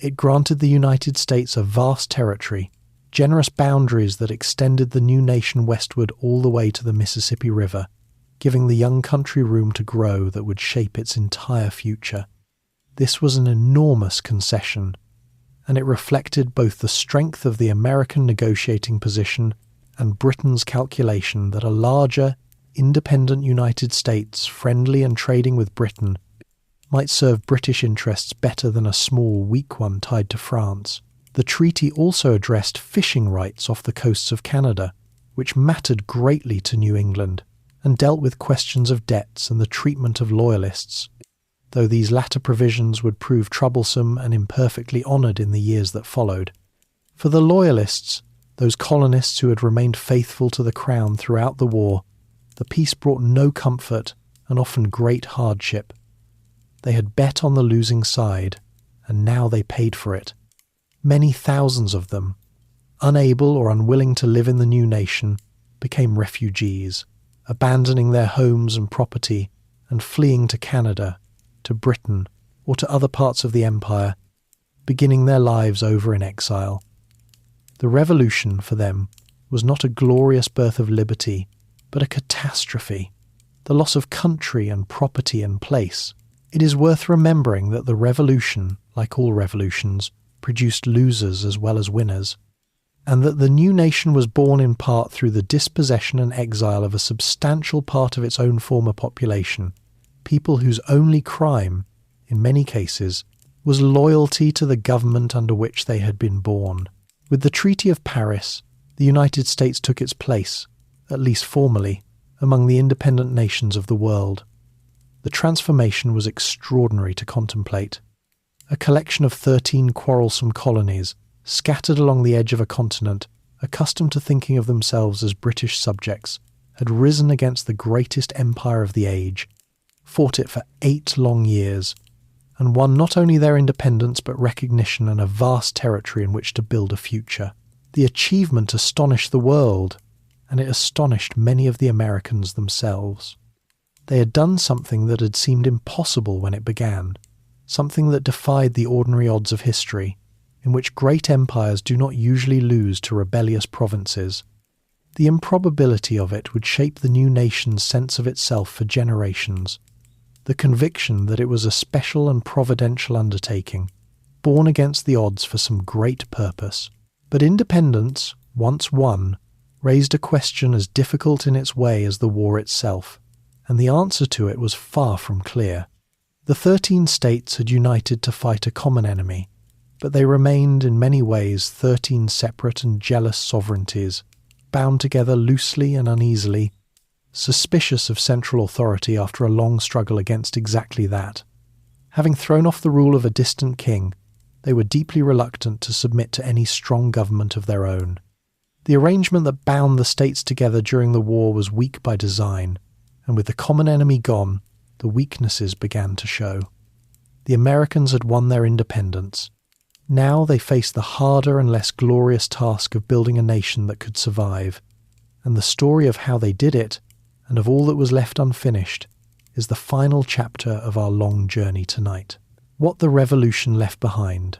It granted the United States a vast territory, generous boundaries that extended the new nation westward all the way to the Mississippi River, giving the young country room to grow that would shape its entire future. This was an enormous concession, and it reflected both the strength of the American negotiating position and Britain's calculation that a larger, independent United States, friendly and trading with Britain, might serve British interests better than a small, weak one tied to France. The treaty also addressed fishing rights off the coasts of Canada, which mattered greatly to New England, and dealt with questions of debts and the treatment of loyalists, though these latter provisions would prove troublesome and imperfectly honoured in the years that followed. For the loyalists, those colonists who had remained faithful to the crown throughout the war, the peace brought no comfort and often great hardship. They had bet on the losing side, and now they paid for it. Many thousands of them, unable or unwilling to live in the new nation, became refugees, abandoning their homes and property and fleeing to Canada, to Britain, or to other parts of the empire, beginning their lives over in exile. The Revolution, for them, was not a glorious birth of liberty, but a catastrophe, the loss of country and property and place. It is worth remembering that the Revolution, like all revolutions, produced losers as well as winners, and that the new nation was born in part through the dispossession and exile of a substantial part of its own former population, people whose only crime, in many cases, was loyalty to the government under which they had been born. With the Treaty of Paris, the United States took its place, at least formally, among the independent nations of the world. The transformation was extraordinary to contemplate. A collection of 13 quarrelsome colonies, scattered along the edge of a continent, accustomed to thinking of themselves as British subjects, had risen against the greatest empire of the age, fought it for 8 long years, and won not only their independence but recognition and a vast territory in which to build a future. The achievement astonished the world, and it astonished many of the Americans themselves. They had done something that had seemed impossible when it began, something that defied the ordinary odds of history, in which great empires do not usually lose to rebellious provinces. The improbability of it would shape the new nation's sense of itself for generations. The conviction that it was a special and providential undertaking, born against the odds for some great purpose. But independence, once won, raised a question as difficult in its way as the war itself, and the answer to it was far from clear. The 13 states had united to fight a common enemy, but they remained in many ways 13 separate and jealous sovereignties, bound together loosely and uneasily, suspicious of central authority after a long struggle against exactly that. Having thrown off the rule of a distant king, they were deeply reluctant to submit to any strong government of their own. The arrangement that bound the states together during the war was weak by design, and with the common enemy gone, the weaknesses began to show. The Americans had won their independence. Now they faced the harder and less glorious task of building a nation that could survive, and the story of how they did it, and of all that was left unfinished, is the final chapter of our long journey tonight. What the Revolution left behind.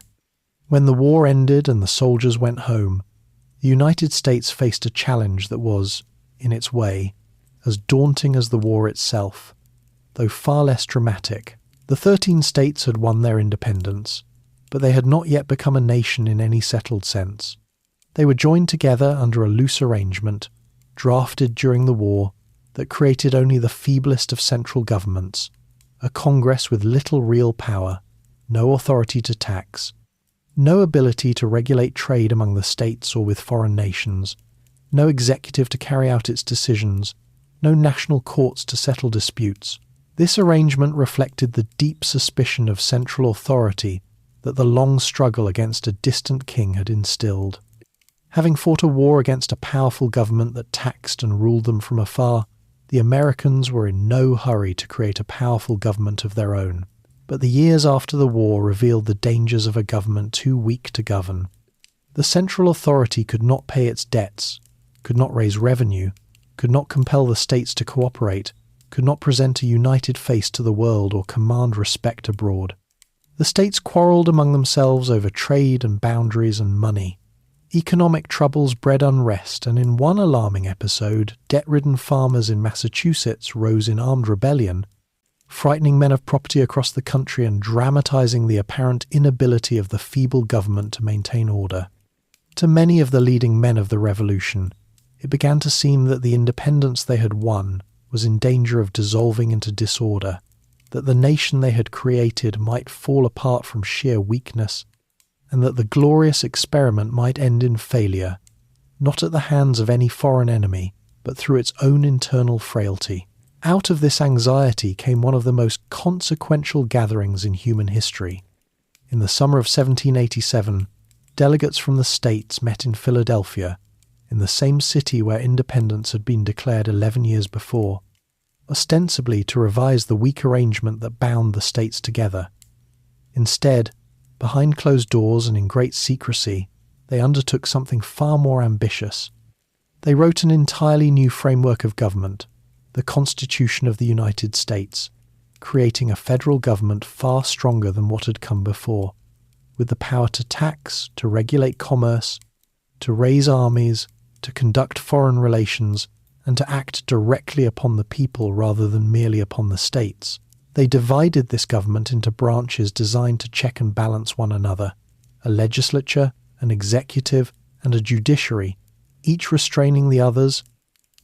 When the war ended and the soldiers went home, the United States faced a challenge that was, in its way, as daunting as the war itself, though far less dramatic. The 13 states had won their independence, but they had not yet become a nation in any settled sense. They were joined together under a loose arrangement, drafted during the war, that created only the feeblest of central governments, a Congress with little real power, no authority to tax, no ability to regulate trade among the states or with foreign nations, no executive to carry out its decisions, no national courts to settle disputes. This arrangement reflected the deep suspicion of central authority that the long struggle against a distant king had instilled. Having fought a war against a powerful government that taxed and ruled them from afar, the Americans were in no hurry to create a powerful government of their own. But the years after the war revealed the dangers of a government too weak to govern. The central authority could not pay its debts, could not raise revenue, could not compel the states to cooperate, could not present a united face to the world or command respect abroad. The states quarrelled among themselves over trade and boundaries and money. Economic troubles bred unrest, and in one alarming episode, debt-ridden farmers in Massachusetts rose in armed rebellion, frightening men of property across the country and dramatising the apparent inability of the feeble government to maintain order. To many of the leading men of the Revolution, it began to seem that the independence they had won was in danger of dissolving into disorder, that the nation they had created might fall apart from sheer weakness, and that the glorious experiment might end in failure, not at the hands of any foreign enemy, but through its own internal frailty. Out of this anxiety came one of the most consequential gatherings in human history. In the summer of 1787, delegates from the states met in Philadelphia, in the same city where independence had been declared 11 years before, ostensibly to revise the weak arrangement that bound the states together. Instead, behind closed doors and in great secrecy, they undertook something far more ambitious. They wrote an entirely new framework of government, the Constitution of the United States, creating a federal government far stronger than what had come before, with the power to tax, to regulate commerce, to raise armies, to conduct foreign relations, and to act directly upon the people rather than merely upon the states. They divided this government into branches designed to check and balance one another, a legislature, an executive, and a judiciary, each restraining the others,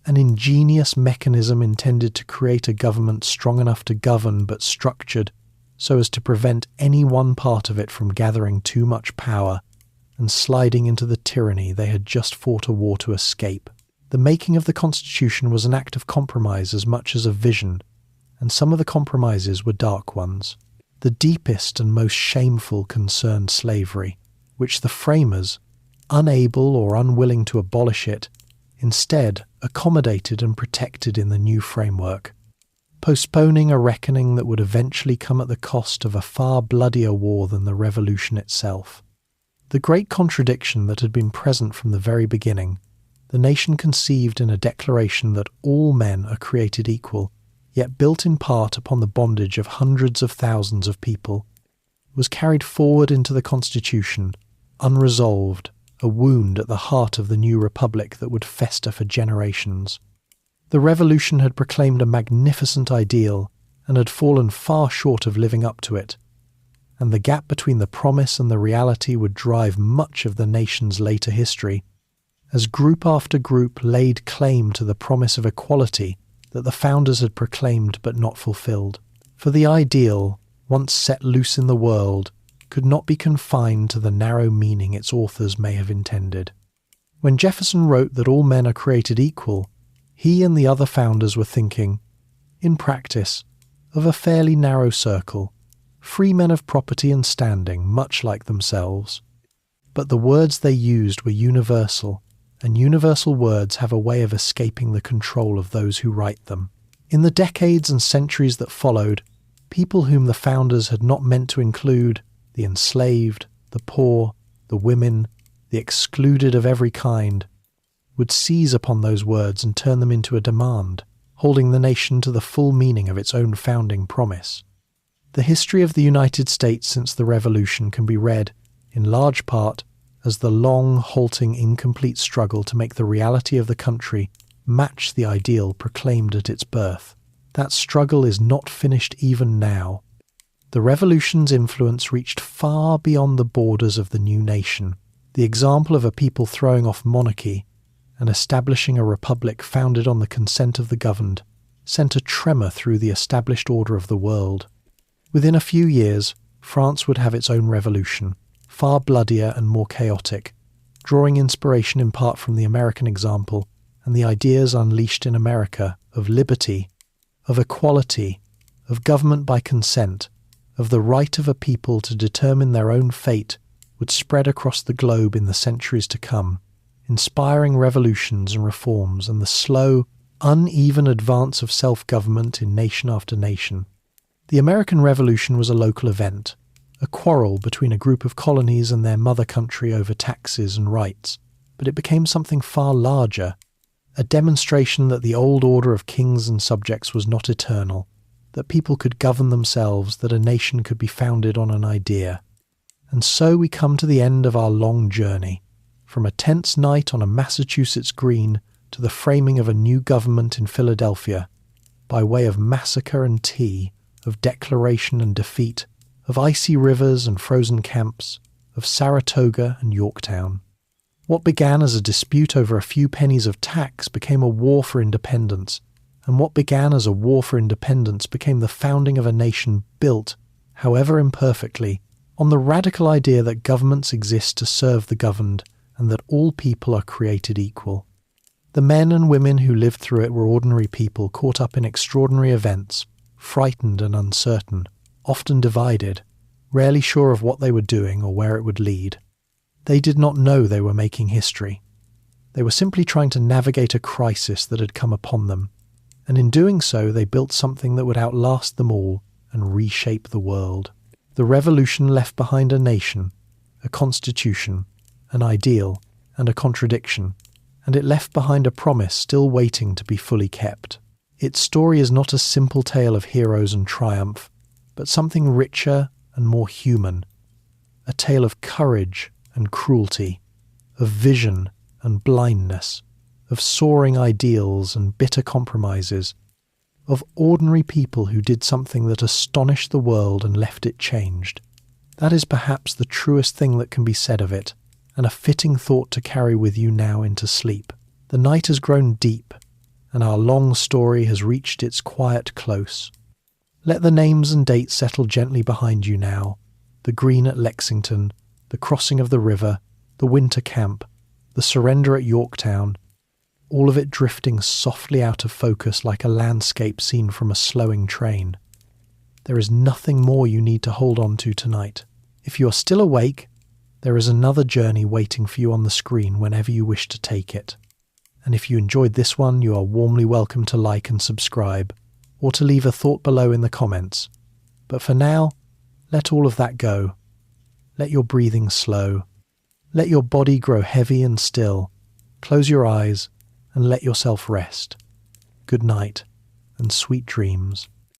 an ingenious mechanism intended to create a government strong enough to govern but structured so as to prevent any one part of it from gathering too much power and sliding into the tyranny they had just fought a war to escape. The making of the Constitution was an act of compromise as much as of vision, and some of the compromises were dark ones. The deepest and most shameful concerned slavery, which the framers, unable or unwilling to abolish it, instead accommodated and protected in the new framework, postponing a reckoning that would eventually come at the cost of a far bloodier war than the Revolution itself. The great contradiction that had been present from the very beginning, the nation conceived in a declaration that all men are created equal, yet built in part upon the bondage of hundreds of thousands of people, was carried forward into the Constitution, unresolved, a wound at the heart of the new republic that would fester for generations. The Revolution had proclaimed a magnificent ideal and had fallen far short of living up to it, and the gap between the promise and the reality would drive much of the nation's later history, as group after group laid claim to the promise of equality that the founders had proclaimed but not fulfilled. For the ideal, once set loose in the world, could not be confined to the narrow meaning its authors may have intended. When Jefferson wrote that all men are created equal, he and the other founders were thinking, in practice, of a fairly narrow circle, free men of property and standing, much like themselves. But the words they used were universal, and universal words have a way of escaping the control of those who write them. In the decades and centuries that followed, people whom the founders had not meant to include, the enslaved, the poor, the women, the excluded of every kind, would seize upon those words and turn them into a demand, holding the nation to the full meaning of its own founding promise. The history of the United States since the Revolution can be read, in large part, as the long, halting, incomplete struggle to make the reality of the country match the ideal proclaimed at its birth. That struggle is not finished even now. The Revolution's influence reached far beyond the borders of the new nation. The example of a people throwing off monarchy and establishing a republic founded on the consent of the governed sent a tremor through the established order of the world. Within a few years, France would have its own revolution, far bloodier and more chaotic, drawing inspiration in part from the American example and the ideas unleashed in America of liberty, of equality, of government by consent, of the right of a people to determine their own fate would spread across the globe in the centuries to come, inspiring revolutions and reforms and the slow, uneven advance of self-government in nation after nation. The American Revolution was a local event, a quarrel between a group of colonies and their mother country over taxes and rights, but it became something far larger, a demonstration that the old order of kings and subjects was not eternal, that people could govern themselves, that a nation could be founded on an idea. And so we come to the end of our long journey, from a tense night on a Massachusetts green to the framing of a new government in Philadelphia, by way of massacre and tea, of declaration and defeat, of icy rivers and frozen camps, of Saratoga and Yorktown. What began as a dispute over a few pennies of tax became a war for independence, and what began as a war for independence became the founding of a nation built, however imperfectly, on the radical idea that governments exist to serve the governed and that all people are created equal. The men and women who lived through it were ordinary people caught up in extraordinary events, frightened and uncertain, often divided, rarely sure of what they were doing or where it would lead. They did not know they were making history. They were simply trying to navigate a crisis that had come upon them, and in doing so they built something that would outlast them all and reshape the world. The Revolution left behind a nation, a constitution, an ideal, and a contradiction, and it left behind a promise still waiting to be fully kept. Its story is not a simple tale of heroes and triumph, but something richer and more human, a tale of courage and cruelty, of vision and blindness, of soaring ideals and bitter compromises, of ordinary people who did something that astonished the world and left it changed. That is perhaps the truest thing that can be said of it, and a fitting thought to carry with you now into sleep. The night has grown deep, and our long story has reached its quiet close. Let the names and dates settle gently behind you now, the green at Lexington, the crossing of the river, the winter camp, the surrender at Yorktown, all of it drifting softly out of focus like a landscape seen from a slowing train. There is nothing more you need to hold on to tonight. If you are still awake, there is another journey waiting for you on the screen whenever you wish to take it. And if you enjoyed this one, you are warmly welcome to like and subscribe, or to leave a thought below in the comments. But for now, let all of that go. Let your breathing slow. Let your body grow heavy and still. Close your eyes and let yourself rest. Good night and sweet dreams.